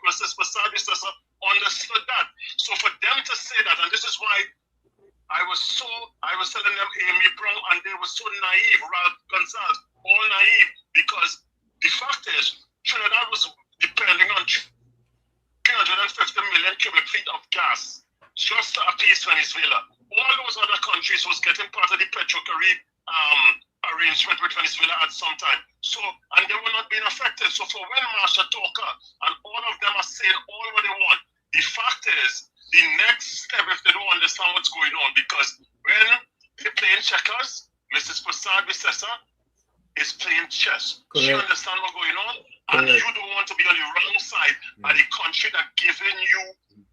Speaker 22: understood that. So for them to say that, and this is why I was telling them Amy Brown, and they were so naive, Ralph Gonzalez, all naive, because the fact is, Trinidad was depending on 350 million cubic feet of gas just to appease Venezuela. All those other countries was getting part of the Petrocarib arrangement with Venezuela at some time. So, and they were not being affected. So for when Marsha Talker and all of them are saying all what they want, the fact is, the next step, if they don't understand what's going on, because when they're playing checkers, Mrs. Prasad Bissessa is playing chess. Correct. She understands what's going on, and you don't want to be on the wrong side of the country that giving you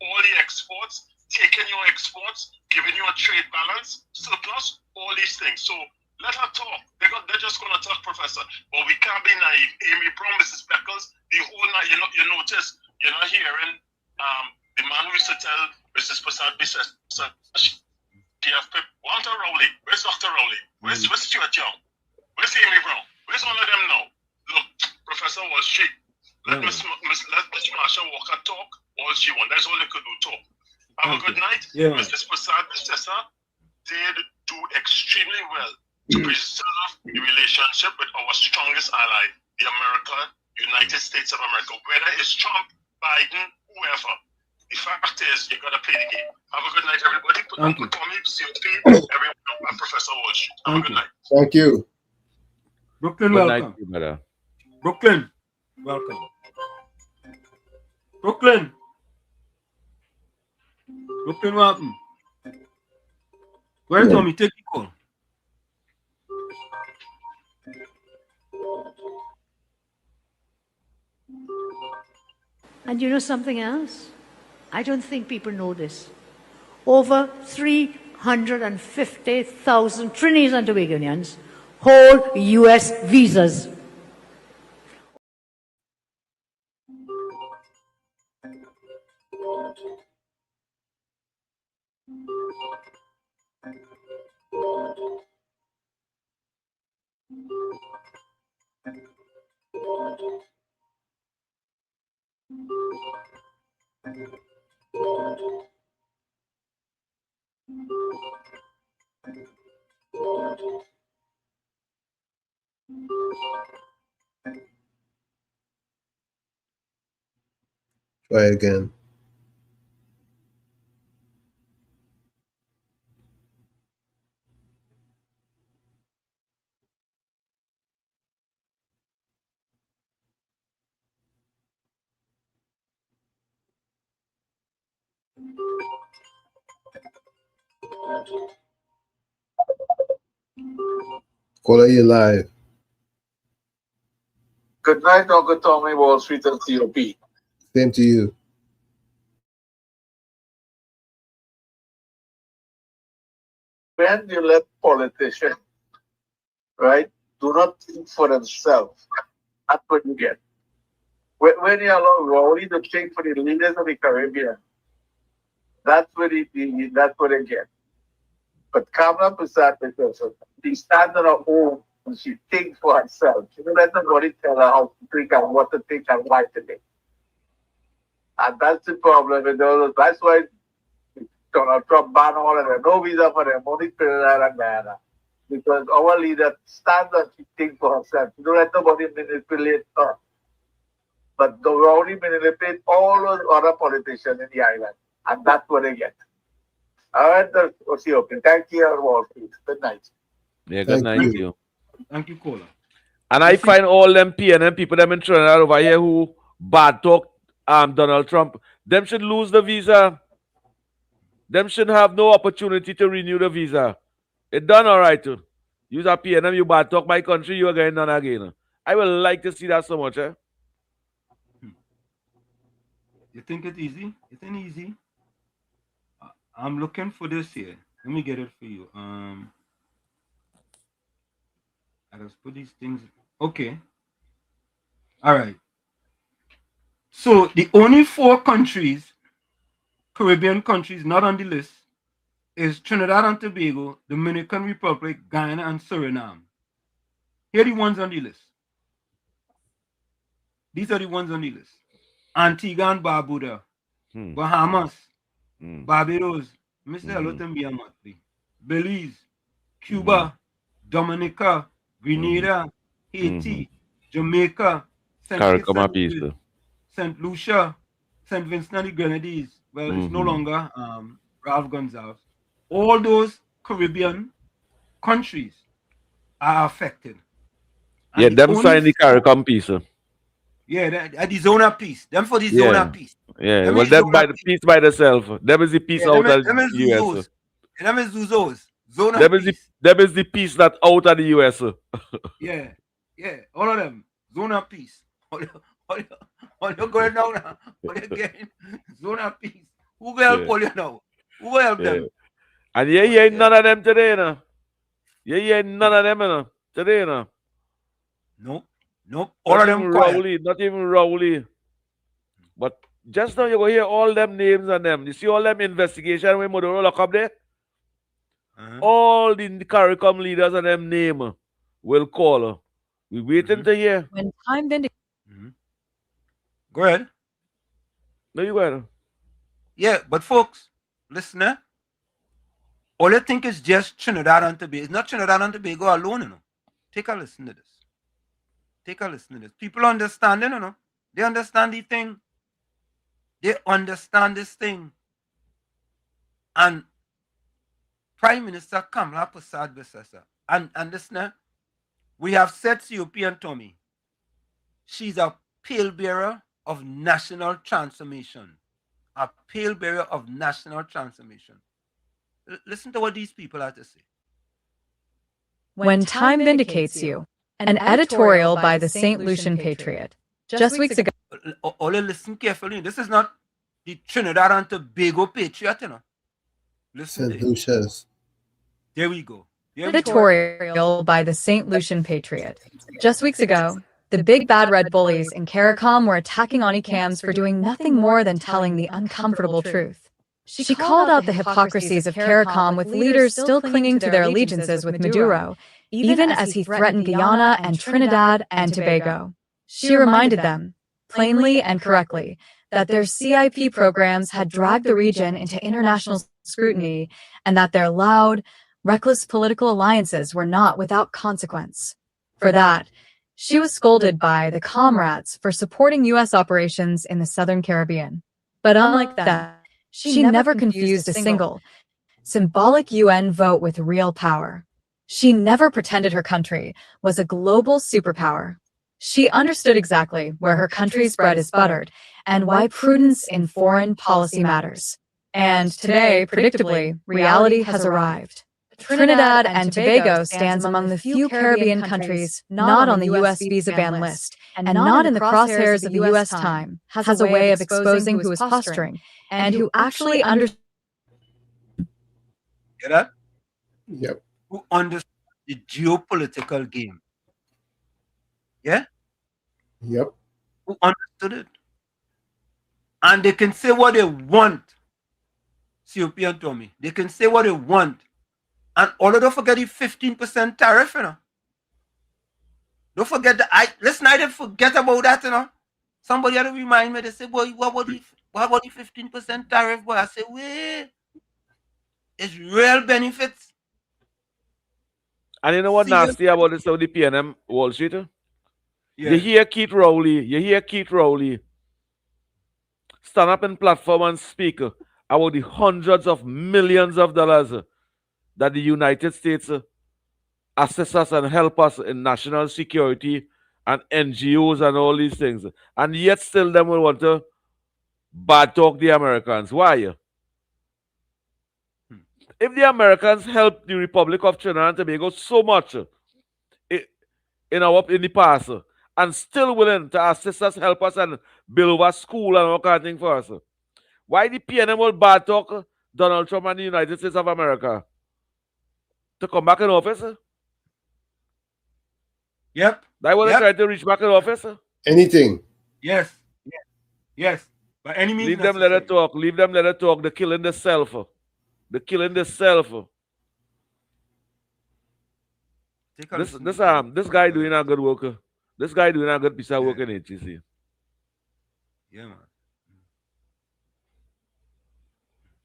Speaker 22: all the exports, taking your exports, giving you a trade balance, surplus, all these things. So let her talk. They're just going to talk, Professor. But we can't be naive. Amy Brown, Mrs. Beckles, the whole night, you notice, you're not hearing the man who used to tell Mrs. Prasad Bissessa, Walter Rowley, where's Dr. Rowley? Where's Stuart Young? Where's Amy Brown? Where's all of them now? Look, Professor Wall Street, let Miss Marsha Walker talk all she wants. That's all they could do, talk. Have a good night. Yeah. Mrs. Prasad Bissessa did do extremely well to preserve the relationship with our strongest ally, the United States of America, whether it's Trump, Biden, whoever. The fact is, you gotta play the game. Have a good night, everybody.
Speaker 10: Thank you.
Speaker 22: Call me COP, everyone, and Professor Walsh. Have a good night.
Speaker 10: Thank you.
Speaker 4: Brooklyn,
Speaker 12: Good
Speaker 4: welcome.
Speaker 12: night, you brother.
Speaker 4: Brooklyn, welcome. Brooklyn. Brooklyn, welcome. Where's Tommy? Take the call.
Speaker 19: And you know something else? I don't think people know this. Over 350,000 Trinidadians and Tobagonians hold U.S. visas.
Speaker 10: Try again. Caller, you live.
Speaker 11: Good night, Dr. Tommy, Wall Street and COP.
Speaker 10: Same to you.
Speaker 11: When you let politicians, right, do not think for themselves, that's what you get. When you allow Rowley to think for the leaders of the Caribbean, that's what they get. But Kamala Prasad, she stands on her own and she thinks for herself. She don't let nobody tell her how to think and what to think and why to think. And that's the problem with those. That's why Donald Trump banned all of them. No visa for them, only Trinidad and Guyana. Because our leader stands and she thinks for herself. She don't let nobody manipulate her. But the Rowley manipulate all those other politicians in the island. And that's what they get. All right, COP. Thank you, Wall Street. Good night.
Speaker 12: Yeah, good night to you.
Speaker 4: Thank you, caller.
Speaker 12: And I find all them PNM people them in Trinidad over here who bad talk Donald Trump, them should lose the visa. Them should have no opportunity to renew the visa. It done all right too. Use a PNM, you bad talk my country, you again none again. I would like to see that so much, eh?
Speaker 4: You think it's easy? It ain't easy. I'm looking for this here. Let me get it for you. I just put these things. Okay. All right. So the only 4 countries, Caribbean countries, not on the list, is Trinidad and Tobago, Dominican Republic, Guyana, and Suriname. Here are the ones on the list. These are the ones on the list. Antigua and Barbuda, Bahamas, Barbados, Mr. Hello to me, Belize, Cuba, Dominica, Grenada, Haiti, Jamaica, St. Lucia, St. Vincent and the Grenadines. Well, it's no longer Ralph Gonzalez. All those Caribbean countries are affected.
Speaker 12: And yeah, them sign the CARICOM peace.
Speaker 4: Yeah, the zone of peace. Them for the zone of peace.
Speaker 12: Yeah, them well, them by the peace by themselves. Them is the peace out of the US.
Speaker 4: Them is Zuzos. Zone
Speaker 12: them
Speaker 4: of peace.
Speaker 12: Them is the peace that out of the US.
Speaker 4: Yeah, all of them. Zone of peace. All you're going down now. All you're getting zone of peace. Who will help all you now? Who will help them?
Speaker 12: And you ain't none of them today, no. You ain't none of them today, no.
Speaker 4: Nope. All of them
Speaker 12: Rowley, not even Rowley. But just now you go hear all them names and them. You see all them investigation when Maduro lock up there? All the CARICOM leaders and them name will call. We waiting to hear.
Speaker 20: When time vindicates.
Speaker 4: Go ahead.
Speaker 12: No, you go ahead.
Speaker 4: Yeah, but folks, listen, all you think is just Trinidad and Tobago. It's not Trinidad and Tobago alone, you know. Take a listen to this. People understand it, you know. They understand the thing. They understand this thing. And Prime Minister Kamala Prasad Besesa. And listen, we have said to European Tommy, she's a palebearer of national transformation. A palebearer of national transformation. Listen to what these people have to say.
Speaker 20: When time vindicates you. An editorial by the St. Lucian Patriot. Just weeks ago.
Speaker 4: All listen carefully. This is not the Trinidad and Tobago Patriot, you know. Listen.
Speaker 10: St. Lucia's.
Speaker 4: There we go.
Speaker 20: Editorial by the St. Lucian Patriot. Just weeks ago, the big bad red bullies in CARICOM were attacking Onicams for doing nothing more than telling the uncomfortable truth. She called out the hypocrisies of CARICOM with leaders still clinging to their allegiances with Maduro, even as he threatened Guyana and Trinidad and Tobago. She reminded them, plainly and correctly, that their CIP programs had dragged the region into international scrutiny and that their loud, reckless political alliances were not without consequence. For that, she was scolded by the comrades for supporting U.S. operations in the Southern Caribbean. But unlike that, she never confused a single symbolic UN vote with real power. She never pretended her country was a global superpower. She understood exactly where her country's bread is buttered and why prudence in foreign policy matters. And today, predictably, reality has arrived. Trinidad and Tobago stands among the few Caribbean countries not on the U.S. visa ban list and not in the crosshairs of the U.S. time, has a way of exposing who is posturing and who actually understands.
Speaker 4: Get that?
Speaker 10: Yep.
Speaker 4: Who understands the geopolitical game. Yeah?
Speaker 10: Yep.
Speaker 4: Who understood it. And they can say what they want. European Tommy. They can say what they want. And all don't forget the 15% tariff, you know. Don't forget that. Listen, I didn't forget about that, you know. Somebody had to remind me. They say, boy, what about the 15% tariff, boy? I say, wait. It's real benefits.
Speaker 12: And you know what nasty about this of the PNM Wall Street?
Speaker 4: Yeah.
Speaker 12: You hear Keith Rowley stand up in platform and speak about the hundreds of millions of dollars that the United States assist us and help us in national security and NGOs and all these things. And yet still them will want to bad talk the Americans. Why? If the Americans helped the Republic of Trinidad and Tobago so much in the past and still willing to assist us, help us, and build over school and all kind of thing for us, why the PNM will bad talk Donald Trump and the United States of America to come back in office?
Speaker 4: Yep.
Speaker 12: They want to try to reach back in office?
Speaker 10: Anything.
Speaker 4: Yes. By any means.
Speaker 12: Leave them let it talk. Leave them let it talk. They're killing themselves. They're killing themselves. This guy doing a good work. This guy doing a good piece of work in HCC.
Speaker 4: Yeah, man.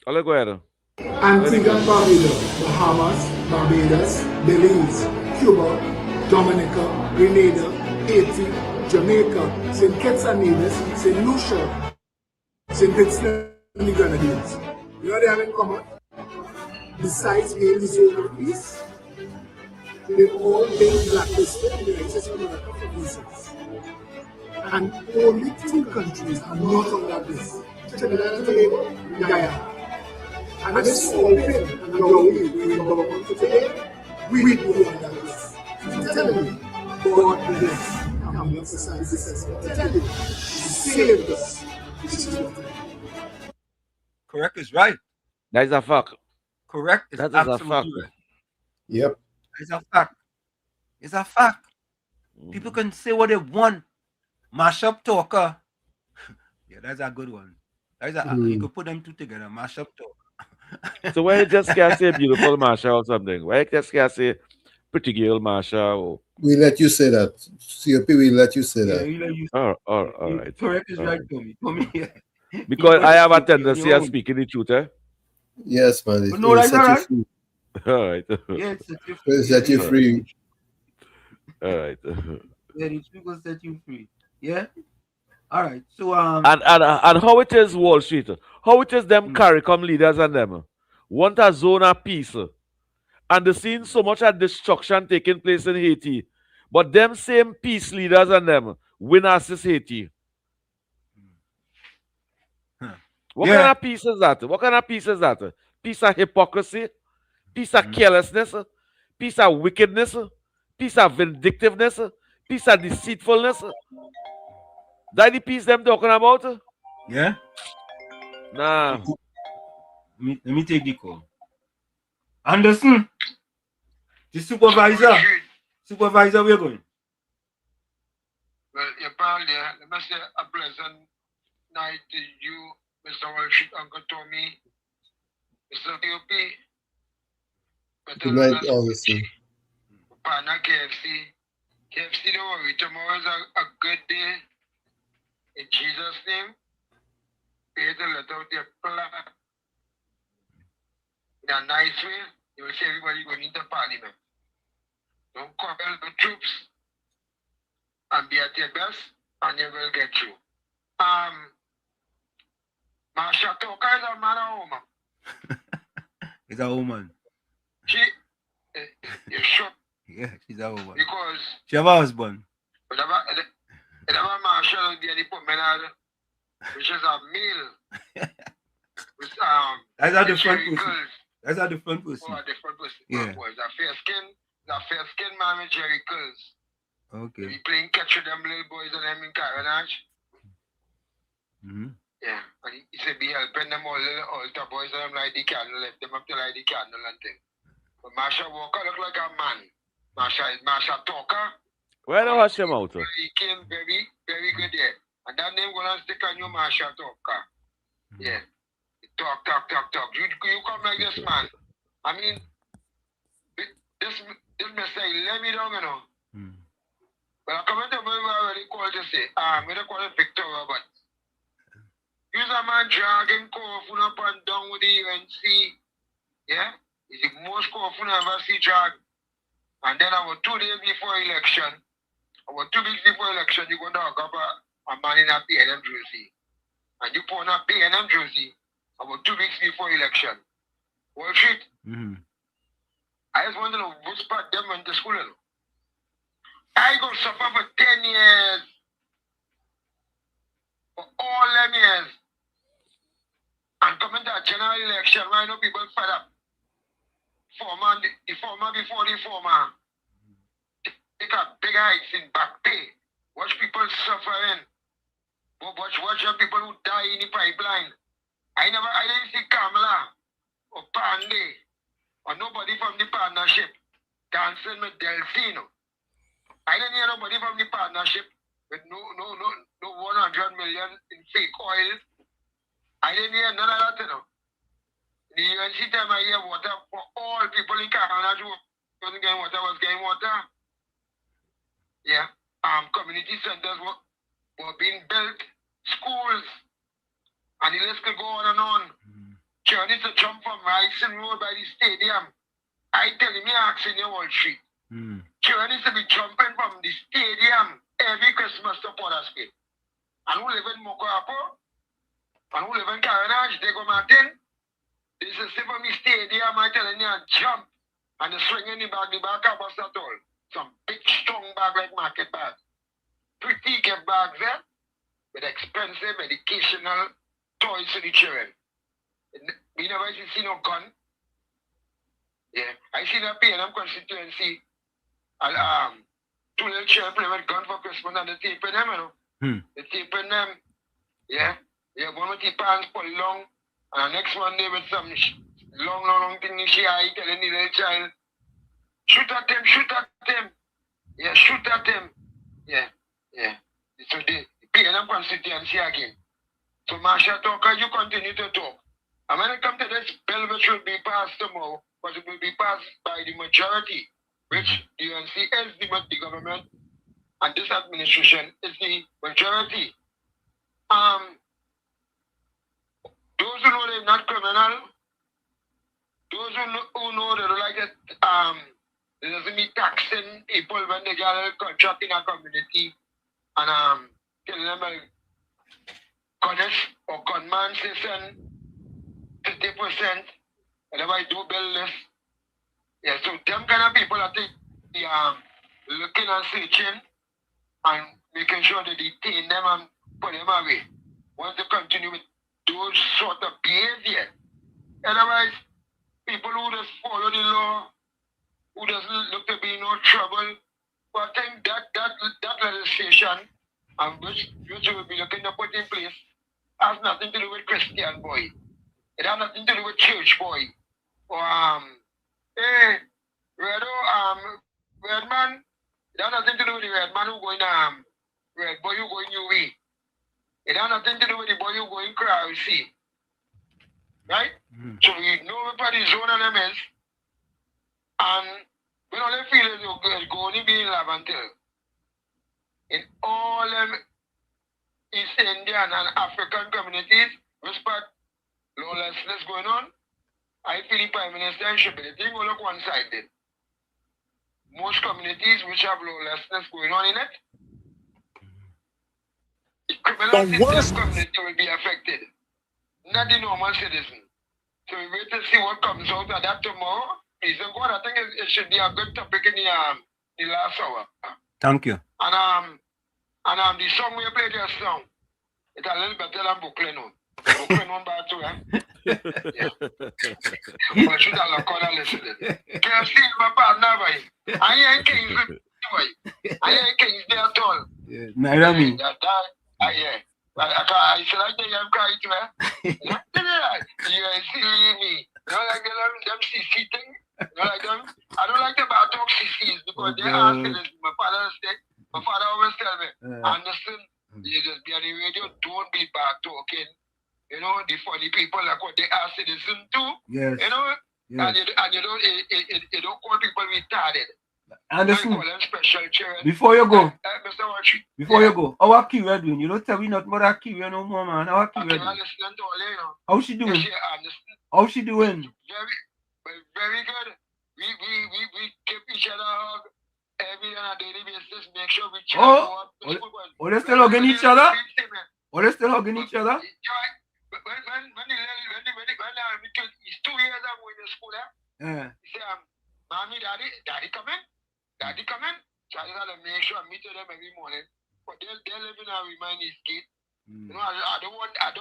Speaker 12: Hola, go ahead.
Speaker 13: Antigua and Barbuda, Bahamas, Barbados, Belize, Cuba, Dominica, Grenada, Haiti, Jamaica, St. Kitts and Nevis, St. Lucia, St. Vincent and the Grenadines. You know what they have in common? Besides being the zone of peace, they've all been blacklisted in the United States of America for visas. And only 2 countries are not on that list: Trinidad and Tobago and Guyana. And it's all been, and now we're in government today, we do on that list. I'm telling you, God bless Hamlet Society says, I'm telling you, He saved us. This is what
Speaker 4: Correct is right.
Speaker 12: That is a fact.
Speaker 4: Correct is absolutely right.
Speaker 10: Yep.
Speaker 4: It's a fact. It's a fact. People can say what they want. Mash up talker. Yeah, that's a good one. That's you could put them two together. Mash up talker.
Speaker 12: So why you just can't say beautiful Marsha or something? Why you just can't say pretty girl Marsha? Or...
Speaker 10: We let you say that. COP, we let you say that.
Speaker 4: We let you
Speaker 12: all right.
Speaker 4: Correct is right, Tommy.
Speaker 12: Because I have a tendency of speaking the truth, eh?
Speaker 10: Yes, man.
Speaker 4: But no, that's all right.
Speaker 12: All right.
Speaker 4: Yeah, it's
Speaker 10: set you free.
Speaker 12: All right.
Speaker 4: Yeah, the truth will set you free. Yeah. All right. So
Speaker 12: and how it is Wall Street? How it is them CARICOM leaders and them want a zone of peace, and they seen so much of destruction taking place in Haiti, but them same peace leaders and them win assist Haiti. What kind of peace is that? What kind of peace is that? Peace of hypocrisy, peace of carelessness, peace of wickedness, peace of vindictiveness, peace of deceitfulness. That the peace them talking about?
Speaker 4: Yeah.
Speaker 12: Nah.
Speaker 4: Let me take the call. Anderson, the supervisor. Supervisor, we're going.
Speaker 14: Well, your pal there, let me say a pleasant night to you, Mr. Walsh, Uncle Tommy, Mr. POP.
Speaker 10: Good night, Anderson.
Speaker 14: Partner KFC. KFC, don't worry, tomorrow is a good day. In Jesus' name, pay the letter out your plan. In a nice way, you will see everybody going into parliament. Don't compel the troops and be at your best, and you will get through. Marsha Toka is a man or woman?
Speaker 4: It's a woman.
Speaker 14: She, you're sure?
Speaker 4: Yeah, she's a woman.
Speaker 14: Because
Speaker 4: she have a husband.
Speaker 14: Whatever Marsha will be any promenade, which is a male. With,
Speaker 4: that's a different person. That's a different person.
Speaker 14: Oh, a different person.
Speaker 4: Yeah.
Speaker 14: It's a fair skin man with Jerry Curls.
Speaker 4: Okay.
Speaker 14: He playing catch with them little boys and them in Carnage. Yeah. And he said be helping them all little altar boys and them like the candle, left them up to light the candle and thing. But Marsha Walker look like a man. Marsha Talker.
Speaker 12: Where do I watch him out?
Speaker 14: He came very, very good there. And that name gonna stick on you, Marsha Talker. Yeah. Talk. You come like this, man. I mean, this message let me down, you know. But I come into where we already called to say, we don't call it Victoria, but use a man dragging Corfu up and down with the UNC. Yeah? It's the most Corfu I ever see drag. And then about 2 days before election, about 2 weeks before election, you go down a man in a PNM jersey. And you put on a PNM jersey about 2 weeks before election. Wall Street. I just want to know which part them went to school. I go suffer for 10 years. For all them years. And coming to a general election, why no people fed up? The former before the former. Take a big hikes in back pay. Watch people suffering. Watch young people who die in the pipeline. I didn't see Kamala or Pandey or nobody from the partnership dancing with Delfino. I didn't hear nobody from the partnership with no 100 million in fake oil. I didn't hear none of that, you know. the UNC time I hear water for all people in Carolina who wasn't getting water was getting water. Yeah. Community centers were being built, schools, and the list could go on and on. Journeys to jump from Rising Road by the stadium. I tell me asking you Wall Street. Journeys to be jumping from the stadium every Christmas to Potter's Bay. And who live in Mokoapo, and who live in Carolina, they go Martin. This is from the stadium, I telling you, jump. And the swing in the back of bus at all. Some big strong bag like market bag. Pretty gift bags there, with expensive educational toys for the children. We never see no gun. Yeah, I see that P&M constituency. And two little children play with gun for Christmas and they taping them, you know. They taping them. Yeah. Yeah, one with the pants pull long, and the next one there with some long thing in the eye telling the little child, shoot at him. Yeah, shoot at him. Yeah. So the P&M constituency again. So Marsha Talker, you continue to talk. And when it comes to this bill, which will be passed tomorrow, but it will be passed by the majority, which the UNC is the government, and this administration is the majority. Those who know they're not criminal, those who know they don't like it, they doesn't be taxing people when they get a contract in a community, and telling them or conman session 50%, and if I do build this, yeah, so them kind of people I think looking and searching and making sure they detain them and put them away. Once they continue with those sort of behavior. Otherwise, people who just follow the law, who doesn't look to be no trouble, but I think that legislation which will be looking to put in place has nothing to do with Christian boy. It has nothing to do with church boy. Or hey, red man, it has nothing to do with the red man who going red boy who going UV. It has nothing to do with the boy who going crowd see. Right? So we know what the zone of them is. And we only feel it's going to be in Lavantil. In all them East Indian and African communities, respect lawlessness going on, I feel the Prime Minister should be the thing will look one-sided. Most communities which have lawlessness going on in it, the criminal system community will be affected, not the normal citizen. So we wait to see what comes out of that tomorrow. Please, God, I think it should be a good topic in the last hour.
Speaker 4: Thank you.
Speaker 14: And the song we played your song, it's a little better than Brooklyn on. Brooklyn on by two, yeah. But should have look on and listen to it. Can't see my partner, boy. I ain't Kings, boy. I ain't Kings there at all.
Speaker 4: Yeah, neither me.
Speaker 14: Yeah. I said, I think I'm crying to her. You see me. You know, like them CC thing? You know, like them? I don't like the about talk CCs because they ask me this. My father always tell me, Anderson, you just be on the radio, don't be back talking. You know, the funny people like what they ask citizens to.
Speaker 4: Yes.
Speaker 14: You know?
Speaker 4: Yes.
Speaker 14: And you don't call people retarded.
Speaker 4: Anderson,
Speaker 14: call them special children.
Speaker 4: before you go,
Speaker 14: Mr. Watch,
Speaker 4: before you go, how Kira doing? You don't tell me nothing about that Kira no more, man. How Kira doing? How she doing? How she doing?
Speaker 14: Very good. We keep each other hug every day on a daily basis. Make sure we chat.
Speaker 4: Oh, they still hugging each other? Oh, they still hugging each other?
Speaker 14: When he's 2 years ago in the school,
Speaker 4: Yeah.
Speaker 14: he said, Mommy, Daddy coming? Daddy coming? So I gotta make sure I meet with them every morning. But they're living and remind his kid. You know, I don't want my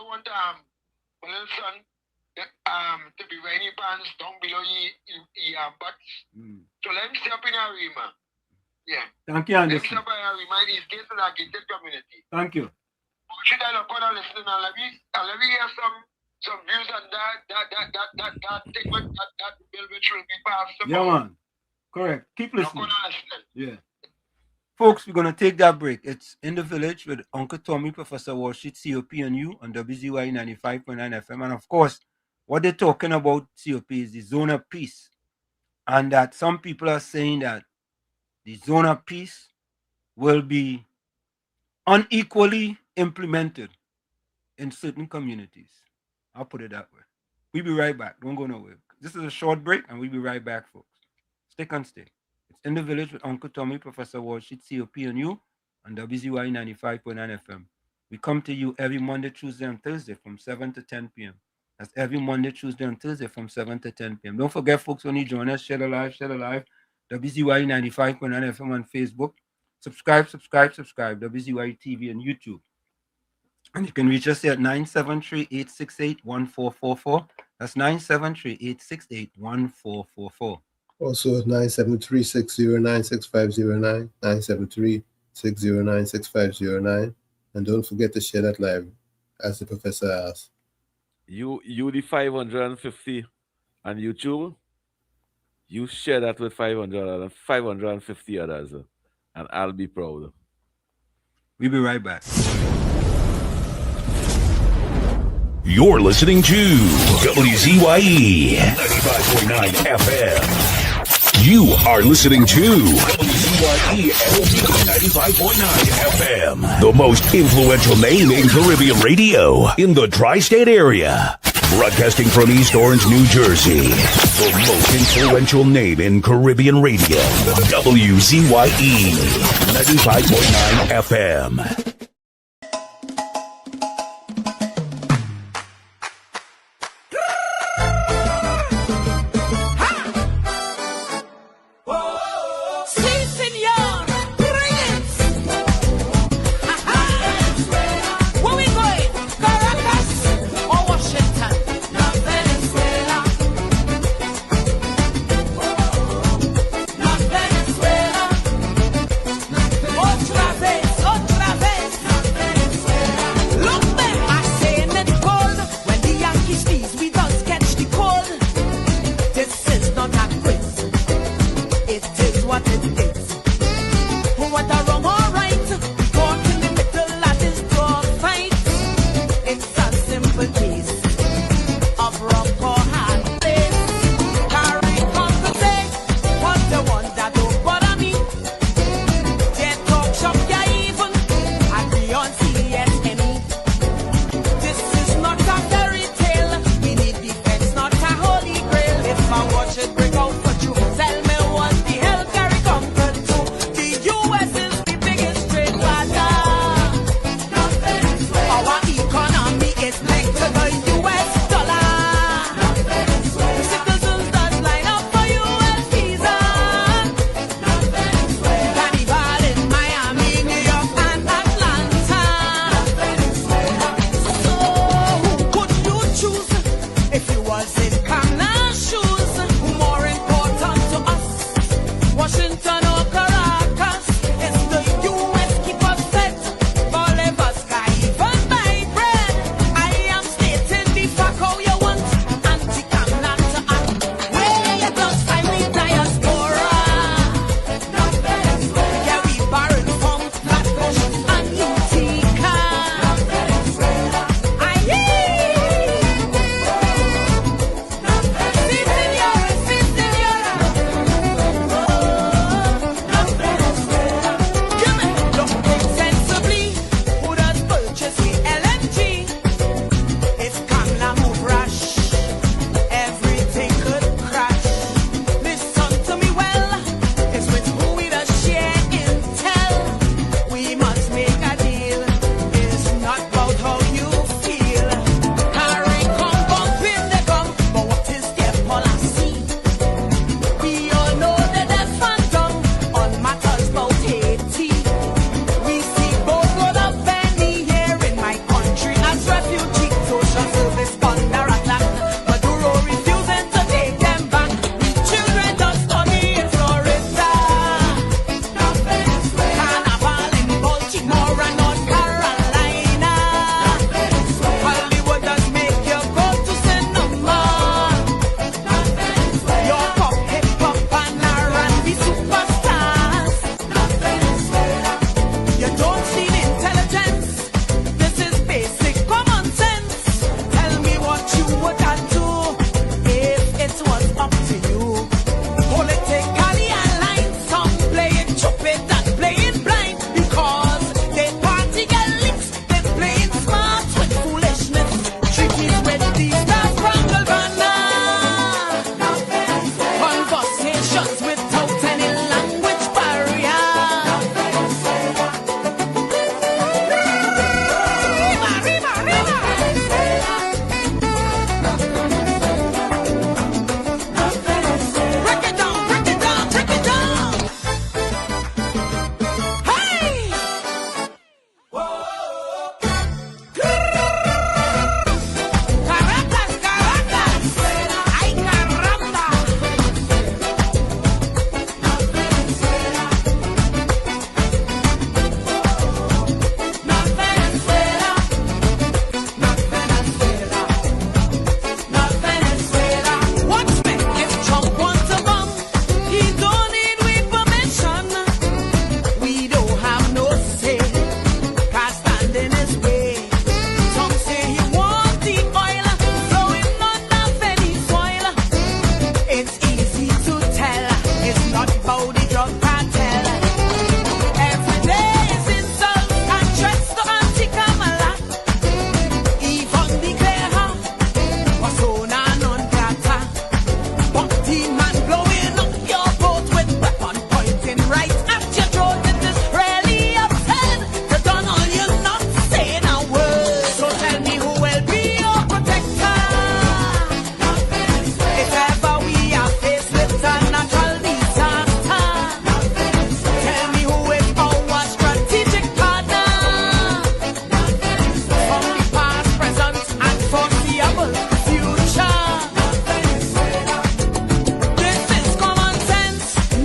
Speaker 14: little son to be wearing pants down below his butts. So let me stay up in a room. Yeah.
Speaker 4: Thank you, Anderson.
Speaker 14: Let me stay up and remind his kids in a gated community.
Speaker 4: Thank you.
Speaker 14: Should I look on and listen and let me hear some views on that thing with that bill which will be passed tomorrow.
Speaker 4: Yeah, man. Correct. Keep listening. Yeah. Folks, we're going to take that break. It's In the Village with Uncle Tommy, Professor Walshit, COP and you on WZYE 95.9 FM. And of course, what they're talking about COP is the zone of peace. And that some people are saying that the zone of peace will be unequally implemented in certain communities. I'll put it that way. We'll be right back. Don't go nowhere. This is a short break, and we'll be right back, folks. Stick and stay. It's In the Village with Uncle Tommy, Professor Walshit, COP, and you on WZYE 95.9 FM. We come to you every Monday, Tuesday, and Thursday from 7 to 10 p.m. That's every Monday, Tuesday, and Thursday from 7 to 10 p.m. Don't forget, folks, when you join us, share the live, WZYE 95.9 FM on Facebook. Subscribe, WZYE TV and YouTube. And you can reach us here at 973-868-1444. That's 973-868-1444.
Speaker 10: Also 973-609-6509, 973-609-6509. And don't forget to share that live, as the professor asked.
Speaker 12: You the 550 on YouTube, you share that with 550 others, and I'll be proud.
Speaker 4: We'll be right back.
Speaker 1: You're listening to WZYE 95.9 FM. You are listening to WZYE 95.9 FM, the most influential name in Caribbean radio in the tri-state area. Broadcasting from East Orange, New Jersey, the most influential name in Caribbean radio. WZYE 95.9 FM.
Speaker 15: Otra vez,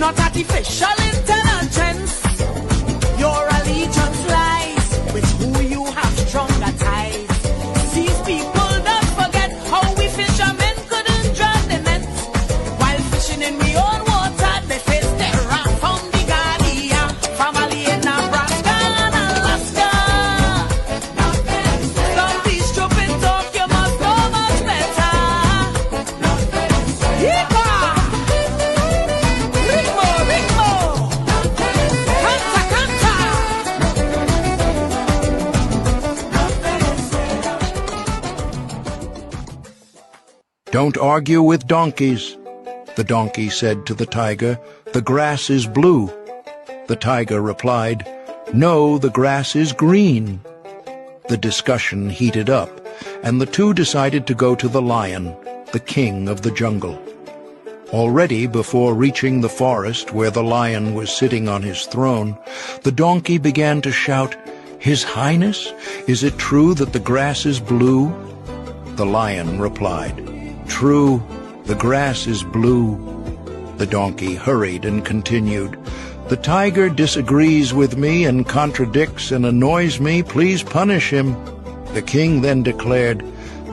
Speaker 15: not artificial intelligence. Your allegiance lies with who you have stronger ties. These people don't forget how we fishermen couldn't drown the nets. While fishing in we own water, they face terror from the Guardian, family in Nebraska and Alaska. Don't be stupid talk, you must know much better. Yeehaw! Ritmo, ritmo! Canta, canta!
Speaker 2: Don't argue with donkeys. The donkey said to the tiger, the grass is blue. The tiger replied, no, the grass is green. The discussion heated up, and the two decided to go to the lion, the king of the jungle. Already before reaching the forest where the lion was sitting on his throne, the donkey began to shout, His Highness, is it true that the grass is blue? The lion replied, True, the grass is blue. The donkey hurried and continued, The tiger disagrees with me and contradicts and annoys me. Please punish him. The king then declared,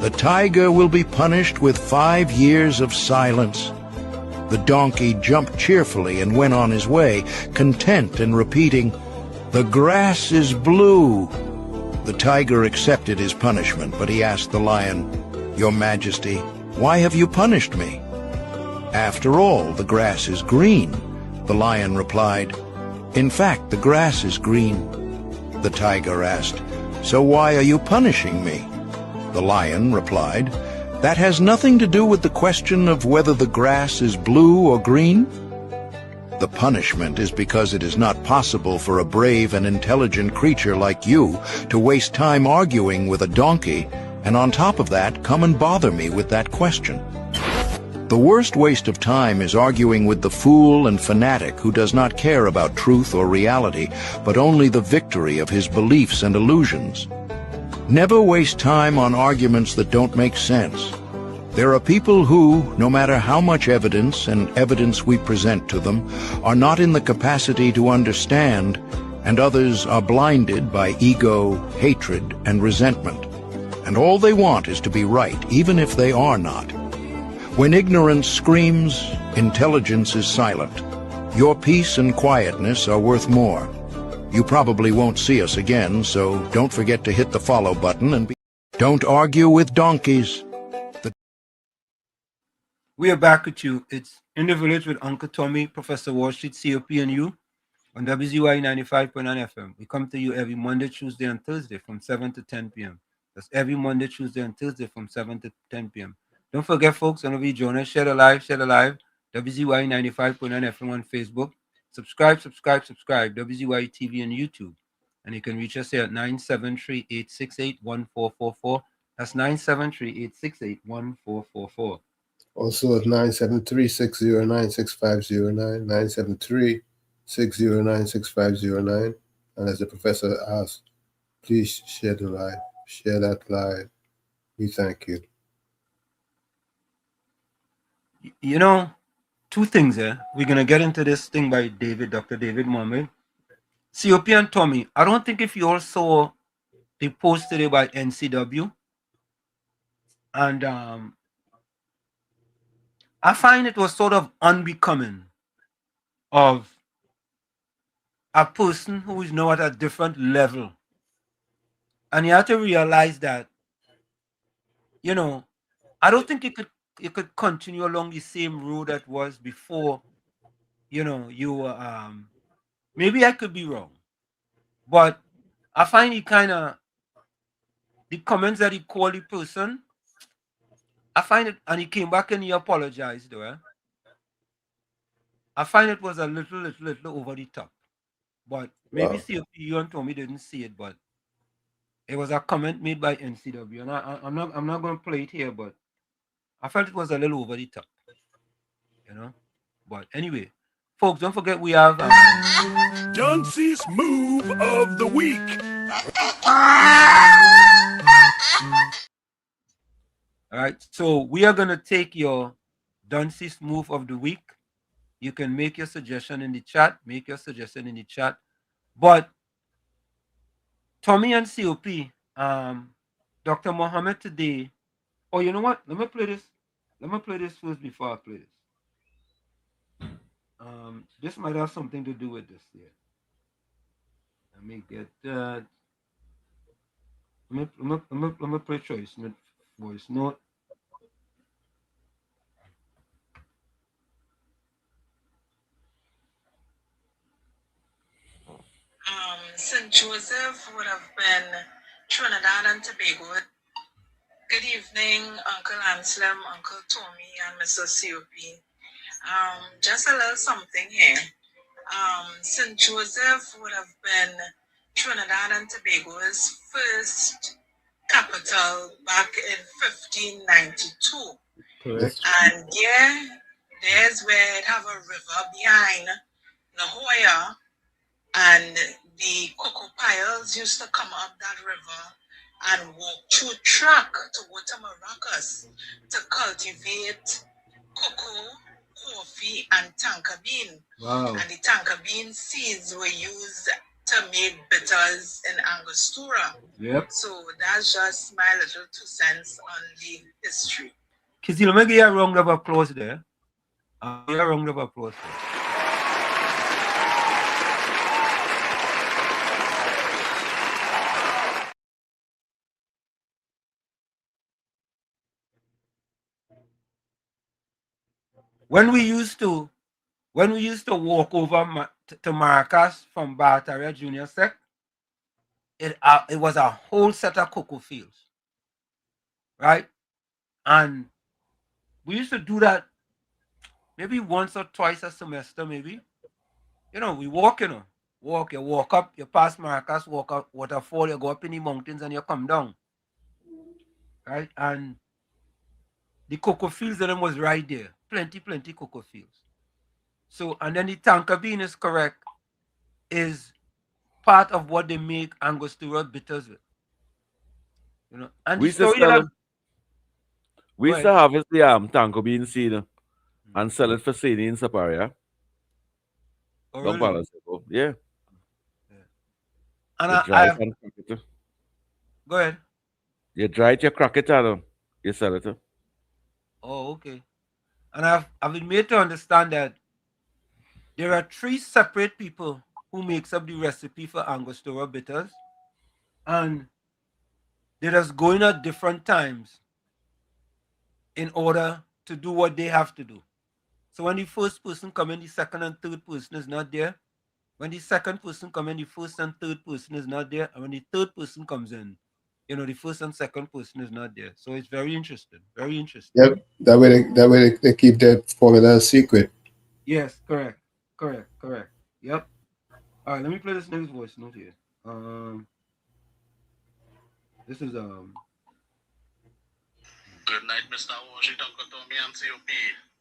Speaker 2: The tiger will be punished with 5 years of silence. The donkey jumped cheerfully and went on his way, content and repeating, The grass is blue. The tiger accepted his punishment, but he asked the lion, Your Majesty, why have you punished me? After all, the grass is green. The lion replied, In fact, the grass is green. The tiger asked, So why are you punishing me? The lion replied, That has nothing to do with the question of whether the grass is blue or green. The punishment is because it is not possible for a brave and intelligent creature like you to waste time arguing with a donkey, and on top of that, come and bother me with that question. The worst waste of time is arguing with the fool and fanatic who does not care about truth or reality, but only the victory of his beliefs and illusions. Never waste time on arguments that don't make sense. There are people who, no matter how much evidence and evidence we present to them, are not in the capacity to understand, and others are blinded by ego, hatred, and resentment. And all they want is to be right, even if they are not. When ignorance screams, intelligence is silent. Your peace and quietness are worth more. You probably won't see us again, so don't forget to hit the follow button and don't argue with donkeys.
Speaker 4: We are back with you. It's In the Village with Uncle Tommy, Professor Wall Street, COP, and you on WZYE 95.9 FM. We come to you every Monday, Tuesday, and Thursday from 7 to 10 p.m. That's every Monday, Tuesday, and Thursday from 7 to 10 p.m. Don't forget, folks, whenever you join us, share the live, WZYE 95.9 FM on Facebook. Subscribe, WZYE TV and YouTube. And you can reach us here at 973-868-1444. That's 973-868-1444.
Speaker 10: Also at 973-609-6509, 973-609-6509. And as the professor asked, please share the live. Share that live. We thank you.
Speaker 4: You know, two things here. We're going to get into this thing by Dr. David Mohammed. COP and Tommy, I don't think if you all saw the post today by NCW, and I find it was sort of unbecoming of a person who is now at a different level. And you have to realize that, you know, I don't think you could continue along the same road that was before, you know, you were, maybe I could be wrong, but I find he kind of, the comments that he called the person, I find it, and he came back and he apologized, though. I find it was a little over the top. But maybe COP, you and Tommy didn't see it, but it was a comment made by NCW, and I'm not going to play it here, but I felt it was a little over the top, you know. But anyway, folks, don't forget we have
Speaker 1: Duncy's Move of the Week.
Speaker 4: All right, so we are going to take your Duncy's Move of the Week, You can make your suggestion in the chat. But Tommy and COP, Dr. Mohammed today. Oh, you know what? Let me play this. Let me play this first before I play this. This might have something to do with this here. Let me get that. Let me play choice note, voice note.
Speaker 5: St. Joseph would have been Trinidad and Tobago. Good evening, Uncle Anselm, Uncle Tommy, and Mr. COP. Just a little something here. St. Joseph would have been Trinidad and Tobago's first capital back in 1592.
Speaker 4: Correct.
Speaker 5: And there's where it have a river behind La Jolla, and the cocoa piles used to come up that river and walk through track to go to Maracas to cultivate cocoa, coffee, and tonka bean.
Speaker 4: Wow.
Speaker 5: And the tonka bean seeds were used to make bitters in Angostura.
Speaker 4: Yep.
Speaker 5: So that's just my little 2 cents on the history.
Speaker 4: Kizzy, let me give you a round of applause there. Give you a round of applause there. When we used to walk over to Maracas from Barataria Junior Sec, it was a whole set of cocoa fields, right? And we used to do that maybe once or twice a semester, maybe. We walk, you walk up, you pass Maracas, walk up waterfall, you go up in the mountains and you come down, right? And the cocoa fields of them was right there, plenty cocoa fields. So, and then the tonka bean is correct, is part of what they make Angostura bitters with. And
Speaker 12: We
Speaker 4: the
Speaker 12: used to
Speaker 4: story
Speaker 12: sell
Speaker 4: that
Speaker 12: them. We used to harvest the tonka bean seed and sell it for Sadie in Saparia.
Speaker 4: Oh,
Speaker 12: Don't
Speaker 4: really?
Speaker 12: Yeah.
Speaker 4: And
Speaker 12: you dry it and crack it.
Speaker 4: Go ahead.
Speaker 12: You dry it, you crack it, and you sell it.
Speaker 4: Oh, okay. And I've been made to understand that there are 3 separate people who makes up the recipe for Angostura bitters, and they just go in at different times in order to do what they have to do. So when the first person come in, the second and third person is not there. When the second person come in, the first and third person is not there. And when the third person comes in, the first and second person is not there. So it's very interesting. Very interesting.
Speaker 10: Yep. That way they keep their formula a secret.
Speaker 4: Yes, correct. Yep. All right, let me play this next voice note here. This is
Speaker 6: Good night, Mr. Washington, Kotomi and COP.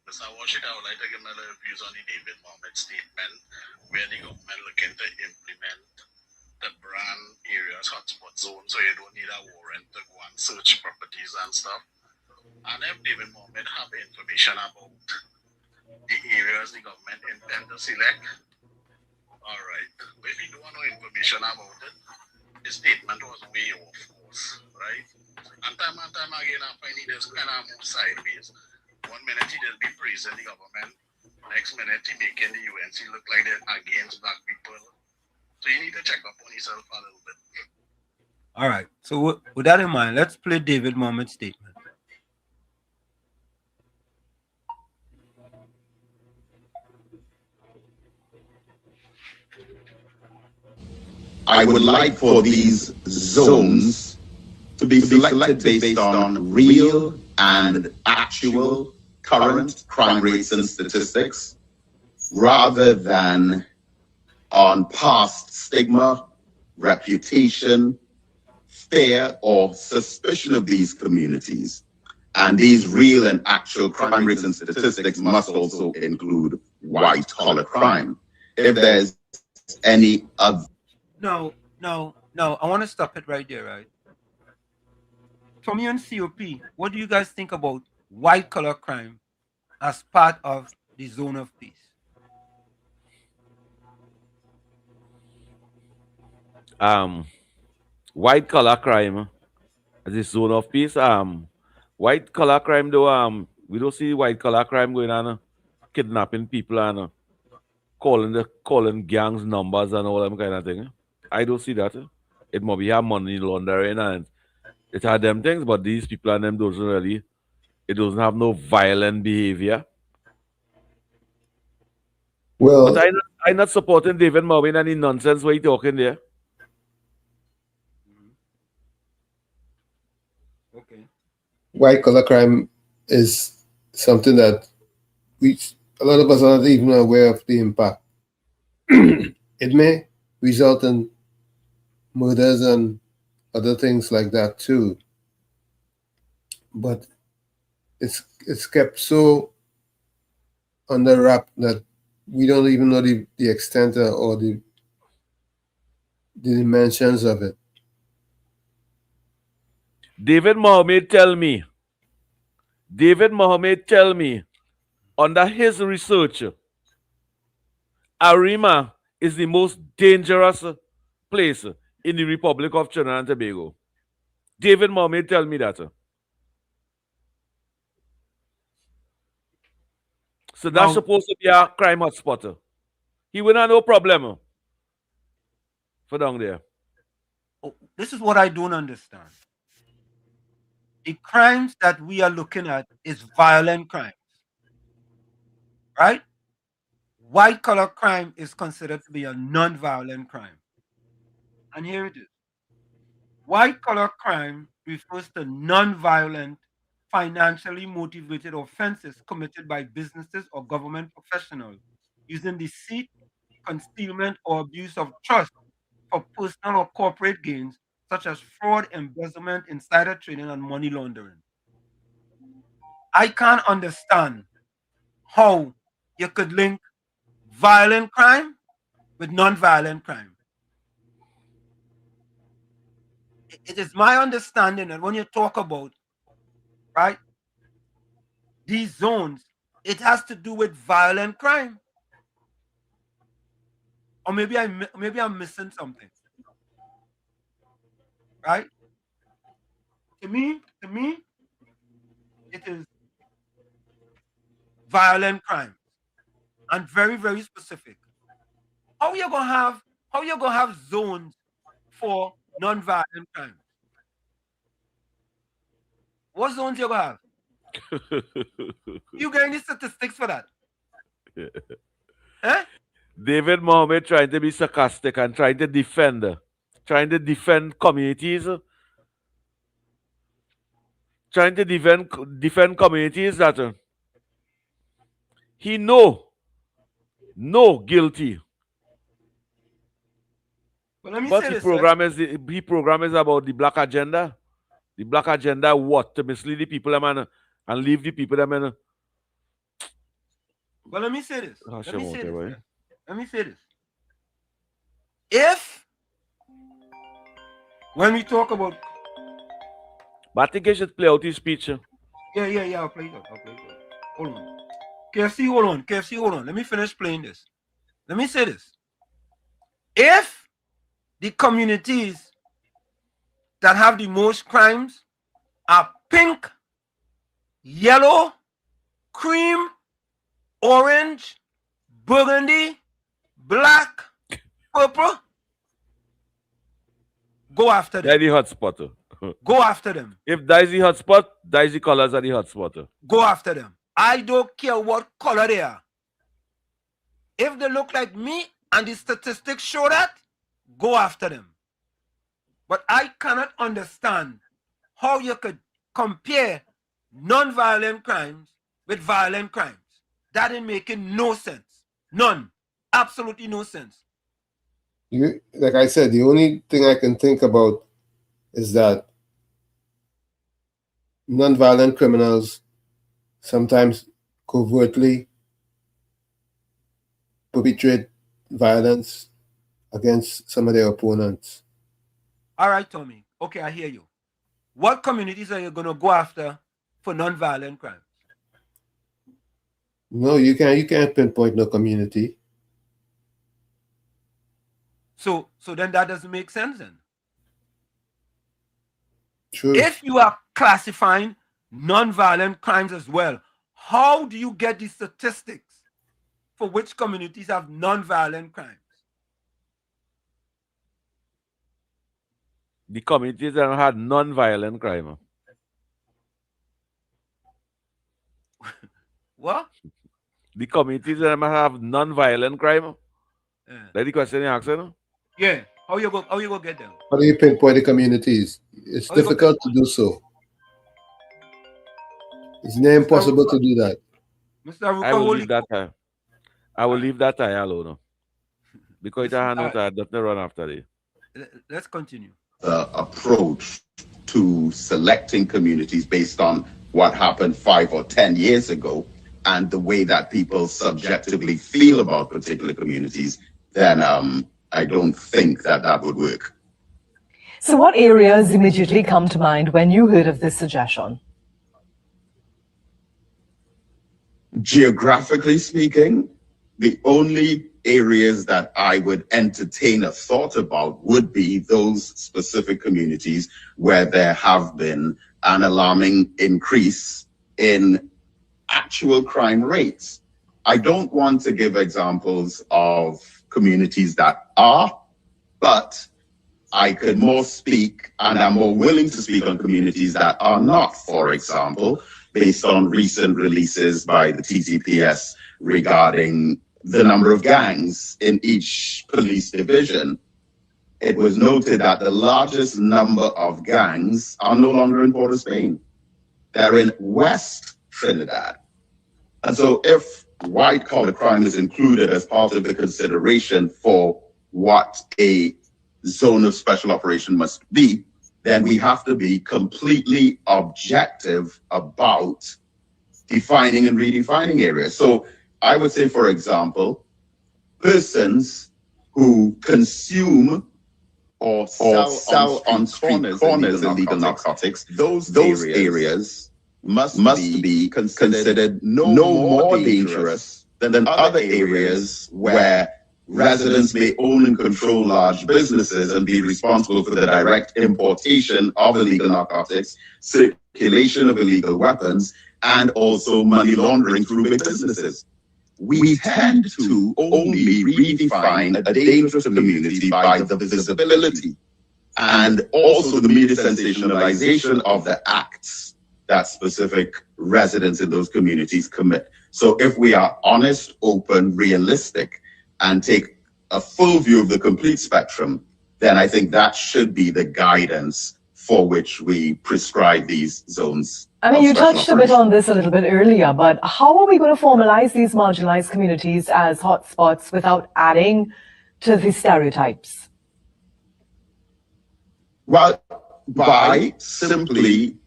Speaker 6: Mr. Washington, I would like to give my little views on the David Mohammed statement, where the government looking to implement the brand areas hotspot zone, so you don't need a warrant to go and search properties and stuff. And if David Mohammed have information about the areas the government intend to select, all right. But if you don't know information about it, the statement was way off course, right? And time again, I find it just kind of move sideways. 1 minute he just be praising the government, next minute he making the UNC look like they're against black people. So you need to check up on yourself a little bit.
Speaker 4: All right. So with that in mind, let's play David Mohammed's statement.
Speaker 23: I would like for these zones to be selected based on real and actual current crime rates and statistics, rather than on past stigma, reputation, fear, or suspicion of these communities. And these real and actual crime rates and statistics must also include white-collar crime. If there's any other...
Speaker 4: No. I want to stop it right there, right? Tommy and COP, what do you guys think about white-collar crime as part of the zone of peace?
Speaker 12: white collar crime as a zone of peace. White collar crime though, we don't see white collar crime going on, kidnapping people and calling gangs numbers and all them kind of thing. I don't see that. It might be have money laundering and it had them things, but these people and them doesn't really. It doesn't have no violent behavior.
Speaker 10: Well,
Speaker 12: but I'm not supporting David Marvin any nonsense what he talking there.
Speaker 4: Okay.
Speaker 10: white collar crime is something that a lot of us are not even aware of the impact. It may result in murders and other things like that too, but it's kept so under wrap that we don't even know the extent or the dimensions of it.
Speaker 12: David Mohammed tell me under his research, Arima is the most dangerous place in the Republic of Trinidad and Tobago. David Mohammed tell me that. So that's supposed to be a crime hotspot. He will have no problem for down there.
Speaker 4: Oh, this is what I don't understand. The crimes that we are looking at is violent crimes, right? White collar crime is considered to be a non-violent crime. And here it is. White collar crime refers to non-violent, financially motivated offenses committed by businesses or government professionals using deceit, concealment, or abuse of trust for personal or corporate gains, such as fraud, embezzlement, insider trading, and money laundering. I can't understand how you could link violent crime with non-violent crime. It is my understanding that when you talk about, right, these zones, it has to do with violent crime. Or maybe I'm missing something. Right? To me, it is violent crime and very, very specific. How you gonna have zones for non-violent crimes? What zones you gonna have? You get any statistics for that? Eh?
Speaker 12: David Mohammed trying to be sarcastic and trying to defend communities, trying to defend communities that he no guilty.
Speaker 4: Well, let me
Speaker 12: But
Speaker 4: say
Speaker 12: he
Speaker 4: this,
Speaker 12: program is about the black agenda. The black agenda what? To mislead the people and leave the people
Speaker 4: well, let me say this. Let me say this. If when we talk about,
Speaker 12: but I think I should play out his speech.
Speaker 4: Yeah, I'll play it. Hold on. KFC, hold on. Let me finish playing this. Let me say this. If the communities that have the most crimes are pink, yellow, cream, orange, burgundy, black, purple, go after them.
Speaker 12: That's the hotspot.
Speaker 4: Go after them.
Speaker 12: If that's the hotspot, that's the colors of the hotspot.
Speaker 4: Go after them. I don't care what color they are. If they look like me and the statistics show that, go after them. But I cannot understand how you could compare non-violent crimes with violent crimes. That ain't making no sense. None. Absolutely no sense.
Speaker 10: Like I said, the only thing I can think about is that non-violent criminals sometimes covertly perpetrate violence against some of their opponents.
Speaker 4: All right, Tommy. Okay, I hear you. What communities are you going to go after for non-violent crimes?
Speaker 10: No, you can't pinpoint no community.
Speaker 4: So then that doesn't make sense then.
Speaker 10: True.
Speaker 4: If you are classifying non-violent crimes as well, how do you get the statistics for which communities have non-violent crimes?
Speaker 12: The communities that had non-violent crime.
Speaker 4: What?
Speaker 12: The communities that have non-violent crime.
Speaker 4: Yeah.
Speaker 12: That's the question you're asking?
Speaker 4: Yeah. How you go get them?
Speaker 10: How do you pinpoint the communities? It's difficult to do so. It's near impossible to do that.
Speaker 4: Mr.
Speaker 12: I will leave that time. I will leave that time alone. Because I have not run after it.
Speaker 4: Let's continue.
Speaker 23: The approach to selecting communities based on what happened 5 or 10 years ago and the way that people subjectively feel about particular communities, then I don't think that would work.
Speaker 9: So what areas immediately come to mind when you heard of this suggestion?
Speaker 23: Geographically speaking, the only areas that I would entertain a thought about would be those specific communities where there have been an alarming increase in actual crime rates. I don't want to give examples of communities that are, but I could more speak, and I'm more willing to speak on communities that are not, for example, based on recent releases by the TCPS regarding the number of gangs in each police division. It was noted that the largest number of gangs are no longer in Port of Spain. They're in West Trinidad. And so if white-collar crime is included as part of the consideration for what a zone of special operation must be, then we have to be completely objective about defining and redefining areas. So I would say, for example, persons who consume or sell on street corners illegal narcotics, those areas must be considered no more dangerous than other areas where residents may own and control large businesses and be responsible for the direct importation of illegal narcotics, circulation of illegal weapons, and also money laundering through big businesses. We tend to only redefine a dangerous community by the visibility and also the media sensationalization of the acts that specific residents in those communities commit. So if we are honest, open, realistic, and take a full view of the complete spectrum, then I think that should be the guidance for which we prescribe these zones.
Speaker 9: I mean, you touched a bit on this a little bit earlier, but how are we going to formalize these marginalized communities as hotspots without adding to the stereotypes?
Speaker 23: Well, by simply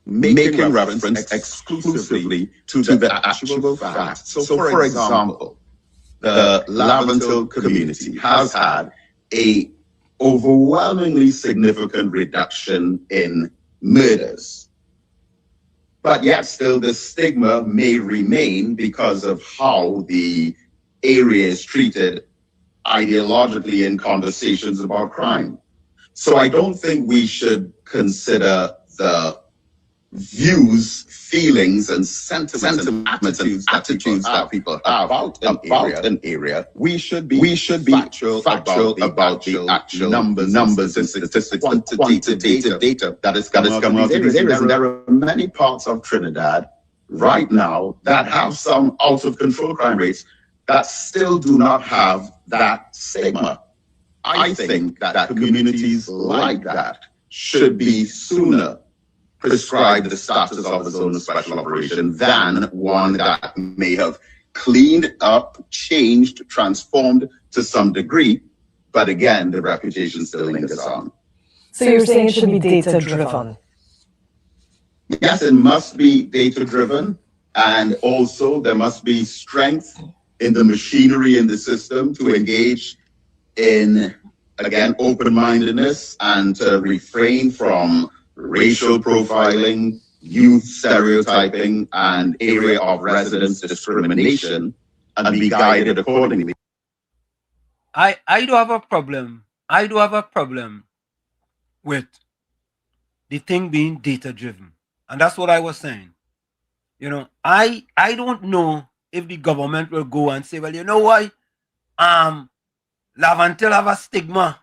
Speaker 23: making reference exclusively to the actual facts. So for example, the Laventille community has had a overwhelmingly significant reduction in murders. But yet still the stigma may remain because of how the area is treated ideologically in conversations about crime. So I don't think we should consider the views, feelings, and sentiments and attitudes that people have about an area. We should be factual about the actual numbers and statistics, quantitative data that is coming out of these areas. And there are many parts of Trinidad right now that have some out of control crime rates that still do not have that stigma. I think that communities like that should be sooner prescribe the status of the zone of special operation than one that may have cleaned up, changed, transformed to some degree, but again, the reputation still lingers on.
Speaker 9: So you're saying it should be data-driven?
Speaker 23: Yes, it must be data-driven, and also there must be strength in the machinery in the system to engage in, again, open-mindedness and to refrain from racial profiling, youth stereotyping, and area of residence discrimination, and be guided accordingly.
Speaker 4: I do have a problem. I do have a problem with the thing being data driven. And that's what I was saying. You know, I don't know if the government will go and say, well, you know what? Lavantil have a stigma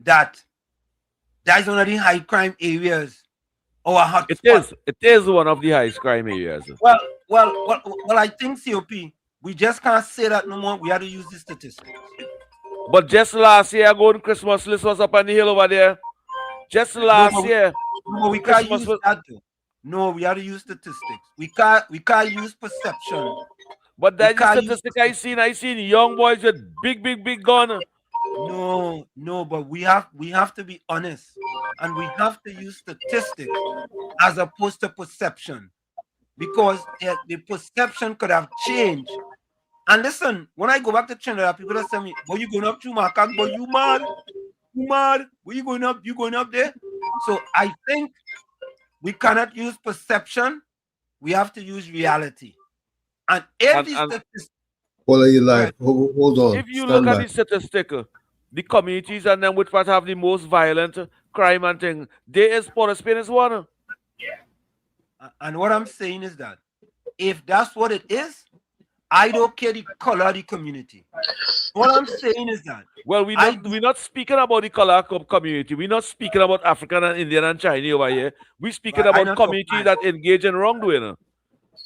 Speaker 4: that is one of the high crime areas or a hot spot.
Speaker 12: It is one of the highest crime areas.
Speaker 4: Well, I think COP, we just can't say that no more. We have to use the statistics.
Speaker 12: But just last year, going Christmas list was up on the hill over there. Just last year.
Speaker 4: No, we can't use that though. No, we have to use statistics. We can't use perception.
Speaker 12: But that's the statistic I seen young boys with big gun.
Speaker 4: No, but we have to be honest, and we have to use statistics as opposed to perception, because the perception could have changed. And listen, when I go back to Trinidad, people that tell me, "Boy, you going up to Macau? Boy, you mad? You mad? Where you going up? You going up there?" So I think we cannot use perception. We have to use reality. And if the statistics,
Speaker 10: What are you like? Hold on.
Speaker 12: If you look at the statistic, the communities and them which might have the most violent crime and thing, there is Port of Spain is one.
Speaker 4: And what I'm saying is that if that's what it is, I don't care the color of the community. What I'm saying is that
Speaker 12: we're not speaking about the color community. We're not speaking about African and Indian and Chinese over here. We're speaking about communities that engage in wrongdoing.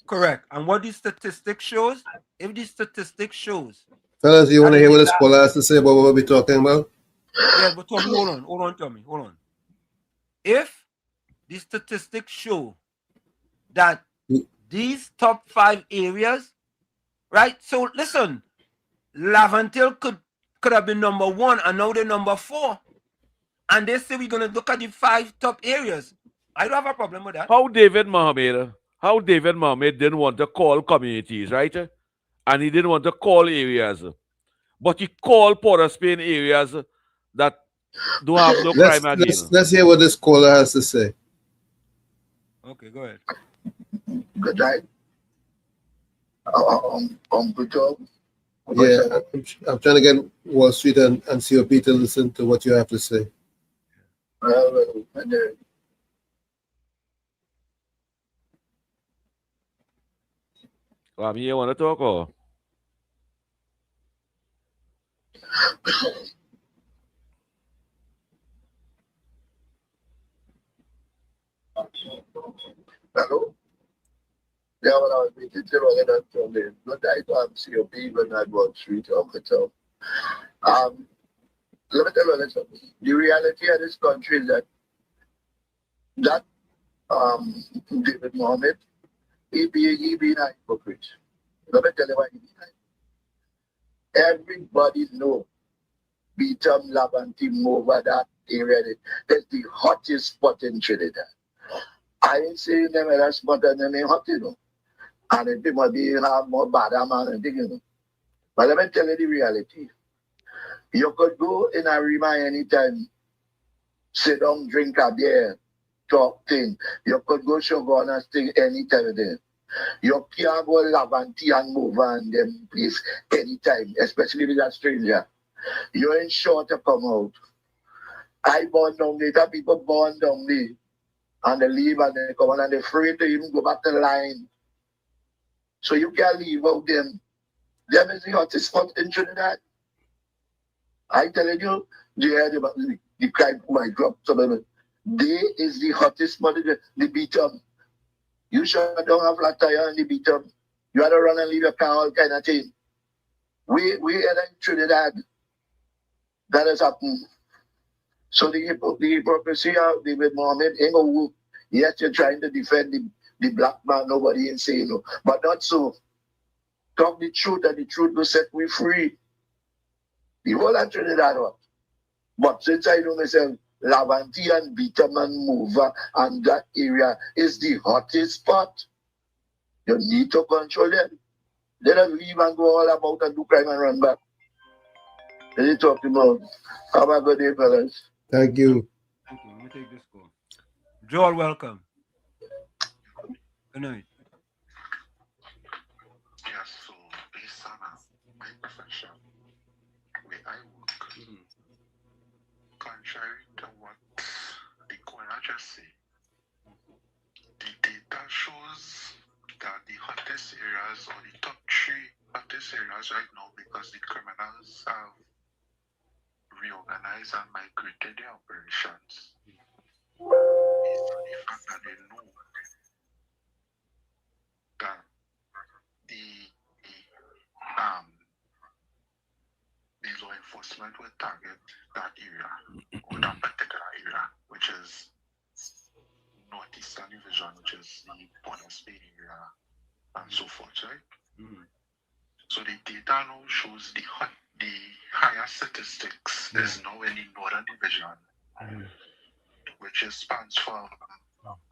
Speaker 4: Correct. And what the statistic shows, if the statistic shows,
Speaker 10: fellas, you want to hear what the scholar has to say about what we're talking about?
Speaker 4: Yeah, but Tommy, hold on, Tommy, hold on. If the statistics show that these top 5 areas, right? So listen, Lavantil could have been number 1 and now they're number 4. And they say we're gonna look at the 5 top areas. I don't have a problem with that.
Speaker 12: How David Mohammed didn't want to call communities, right? And he didn't want to call areas. But he called Port of Spain areas that don't have no crime again.
Speaker 10: Let's hear what this caller has to say.
Speaker 4: Okay, go ahead.
Speaker 11: Good night. Good job.
Speaker 10: Yeah, I'm trying to get Wall Street and COP to listen to what you have to say.
Speaker 12: You want to talk or?
Speaker 11: Hello? Yeah, when I was meeting you earlier that Sunday, not I don't COP when I Wall Street or Hotel. Let me tell you something. The reality of this country is that David Mohammed, he be a hypocrite. Let me tell you why he be a hypocrite. Everybody know Beatum, Lavanti, over that area. That's the hottest spot in Trinidad. I ain't saying them that spot and them ain't hot, you know. And if people have more bad man and thing, you know. But let me tell you the reality. You could go in a Rima anytime, sit down, drink a beer, talk thing. You could go Shogunas thing anytime there. You can't go Lavanti and move on them place anytime, especially with a stranger. You ain't sure to come out. I born down there, people born down there. And they leave and they come on and they're afraid to even go back to the line. So you can't leave out them. Them is the hottest spot in Trinidad. I telling you, the crime might drop. So they is the hottest spot in the beat up. You sure don't have flat tire and the beat up. You had to run and leave your car, all kind of thing. We in Trinidad. That has happened. So the hypocrisy of David Mohammed ain't no work. Yes, you're trying to defend the black man, nobody ain't saying no. But not so. Talk the truth and the truth will set we free. The whole of Trinidad. But since I know myself, Lavanti and Bitaman Mover and that area is the hottest spot. You need to control them. Let them leave and go all about and do crime and run back. Let me talk to you. Have a good day, fellas.
Speaker 10: Thank you.
Speaker 4: Thank you. Let me take this call. Joel, welcome. Good night.
Speaker 6: Yes, so based on my profession, where I work, contrary to what the coroner just said, the data shows that the hottest areas or the top 3 hottest areas right now, because the criminals have reorganized and migrated their operations, is the fact that they know that the law enforcement will target that area or that particular area, which is Northeastern Division, which is the Port of Spain area, and so forth, right? So the data now shows the higher statistics is now in the Northern Division, which is spans from,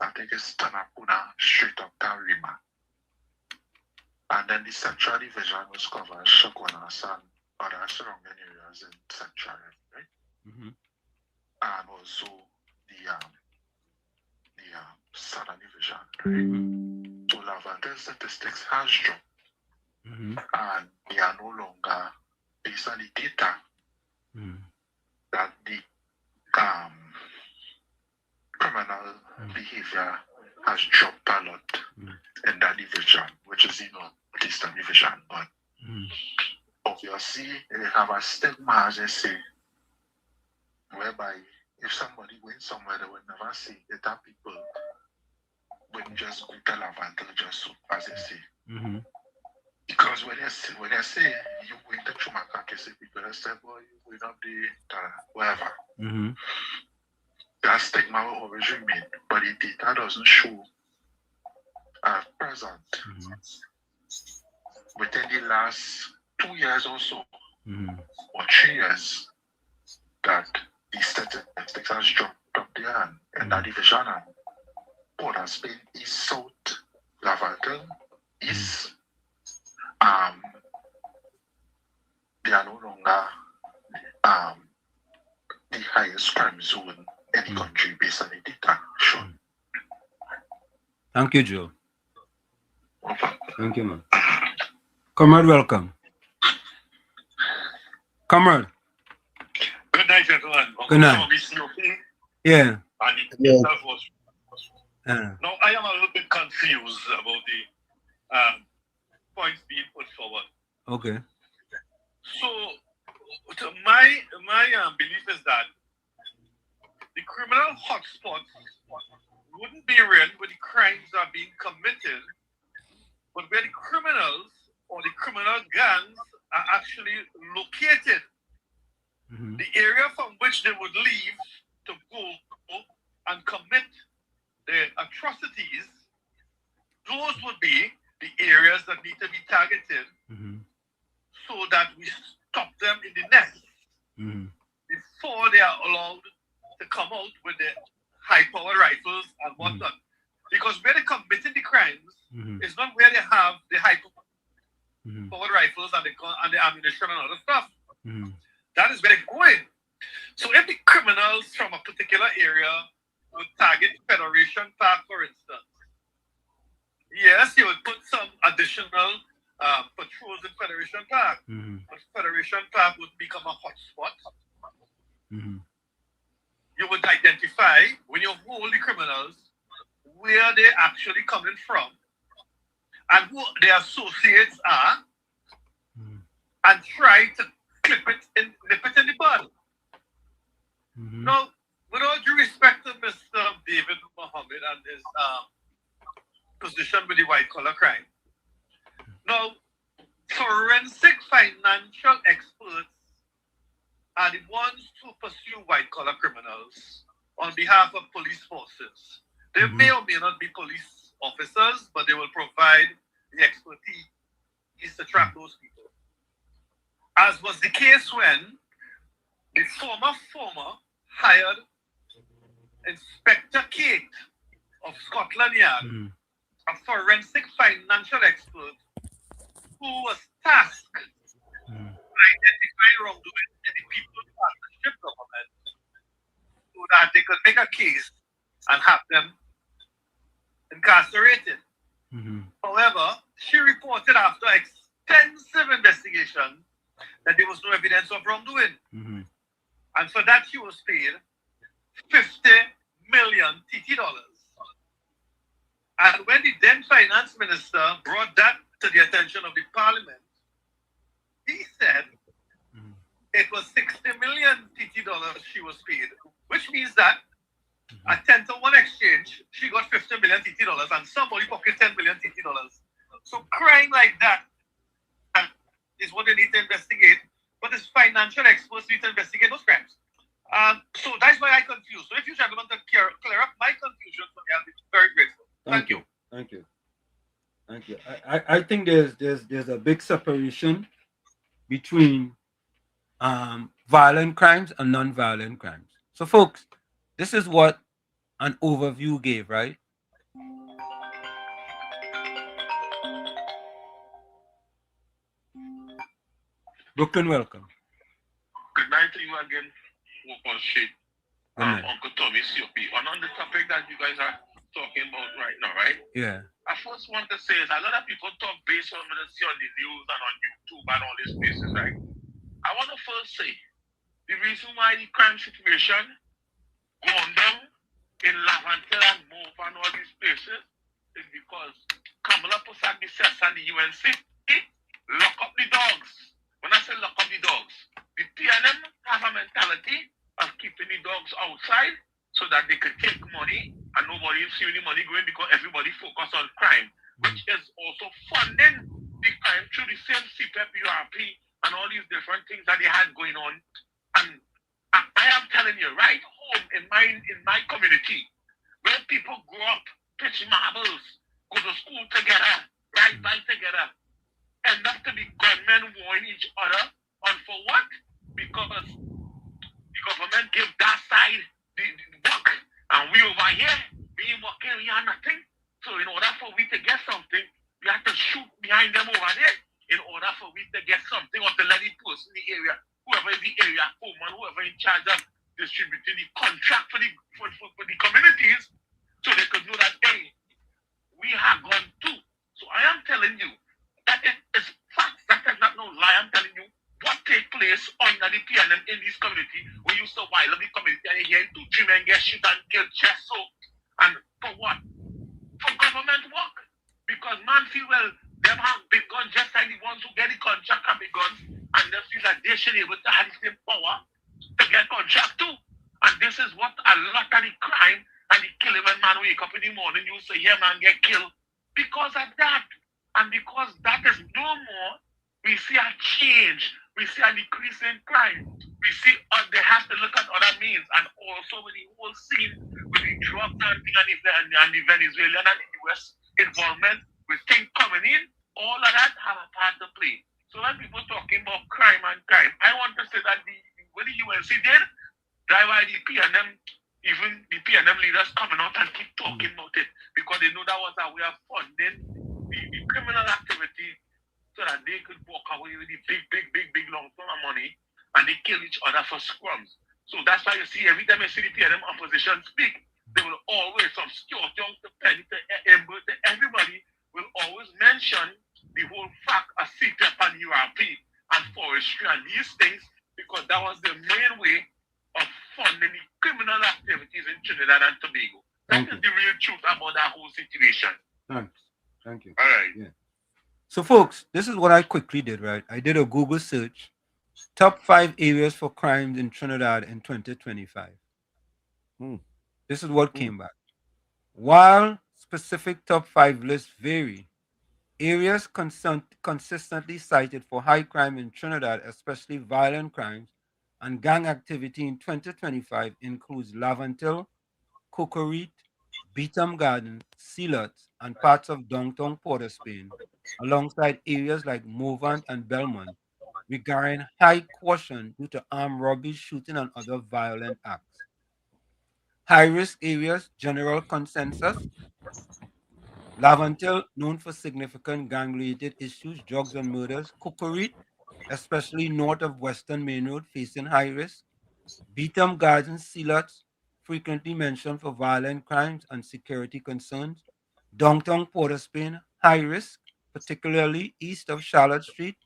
Speaker 6: I think it's Tanapuna straight up to Rima. And then the Central Division, which covers Chaguanas and other surrounding areas in Central, right? And also the Southern Division, right? So Lavander's statistics has dropped, and they are no longer, based on the data, that the criminal behavior has dropped a lot in that division, which is the Northeastern Division. But obviously, they have a stigma, as they say, whereby if somebody went somewhere, they would never see it. That people wouldn't just go to Lavanta just so, as they say. Because when they say you went to Chumakake, people they say, boy, you went up there, whatever. That stigma will always remain, but the data doesn't show at present. Within the last 2 years or so, or 3 years, that the statistics has dropped up there in that division, and Port of Spain, East, South, Lavaltine, East, they are no longer the highest crime zone in the country based on the data shown.
Speaker 4: Thank you, Joe. Thank you, man. Comrade, welcome. Comrade.
Speaker 22: Good night, gentlemen.
Speaker 4: Good night. Yeah.
Speaker 22: And it itself was.
Speaker 4: Yeah.
Speaker 22: Now, I am a little bit confused about the points being put forward.
Speaker 4: Okay.
Speaker 22: So my belief is that the criminal hotspots wouldn't be really where the crimes are being committed, but where the criminals or the criminal gangs are actually located. The area from which they would leave to go and commit the atrocities, those would be the areas that need to be targeted so that we stop them in the nest before they are allowed to come out with the high-powered rifles and whatnot. Because where they're committing the crimes is not where they have the high-powered rifles and the ammunition and other stuff. That is where they're going. So if the criminals from a particular area would target Federation Park, for instance, yes, you would put some additional patrols in Federation Park, but Federation Park would become a hotspot. You would identify, when you hold the criminals, where they're actually coming from and who their associates are, and try to nip it in the bud. Now, with all due respect to Mr. David Mohammed and his position with the white-collar crime, now, forensic financial experts are the ones who pursue white-collar criminals on behalf of police forces. They may or may not be police officers, but they will provide the expertise to track those people. As was the case when the former hired Inspector Kate of Scotland Yard, a forensic financial expert who was tasked to identify wrongdoing in the People's Partnership government so that they could make a case and have them incarcerated. However, she reported after extensive investigation that there was no evidence of wrongdoing. And for that she was paid
Speaker 8: $50 million TT dollars. And when the then finance minister brought that to the attention of the parliament, he said it was 60 million TT dollars she was paid, which means that at 10-to-1 exchange, she got 50 million TT dollars and somebody pocketed 10 million TT dollars. So crime like that is what they need to investigate, but this financial experts need to investigate those crimes. So that's why I confused. So if you gentlemen can clear up my confusion for me, I'll be very grateful. Thank you.
Speaker 4: Thank you. Thank you. I think there's a big separation between violent crimes and non-violent crimes. So folks, this is what an overview gave, right? Brooklyn, welcome.
Speaker 6: Good night to you again, Walker Street. Uncle Tommy COP. On the topic that you guys are talking about right now, right?
Speaker 4: Yeah.
Speaker 6: I first want to say is a lot of people talk based on what they see on the news and on YouTube and all these places, right? I want to first say the reason why the crime situation gone down in Laventille and Move and all these places is because Kamala Pusat and the UNC lock up the dogs. When I say lock up the dogs, the PNM have a mentality of keeping the dogs outside so that they could take money and nobody will see any money going because everybody focus on crime, which is also funding the crime through the same CPEP, URP, and all these different things that they had going on. And I am telling you, right home in my community, where people grow up, pitch marbles, go to school together, ride bike together, end up to be gunmen warring each other, and for what? Because the government give that side the work, and we over here, we ain't working, we are nothing. So in order for we to get something, we have to shoot behind them over there in order for we to get something or to let the person in the area, whoever is the area foreman, whoever in charge of distributing the contract for the communities, so they could know that, hey, we have gone too. So I am telling you, that is fact, that is not no lie. I'm telling you what take place under the PNM in this community. We used to wild up the community and you hear 2-3 men get shot and killed just so. And for what? For government work. Because man feel well, them have big guns just like the ones who get the contract have big guns, and they feel that they should be able to have the same power to get contract too. And this is what a lot of the crime and the killing when man wake up in the morning, you say, yeah, man get killed. Because of that. And because that is no more, we see a change. We see a decrease in crime. We see they have to look at other means. And also with the whole scene, with the drug hunting and the Venezuelan and the US involvement, with things coming in, all of that have a part to play. So when people talking about crime and crime, I want to say that what the UNC did, that's why the PNM, even the PNM leaders coming out and keep talking about it, because they know that was a way of funding the criminal activity so that they could walk away with the big long sum of money and they kill each other for scrums. So that's why you see every time you see the PNM opposition speak, they will always, from Stuart Young to Penny to Ember to everybody, will always mention the whole fact of CPEP and URP and forestry and these things, because that was the main way of funding the criminal activities in Trinidad and Tobago. That is the real truth about that whole situation.
Speaker 4: Thanks. Thank you.
Speaker 6: All right.
Speaker 4: Yeah. So, folks, this is what I quickly did, right? I did a Google search, top 5 areas for crimes in Trinidad in 2025. This is what came back. While specific top 5 lists vary, areas consistently cited for high crime in Trinidad, especially violent crimes and gang activity in 2025, includes Laventille, Cocorit, Beetham Gardens, Sealots, and parts of downtown Port of Spain, alongside areas like Movant and Belmont, regarding high caution due to armed robbery, shooting, and other violent acts. High-risk areas, general consensus. Laventille, known for significant gang-related issues, drugs and murders. Cocorit, especially north of Western Main Road, facing high risk. Beetham Gardens, Sealots, frequently mentioned for violent crimes and security concerns. Downtown Port of Spain, high risk, particularly east of Charlotte Street,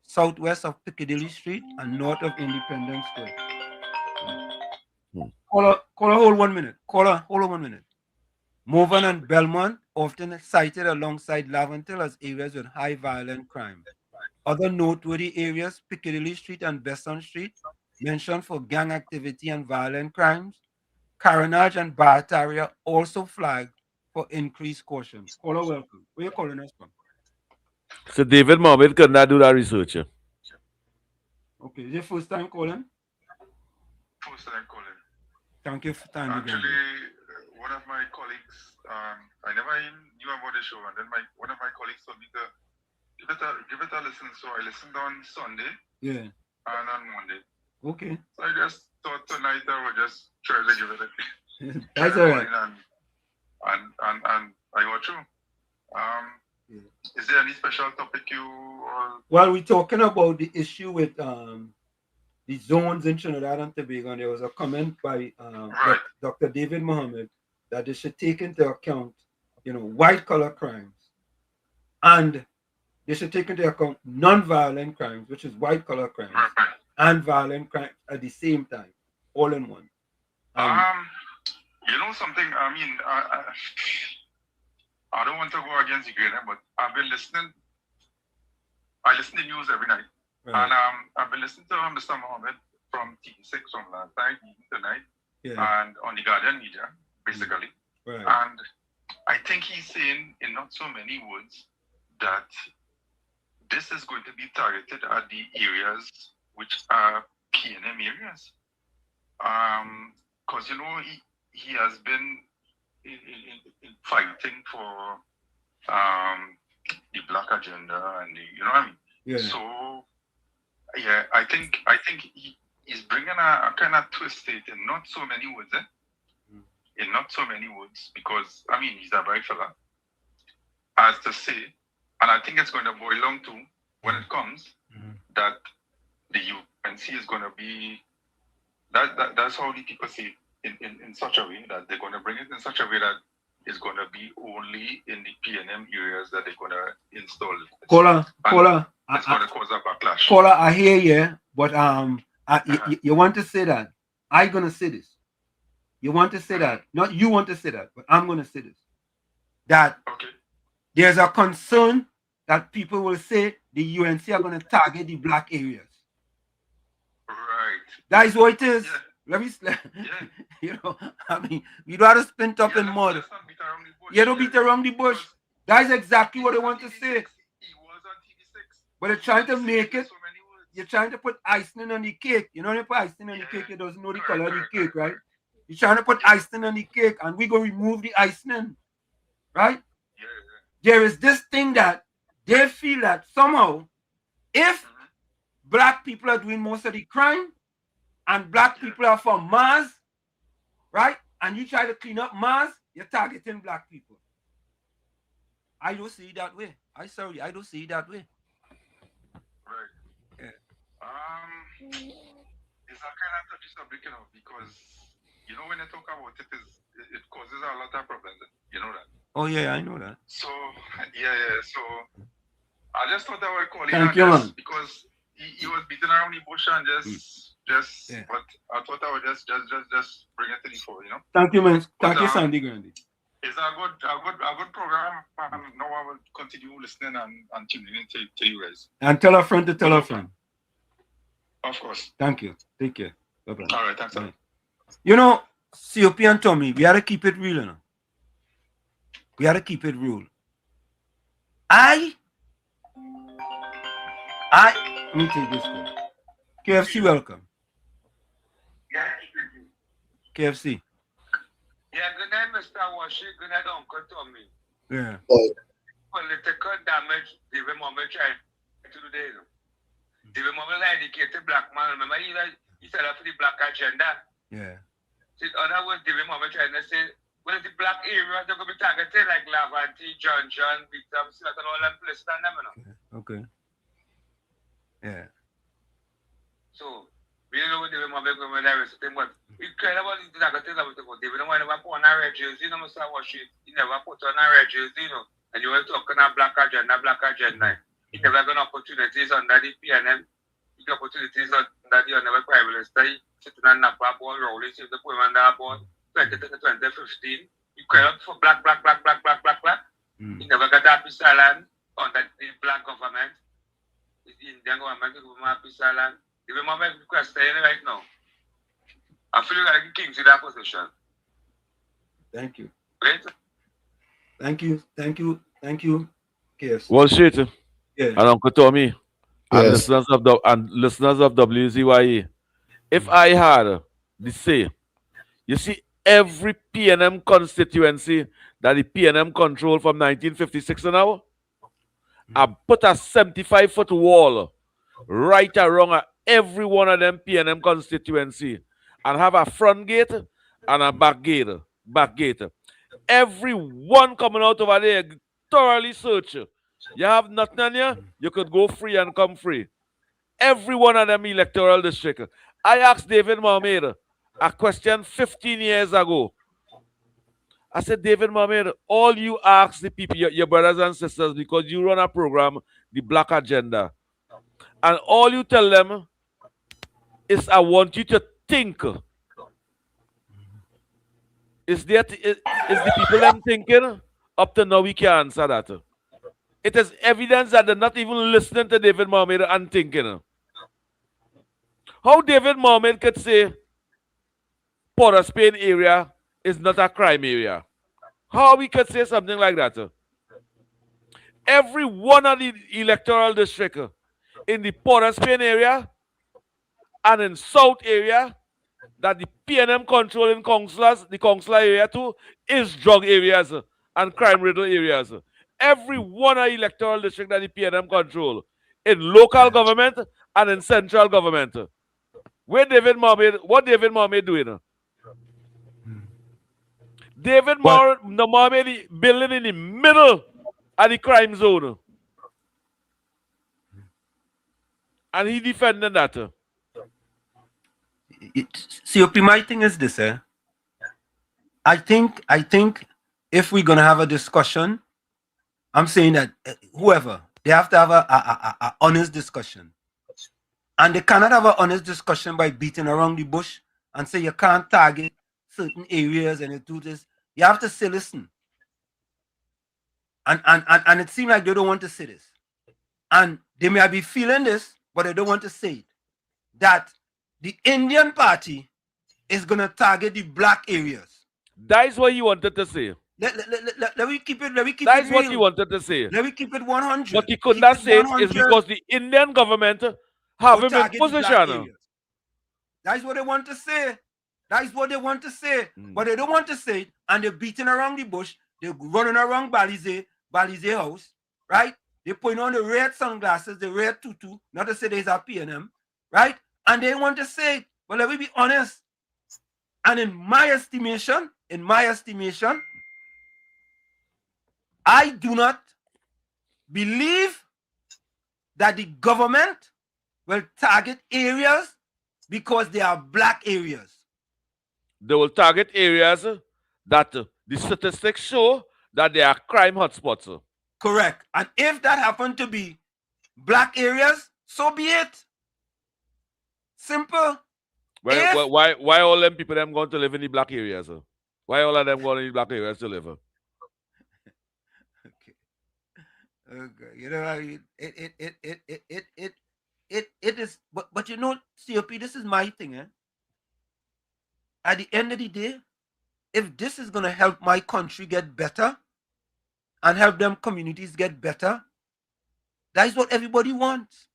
Speaker 4: southwest of Piccadilly Street, and north of Independence Square. Caller, hold 1 minute. Caller, hold on 1 minute. Morvan and Belmont often cited alongside Laventille as areas with high violent crime. Other noteworthy areas, Piccadilly Street and Besson Street, mentioned for gang activity and violent crimes. Carenage and Barataria also flagged for increased caution. Caller, welcome. Where you calling us from?
Speaker 12: So David Mohammed could not do that research.
Speaker 4: Okay, is your first time calling?
Speaker 7: First time calling.
Speaker 4: Thank you for time.
Speaker 7: Actually, one of my colleagues, I never knew about the show, and then one of my colleagues told me to give it a listen. So I listened on Sunday.
Speaker 4: Yeah.
Speaker 7: And on Monday.
Speaker 4: Okay.
Speaker 7: So I just thought tonight I would just try to give it a
Speaker 4: That's all right.
Speaker 7: And I got through. Is there any special topic you or?
Speaker 4: Well, we're talking about the issue with the zones in Trinidad and Tobago, and there was a comment by Dr. David Mohammed that they should take into account, white collar crimes, and they should take into account non-violent crimes, which is white collar crimes, and violent crimes at the same time, all in one.
Speaker 7: You know something? I mean, I don't want to go against the grain, but I've been listening. I listen to news every night. And I've been listening to Mr. Mohammed from TV6 from last night, tonight, and on the Guardian media, basically. And I think he's saying in not so many words that this is going to be targeted at the areas which are PNM areas. Because, he has been in fighting for the black agenda and you know what I mean?
Speaker 4: Yeah.
Speaker 7: So, yeah, I think he's bringing a kind of twist to it in not so many words, in not so many words, because, I mean, he's a bright fella, as to say, and I think it's going to boil down to, when it comes, that the UNC is going to be, that's how the people see it, in such a way that they're going to bring it in such a way that it's going to be only in the PNM areas that they're going to install it.
Speaker 4: Caller.
Speaker 7: It's going to cause a backlash.
Speaker 4: Caller, I hear you, but you want to say that. I'm going to say this. You want to say that. Not you want to say that, but I'm going to say this. That there's a concern that people will say the UNC are going to target the black areas.
Speaker 7: Right.
Speaker 4: That is what it is. Yeah. Let me, I mean, you'd rather spin up in mud. You don't beat around the bush. That is exactly what they want to say. But they're trying to make it, you're trying to put icing on the cake. You know, when you put icing on the cake, it doesn't know the color of the cake, right? You're trying to put icing on the cake, and we go remove the icing, right? There is this thing that they feel that somehow, if black people are doing most of the crime, and black people are from Mars, right? And you try to clean up Mars, you're targeting black people. I don't see it that way. I don't see it that way.
Speaker 7: Right.
Speaker 4: Yeah.
Speaker 7: It's a kind of touchy subject, because when you talk about it, it causes a lot of problems. You know that.
Speaker 4: Oh yeah, I know that.
Speaker 7: So So I just thought I would call
Speaker 4: Thank you, man.
Speaker 7: Because he was beating around the bush and but I thought I would just bring it to the fore,
Speaker 4: Thank you, man. Thank you, Sandy Grandy.
Speaker 7: It's a good program. Now I will continue listening and tuning in to you guys.
Speaker 4: And tell a friend to tell a friend.
Speaker 7: Of course.
Speaker 4: Thank you. Take care. Bye-bye.
Speaker 7: All right, thanks.
Speaker 4: Right. COP and Tommy, we have to keep it real, We have to keep it real. Let me take this call. KFC, welcome. KFC.
Speaker 14: Yeah, good night, Mr. Washi. Good night, Uncle Tommy.
Speaker 4: Yeah.
Speaker 14: Political damage, David Mohammed tried to do there. David Mohammed indicated black man. Remember, he set up for the black agenda.
Speaker 4: Yeah.
Speaker 14: So in other words, David Mohammed trying to say, well, the black areas are going to be targeted like Lavanti, John, Victor, and all them places and them,
Speaker 4: Okay. Yeah.
Speaker 14: So, we don't know what David Mohammed going to do with everything, but we care about the targeted about David Mohammed never put on a red jersey, Mr. Washi. He never put on a red jersey, and you were talking about black agenda. He never got opportunities under the PNM. He got opportunities under the honorable Prime Minister. sitting on Napa ball, Rowley saved the poem on that ball, 2015. He cried out for black. He never got a peace island under the black government. The Indian government give him a peace island. The moment request right now. I feel like the king's in that position.
Speaker 4: Thank you.
Speaker 14: Right?
Speaker 4: Thank you. Yes.
Speaker 12: Well, shit.
Speaker 4: Yeah.
Speaker 12: And Uncle Tommy and
Speaker 10: Yes.
Speaker 12: listeners of WZYE. If I had the say, you see, every PNM constituency that the PNM control from 1956 to now, I put a 75-foot wall right around every one of them PNM constituency and have a front gate and a back gate. Every one coming out over there, thoroughly search. You have nothing on you, you could go free and come free. Every one of them electoral district. I asked David Mohammed a question 15 years ago. I said, David Mohammed, all you ask the people, your brothers and sisters, because you run a program, the Black Agenda, and all you tell them is, I want you to think. Is the people them thinking? Up to now, we can't answer that. It is evidence that they're not even listening to David Mohammed and thinking. How David Mohammed could say Port of Spain area is not a crime area? How we could say something like that? Every one of the electoral district in the Port of Spain area and in South area that the PNM control in councillors, the councillor area too, is drug areas and crime-riddled areas. Every one of electoral district that the PNM control in local government and in central government. What David Mohammed doing? David Mohammed building in the middle of the crime zone. And he defending that.
Speaker 4: COP, my thing is this, I think if we're gonna have a discussion, I'm saying that whoever, they have to have a honest discussion. And they cannot have an honest discussion by beating around the bush and say you can't target certain areas and you do this. You have to say, listen. And it seems like they don't want to say this. And they may be feeling this, but they don't want to say it. That the Indian party is going to target the black areas.
Speaker 12: That is what you wanted to say.
Speaker 4: Let me keep it.
Speaker 12: That is what you wanted to say.
Speaker 4: Let me keep it 100.
Speaker 12: What he could not say is because the Indian government have him in position.
Speaker 4: That is what they want to say. That is what they want to say. But they don't want to say it, and they're beating around the bush. They're running around Balize house, right? They're putting on the red sunglasses, the red tutu, not to say there's a PNM, right? And they want to say it. But let me be honest. And in my estimation, I do not believe that the government will target areas because they are black areas.
Speaker 12: They will target areas that the statistics show that they are crime hotspots.
Speaker 4: Correct. And if that happen to be black areas, so be it. Simple.
Speaker 12: Why all them people them going to live in the black areas? Why all of them going in the black areas to live?
Speaker 4: Okay. You know, it is, but you know, COP, this is my thing, At the end of the day, if this is gonna help my country get better and help them communities get better, that is what everybody wants.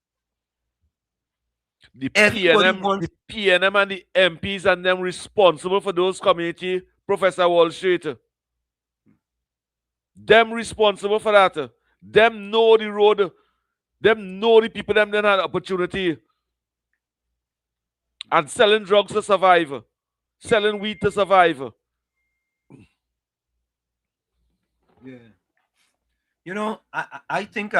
Speaker 12: The PNM and the MPs and them responsible for those community, Professor Wall Street. Them responsible for that. Them know the road. Them know the people them then had opportunity. And selling drugs to survive. Selling weed to survive.
Speaker 4: Yeah. You know, I think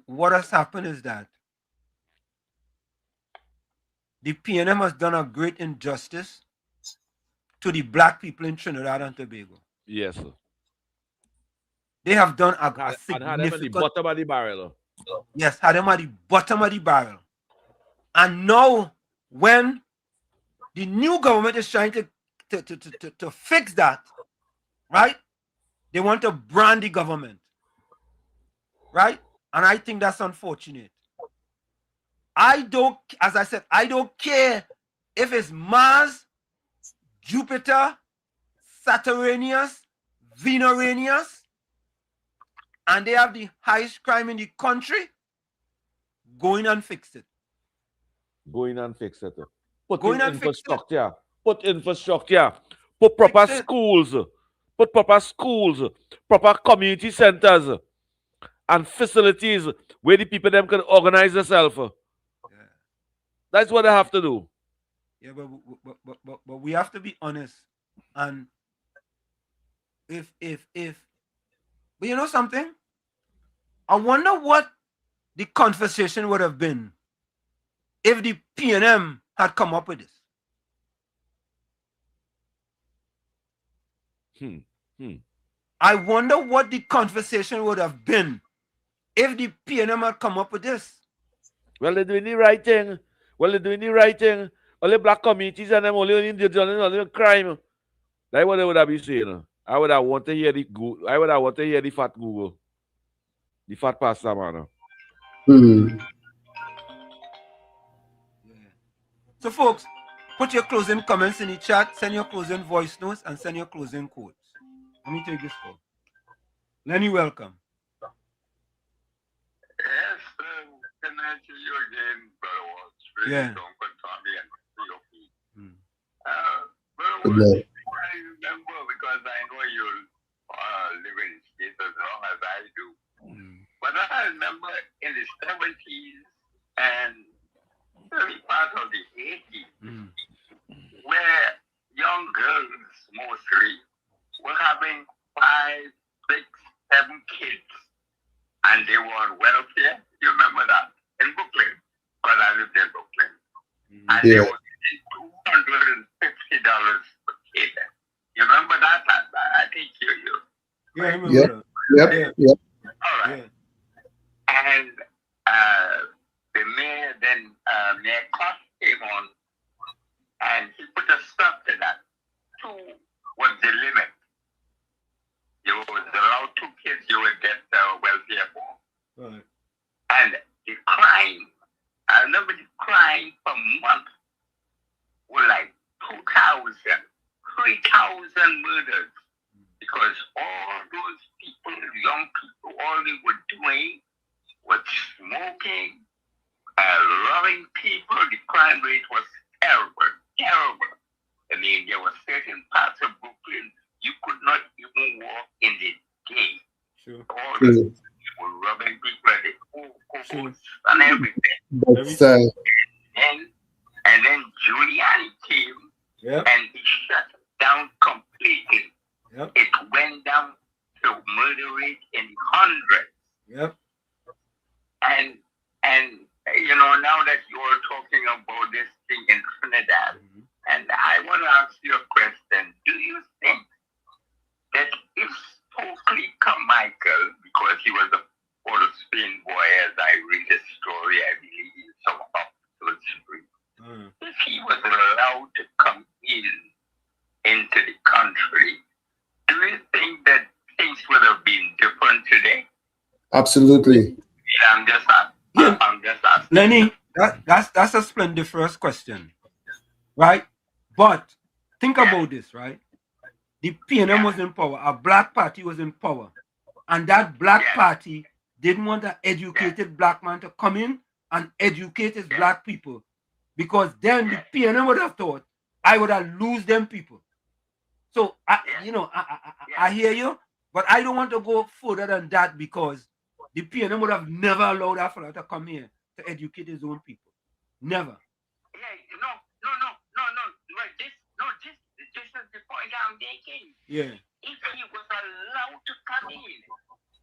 Speaker 4: what has happened is that the PNM has done a great injustice to the black people in Trinidad and Tobago.
Speaker 12: Yes, sir.
Speaker 4: They have done a
Speaker 12: significant... And had them at the bottom of the barrel.
Speaker 4: Yes, had them at the bottom of the barrel. And now, when the new government is trying to fix that, right? They want to brand the government, right? And I think that's unfortunate. As I said, I don't care if it's Mars, Jupiter, Saturnus, Venus, and they have the highest crime in the country. Go in and fix it.
Speaker 12: Go in and fix it. Put
Speaker 4: Go
Speaker 12: in
Speaker 4: in and
Speaker 12: infrastructure. Put infrastructure. Put proper schools. Put proper schools. Proper community centers and facilities where the people them can organize themselves.
Speaker 4: Yeah.
Speaker 12: That's what they have to do.
Speaker 4: Yeah, but we have to be honest. And if but you know something? I wonder what the conversation would have been if the PNM had come up with this. I wonder what the conversation would have been if the PNM had come up with this.
Speaker 12: Well, they're doing the right thing. Only black communities and them only crime. That's what they would have been saying. I would have wanted to hear the fat Google. The fat pasta man.
Speaker 4: So folks, put your closing comments in the chat, send your closing voice notes, and send your closing quotes. Let me take this call. Lenny, welcome.
Speaker 7: Yes, can I see you again, Brother Watts? Really
Speaker 4: Yeah.
Speaker 7: don't confirm me and COP.
Speaker 10: Good
Speaker 7: Brother
Speaker 10: night.
Speaker 7: Watts, I remember because I know you live in the States as long as I do. But I remember in the 70s and early part of the 80s, where young girls mostly were having 5, 6, 7 kids, and they were on welfare. You remember that in Brooklyn? Because I lived in Brooklyn, and they were getting $250 per kid. You remember that? I think you.
Speaker 4: Yeah, I remember that.
Speaker 10: Yep.
Speaker 7: All right. And the mayor then Mayor Cost came on, and he put a stop to that. 2 was the limit. You was allowed 2 kids, you would get welfare for.
Speaker 4: Right.
Speaker 7: And the crime, I remember the crime per month were like 2,000, 3,000 murders. Because all those people, young people, all they were doing was smoking, robbing people. The crime rate was terrible. I mean, there were certain parts of Brooklyn you could not even walk in the day.
Speaker 4: Sure.
Speaker 7: All the people were robbing people at the courts and everything.
Speaker 10: But,
Speaker 7: And then Giuliani came and he shut down completely. It went down to murder rate in the hundreds.
Speaker 4: Yep.
Speaker 7: And you know, now that you're talking about this thing in Trinidad, and I want to ask you a question. Do you think that if Stokely Carmichael, because he was a Port of Spain boy, as I read the story, I believe he's some up to street. If he was allowed to come into the country, do you think that things would have been different today?
Speaker 10: Absolutely.
Speaker 7: Yeah, I'm just asking.
Speaker 4: Lenny, that's a splendid first question, right? But think about this, right? The PNM was in power, a black party was in power, and that black party didn't want an educated black man to come in and educate his black people, because then the PNM would have thought I would have lose them people. So I hear you, but I don't want to go further than that, because the PNM would have never allowed that fellow to come here to educate his own people. Never.
Speaker 7: This is the point I'm making.
Speaker 4: Yeah.
Speaker 7: If he was allowed to come in,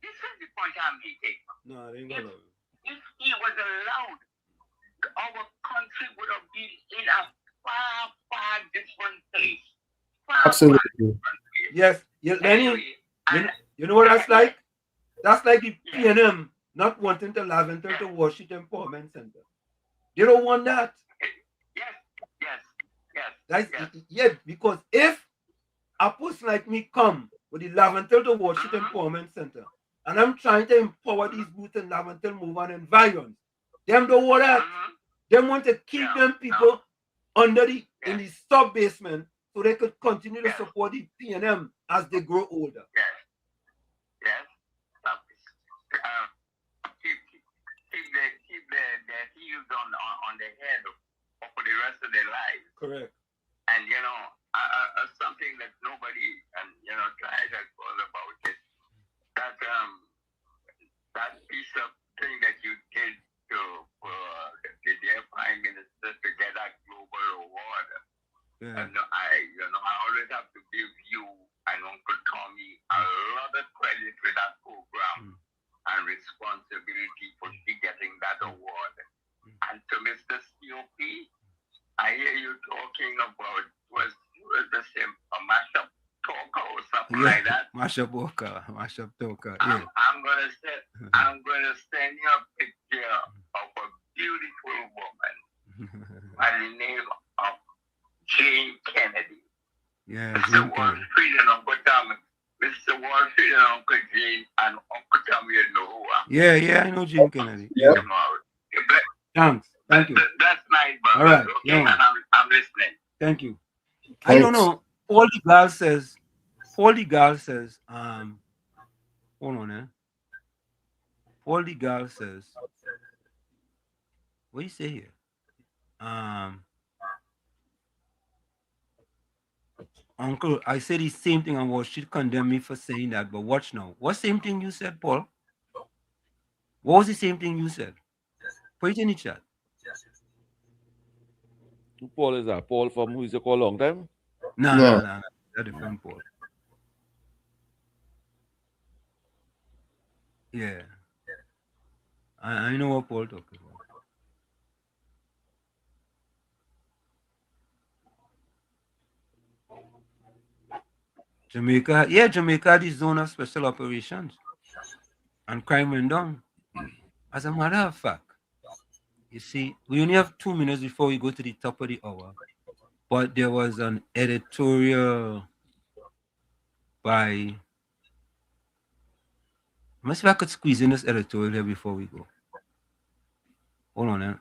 Speaker 7: this is the point I'm making.
Speaker 4: No, they ain't gonna.
Speaker 7: If he was allowed, our country would have been in a far different place.
Speaker 10: Absolutely.
Speaker 4: Yes. Lenny, you know what that's like? That's like the PNM not wanting to Lavender to Washington Empowerment Center. They don't want that.
Speaker 14: Yes.
Speaker 4: Yeah, because if a person like me come with the Laventel to Washington Empowerment Center, and I'm trying to empower these booths in Laventel, Movan, and Vions, them don't want that. They want to keep them people under in the sub basement so they could continue to support the PNM as they grow older.
Speaker 14: Yes. Keep their heels on their head for the rest of their lives.
Speaker 4: Correct.
Speaker 14: And something that nobody tried to call about it. That piece of thing that you did for the dear Prime Minister to get that global award.
Speaker 4: Yeah.
Speaker 14: And I always have to give you and Uncle Tommy a lot of credit for that program and responsibility for getting that award. And to Mr. COP, I hear you talking about was the same a mashup talker or something like that.
Speaker 4: Mashup talker. Yeah.
Speaker 14: I'm gonna send you a picture of a beautiful woman by the name of Jane Kennedy.
Speaker 4: Yeah,
Speaker 14: Mr. Walfrid and Uncle Tom. Mr. Walfrid and Uncle Jane and Uncle Tom, you know who I'm.
Speaker 4: Yeah, I know Jane Kennedy.
Speaker 14: Yeah.
Speaker 4: Thanks. Thank you.
Speaker 14: That's nice, brother.
Speaker 4: All right.
Speaker 14: Okay,
Speaker 4: Yeah.
Speaker 14: and I'm listening.
Speaker 4: Thank you. I don't know. Paul the Gal says, hold on, Paul the Gal says, what do you say here? Uncle, I said the same thing and should condemn me for saying that, but watch now. What same thing you said, Paul? What was the same thing you said? Put it in the chat.
Speaker 12: Who Paul is that? Paul from who is it called long time?
Speaker 4: No. That's a different Paul. Yeah. I know what Paul talking about. Jamaica, the zone of special operations. And crime went down. As a matter of fact, you see, we only have 2 minutes before we go to the top of the hour. But there was an editorial by... Let me see if I could squeeze in this editorial here before we go. Hold on,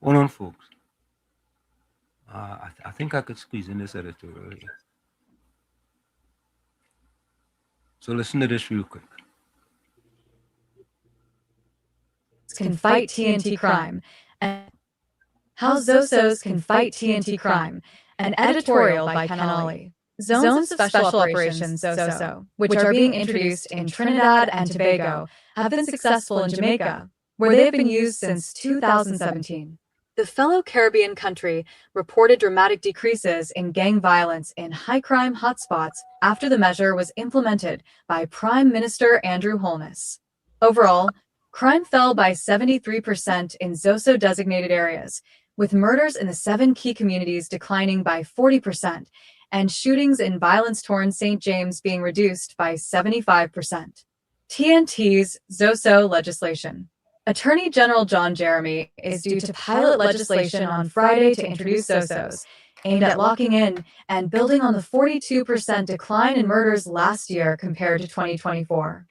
Speaker 4: Hold on, folks. I think I could squeeze in this editorial here. So listen to this real quick.
Speaker 20: Can fight TNT crime. And how Zosos can fight TNT crime. An editorial by Canali. Zones of Special Operations Zoso, which are being introduced in Trinidad and Tobago, have been successful in Jamaica, where they have been used since 2017. The fellow Caribbean country reported dramatic decreases in gang violence in high-crime hotspots after the measure was implemented by Prime Minister Andrew Holness. Overall, crime fell by 73% in Zoso-designated areas, with murders in the 7 key communities declining by 40%, and shootings in violence-torn St. James being reduced by 75%. TNT's Zoso legislation. Attorney General John Jeremy is due to pilot legislation on Friday to introduce Zosos, aimed at locking in and building on the 42% decline in murders last year compared to 2024.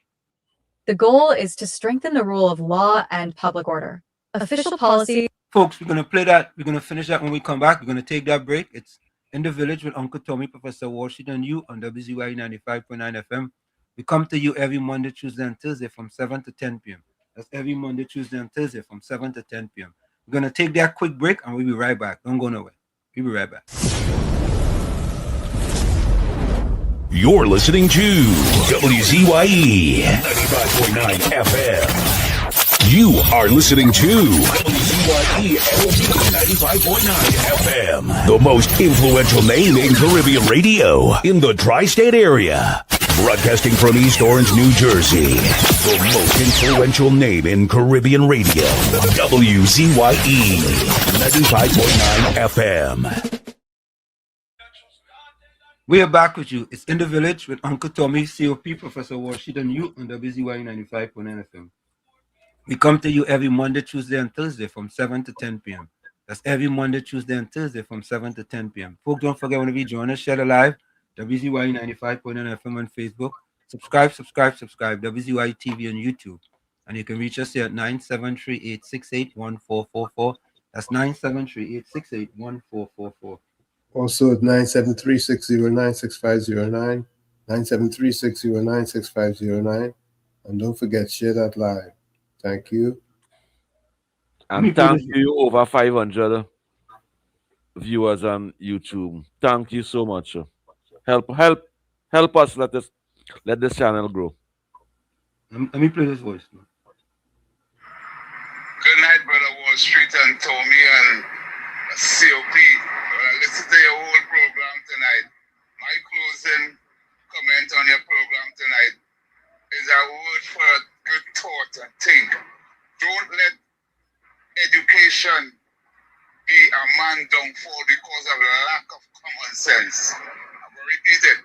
Speaker 20: The goal is to strengthen the rule of law and public order. Official policy...
Speaker 4: Folks, we're going to play that. We're going to finish that when we come back. We're going to take that break. It's In the Village with Uncle Tommy, Professor Washington, you on WZYE 95.9 FM. We come to you every Monday, Tuesday, and Thursday from 7 to 10 p.m. That's every Monday, Tuesday, and Thursday from 7 to 10 p.m. We're going to take that quick break, and we'll be right back. Don't go nowhere. We'll be right back.
Speaker 1: You're listening to WZYE 95.9 FM. You are listening to WZYE 95.9 FM. The most influential name in Caribbean radio in the tri-state area. Broadcasting from East Orange, New Jersey. The most influential name in Caribbean radio. WZYE 95.9 FM.
Speaker 4: We are back with you. It's In the Village with Uncle Tommy, COP, Professor Warshid, and you on WZYE 95.9 FM. We come to you every Monday, Tuesday, and Thursday from 7 to 10 p.m. That's every Monday, Tuesday, and Thursday from 7 to 10 p.m. Folks, don't forget when we join us, share the live, WZYE 95.9 FM on Facebook. Subscribe. WZYE TV on YouTube. And you can reach us here at 973-868-1444. That's 973-868-1444.
Speaker 10: Also at 973-609-6509, 973-609-6509. And don't forget, share that live. Thank you.
Speaker 12: And thank you, over 500 viewers on YouTube. Thank you so much. Help us. Let this channel grow.
Speaker 4: Let me play this voice.
Speaker 23: Good night, Brother Wall Street and Tommy and COP. Listen to your whole program tonight. My closing comment on your program tonight is a word for good thought and think. Don't let education be a man downfall because of lack of common sense. I'm going to repeat it.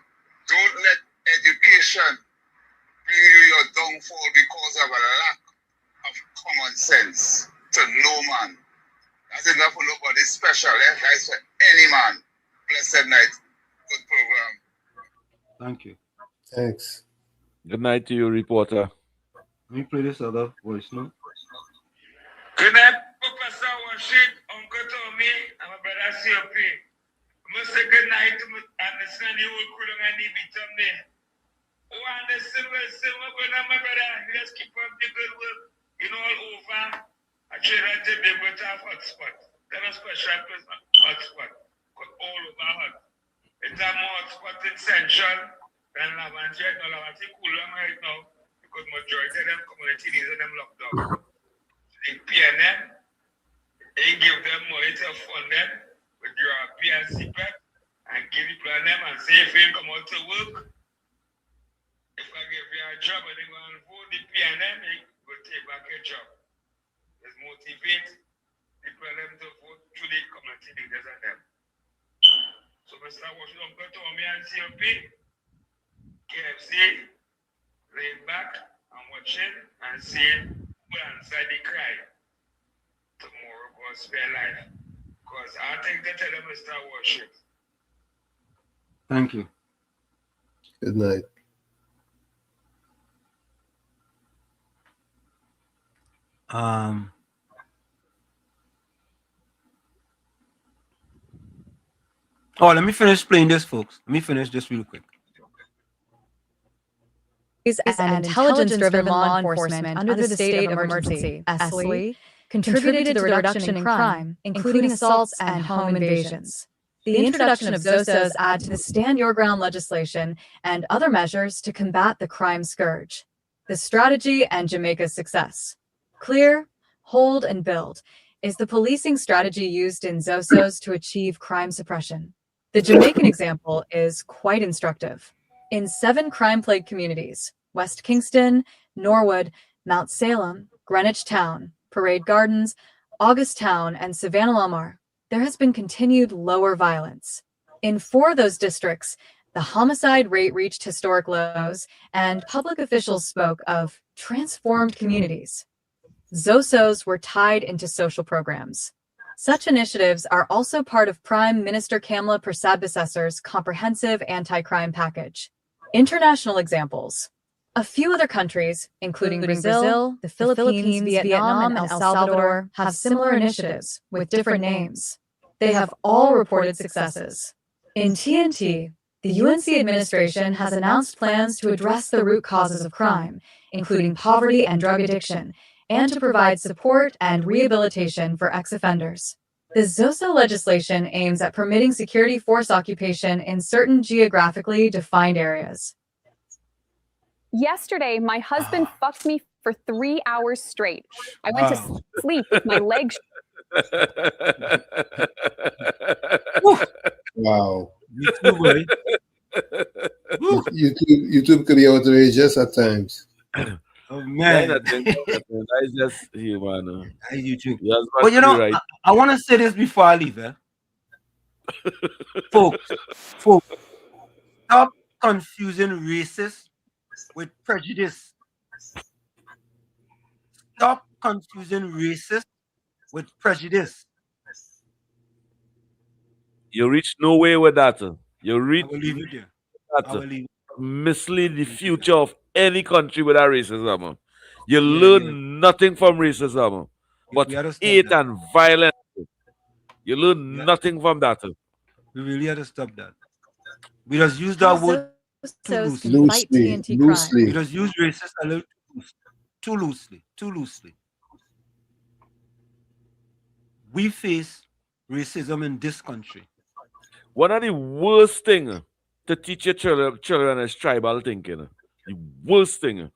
Speaker 23: Don't let education bring you your downfall because of a lack of common sense to no man. That's enough for nobody special. That's for any man. Blessed night. Good program.
Speaker 4: Thank you.
Speaker 10: Thanks.
Speaker 12: Good night to you, reporter.
Speaker 4: Let me play this other voice, no?
Speaker 23: Good night, Professor Washid, Uncle Tommy, and my brother COP. I must say good night to my understand you will cool and need be me. Oh, and the silver, my brother. Let's keep up the good work. You know, all over. I try to be able to have hotspot. That is special place, hotspot. Because all over hot. It's a more hotspot in Central than Lavantia. No, Lavantia cool right now. Because majority of them community needs them locked down. The PNM, they give them money to fund them with your PNC PEP and give you plan them and say if you come out to work, if I give you a job and they go and vote the PNM, they will take back your job. Let's motivate the PNM to vote to the community leaders and them. So Mr. Washington, Uncle Tommy and COP, KFC, lay back and watching and see who answer the cry. Tomorrow, God spare life. Because I think they tell them Mr. Worship.
Speaker 4: Thank you.
Speaker 10: Good night.
Speaker 4: Oh, let me finish playing this, folks. Let me finish this real quick.
Speaker 20: And intelligence-driven law enforcement under the state of emergency, SLE, contributed to the reduction in crime, including assaults and home invasions. The introduction of ZOSOs add to the Stand Your Ground legislation and other measures to combat the crime scourge. The strategy and Jamaica's success. Clear, hold, and build is the policing strategy used in ZOSOs to achieve crime suppression. The Jamaican example is quite instructive. In 7 crime-plagued communities, West Kingston, Norwood, Mount Salem, Greenwich Town, Parade Gardens, August Town, and Savannah-Lamar, there has been continued lower violence. In 4 of those districts, the homicide rate reached historic lows, and public officials spoke of transformed communities. ZOSOs were tied into social programs. Such initiatives are also part of Prime Minister Kamla Persad-Bissessor's comprehensive anti-crime package. International examples. A few other countries, including Brazil, the Philippines, Vietnam, and El Salvador, have similar initiatives with different names. They have all reported successes. In TNT, the UNC administration has announced plans to address the root causes of crime, including poverty and drug addiction, and to provide support and rehabilitation for ex-offenders. The ZOSO legislation aims at permitting security force occupation in certain geographically defined areas.
Speaker 16: Yesterday, my husband fucked me for 3 hours straight. I went to sleep with my legs.
Speaker 10: Wow. YouTube can be outrageous at times.
Speaker 4: Oh man,
Speaker 12: that's just human.
Speaker 4: YouTube.
Speaker 12: Yes,
Speaker 4: but you know,
Speaker 12: right.
Speaker 4: I want to say this before I leave, folks. Stop confusing racist with prejudice. Stop confusing racist with prejudice.
Speaker 12: You reach nowhere with that. You reach
Speaker 4: I will leave it there. I will
Speaker 12: that.
Speaker 4: leave.
Speaker 12: Mislead the future of any country with that racism. You
Speaker 4: Yeah,
Speaker 12: learn
Speaker 4: yeah.
Speaker 12: nothing from racism, but
Speaker 4: We had to stop
Speaker 12: hate
Speaker 4: that.
Speaker 12: and violence. You learn nothing from that.
Speaker 4: We really had to stop that. We just use that word too loosely.
Speaker 10: Loosely, loosely.
Speaker 4: We just use racist a little too loosely. Too loosely. We face racism in this country.
Speaker 12: One of the worst thing to teach your children is tribal thinking. The worst thing.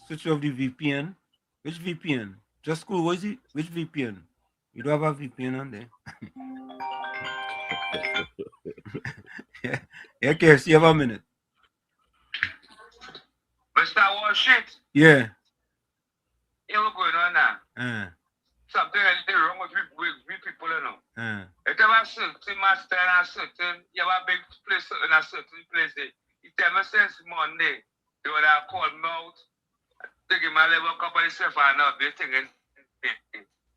Speaker 4: Switch off the VPN. Which VPN? Just cool. What is it? Which VPN? You don't have a VPN on there. Yeah, KFC, you have a minute.
Speaker 14: Mr. Washit,
Speaker 4: Yeah.
Speaker 14: here we going on now. Something is wrong with we people, you know. If you have a certain master and a certain, you have a big place in a certain place. It makes sense Monday. They would have called me out. They give my level company self and not they thinking.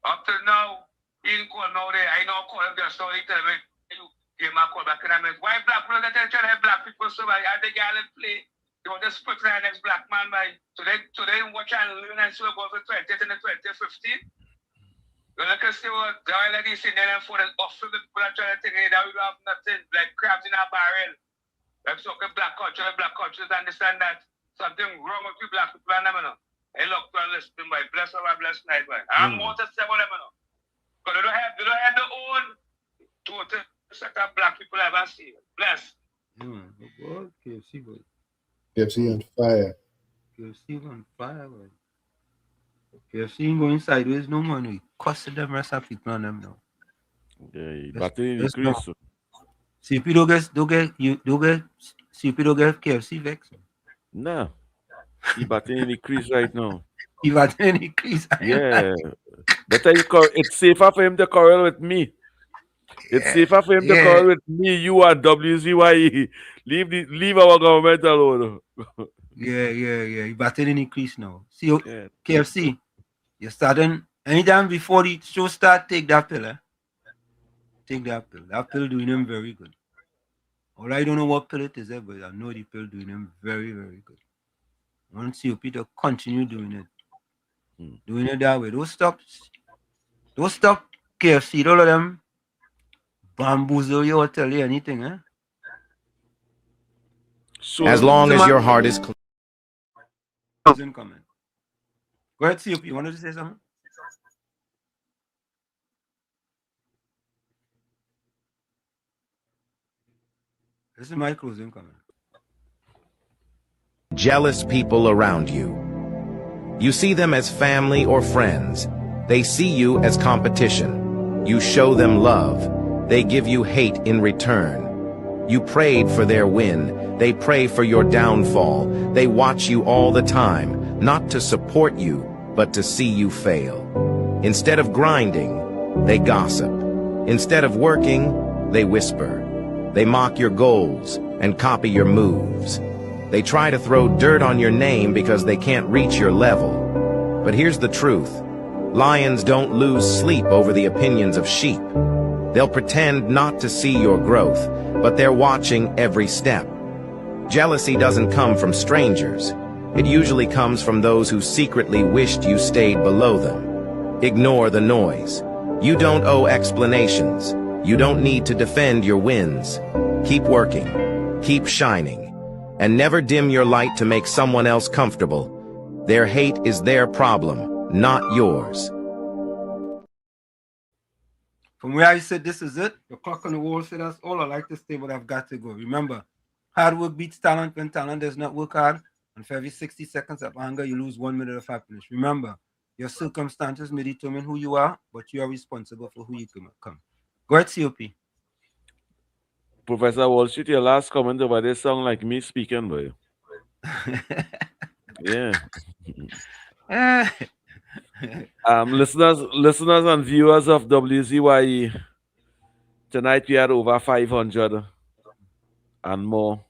Speaker 14: Up till now, he didn't call now there. I know call him just now. He tell me you give my call back and I mean, why black people that try to have black people so I they got to play. They want to split the next black man by so they watch and learn and so go for 20 and 2015. You look and see what the oil that is in there and for the off the people that try to think that we don't have nothing like crabs in a barrel. Like so black culture understand that something wrong with you black people and them, you know. Hey, look, listen, boy, bless our blessed night, boy. I'm more to say about them, you know. Because they don't have their own total set of black people I've ever seen. Bless.
Speaker 4: KFC, boy.
Speaker 10: KFC on fire.
Speaker 4: KFC on fire, boy. KFC ain't going sideways no more. We costed them rest of people on them now.
Speaker 12: Yeah, but in the increase.
Speaker 4: CP don't get CP don't get KFC vex.
Speaker 12: No. He batting in the crease right now.
Speaker 4: He batting in the crease.
Speaker 12: Yeah. Better it's safer for him to quarrel with me. It's safer for him to quarrel with me, you and WZYE. Leave our government alone.
Speaker 4: Yeah. He batting in the crease now. See, KFC, you're starting anytime before the show start, take that pill, eh? Take that pill. That pill doing him very good. Well, I don't know what pill it is, but I know the pill doing him very, very good. I want to see Peter continue doing it. Doing it that way. Don't stop KFC. Don't let them bamboozle you or tell you anything, eh?
Speaker 3: So as long as your heart is clear.
Speaker 4: Go ahead, COP. You wanted to say something? This is my closing comment.
Speaker 3: Jealous people around you. You see them as family or friends. They see you as competition. You show them love. They give you hate in return. You prayed for their win. They pray for your downfall. They watch you all the time, not to support you, but to see you fail. Instead of grinding, they gossip. Instead of working, they whisper. They mock your goals and copy your moves. They try to throw dirt on your name because they can't reach your level. But here's the truth. Lions don't lose sleep over the opinions of sheep. They'll pretend not to see your growth, but they're watching every step. Jealousy doesn't come from strangers. It usually comes from those who secretly wished you stayed below them. Ignore the noise. You don't owe explanations. You don't need to defend your wins. Keep working. Keep shining. And never dim your light to make someone else comfortable. Their hate is their problem, not yours.
Speaker 4: From where I said this is it, the clock on the wall said that's all I like to say, but I've got to go. Remember, hard work beats talent when talent does not work hard. And for every 60 seconds of anger, you lose 1 minute of happiness. Remember, your circumstances may determine who you are, but you are responsible for who you become. Go ahead, COP.
Speaker 12: Professor Wall Street, your last comment about this sound like me speaking, boy. Yeah. Listeners and viewers of WZYE, tonight we had over 500 and more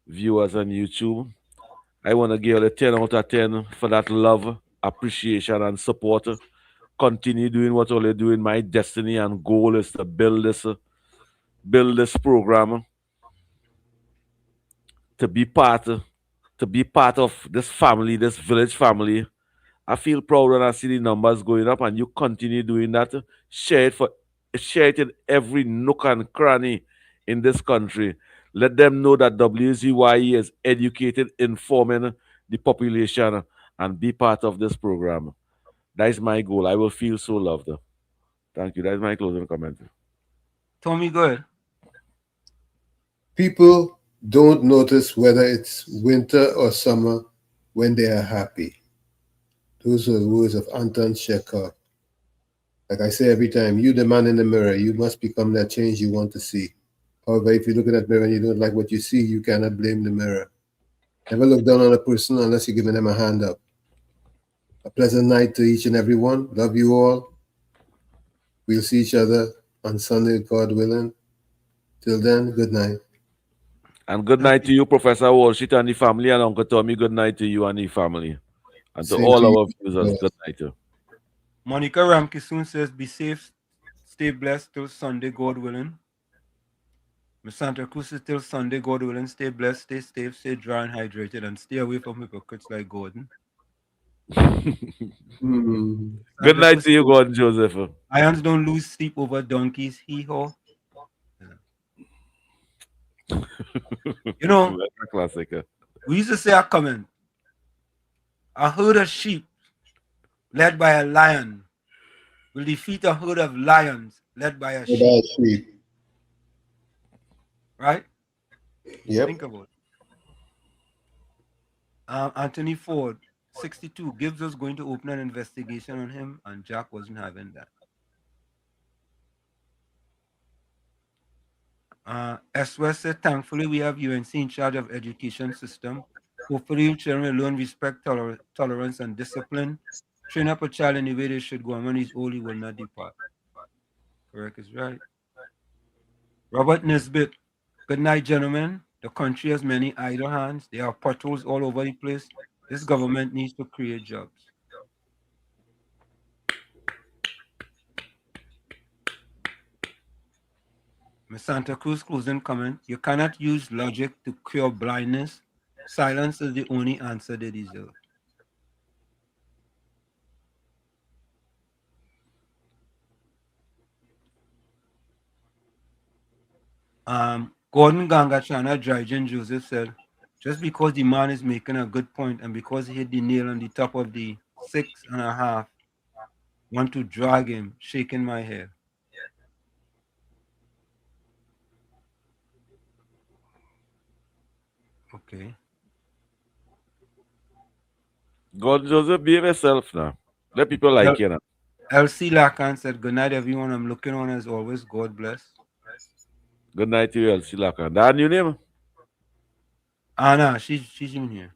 Speaker 12: viewers on YouTube. I want to give you a 10 out of 10 for that love, appreciation, and support. Continue doing what you're doing. My destiny and goal is to build this program, to be part of this family, this village family. I feel proud when I see the numbers going up, and you continue doing that. Share it in every nook and cranny in this country. Let them know that WZYE is educated, informing the population, and be part of this program. That is my goal. I will feel so loved. Thank you. That is my closing comment.
Speaker 4: Tommy, go ahead.
Speaker 10: People don't notice whether it's winter or summer when they are happy. Those are the words of Anton Chekhov. Like I say every time, you the man in the mirror, you must become that change you want to see. However, if you look in that mirror and you don't like what you see, you cannot blame the mirror. Never look down on a person unless you're giving them a hand up. A pleasant night to each and every one. Love you all. We'll see each other on Sunday, God willing. Till then, good night.
Speaker 12: And good night to you, Professor Walshit and the family, and Uncle Tommy. Good night to you and the family. And to
Speaker 10: Same
Speaker 12: all
Speaker 10: to
Speaker 12: our
Speaker 10: you.
Speaker 12: viewers, good night.
Speaker 4: Monica Ramkisoon says, be safe, stay blessed till Sunday, God willing. Miss Santa Cruz is till Sunday, God willing. Stay blessed, stay safe, stay dry and hydrated, and stay away from hypocrites like Gordon.
Speaker 12: Good night to you, Gordon Joseph.
Speaker 4: Lions don't lose sleep over donkeys, hee-haw. You know,
Speaker 12: That's a classic.
Speaker 4: we used to say a comment. A herd of sheep led by a lion will defeat a herd of lions led by a sheep. Right?
Speaker 10: Yep.
Speaker 4: Think about it. Anthony Ford, 62, Gibbs was going to open an investigation on him, and Jack wasn't having that. West said, thankfully, we have UNC in charge of education system. Hopefully, children will learn respect, tolerance, and discipline. Train up a child in the way they should go, and when he's old, he will not depart. Correct is right. Robert Nisbet, good night, gentlemen. The country has many idle hands. There are potholes all over the place. This government needs to create jobs. Ms. Santa Cruz closing comment. You cannot use logic to cure blindness. Silence is the only answer they deserve. Gordon Gangachana, Dryden Joseph said, just because the man is making a good point and because he hit the nail on the top of the 6.5, want to drag him, shaking my head. Okay.
Speaker 12: God Joseph, behave yourself now. Let people like you now.
Speaker 4: LC Lacan said, good night, everyone. I'm looking on as always. God bless.
Speaker 12: Good night to you, LC Lacan. That new name?
Speaker 4: Anna, she's in here.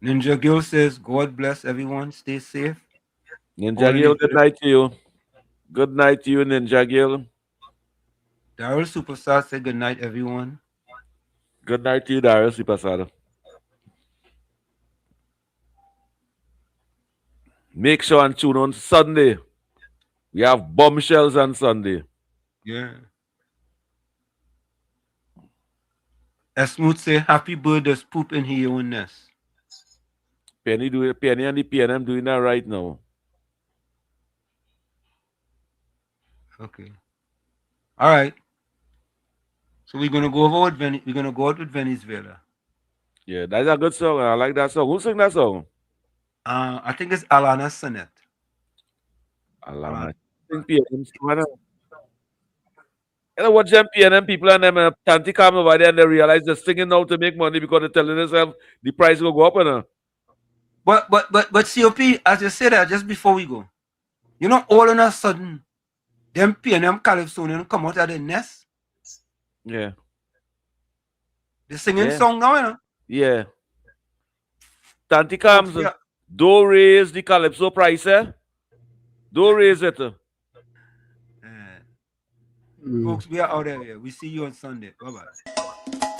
Speaker 4: Ninja Gill says, God bless everyone. Stay safe.
Speaker 12: Ninja Gill, good night to you. Good night to you, Ninja Gill.
Speaker 4: Daryl Superstar said, good night, everyone.
Speaker 12: Good night to you, Daryl Superstar. Make sure and tune on Sunday. We have bombshells on Sunday.
Speaker 4: Yeah. Esmoot say, happy bird does poop in her own nest.
Speaker 12: Penny and the PNM doing that right now.
Speaker 4: Okay. All right. So we're gonna go over with we're gonna go out with Venezuela.
Speaker 12: Yeah, that's a good song. I like that song. Who sing that song?
Speaker 4: I think it's Alana Sinet.
Speaker 12: Alana. I think PNM. You know what, them PNM people and them Tanti come over there and they realize they're singing now to make money because they're telling themselves the price will go up.
Speaker 4: But COP, as you said that just before we go, you know, all of a sudden, them PNM Calypsonian come out of the nest.
Speaker 12: Yeah.
Speaker 4: They're singing song now, you know?
Speaker 12: Yeah. Tanti comes. Don't raise the Calypso price, eh? Don't raise it.
Speaker 4: Folks, we are out of here. We see you on Sunday. Bye-bye.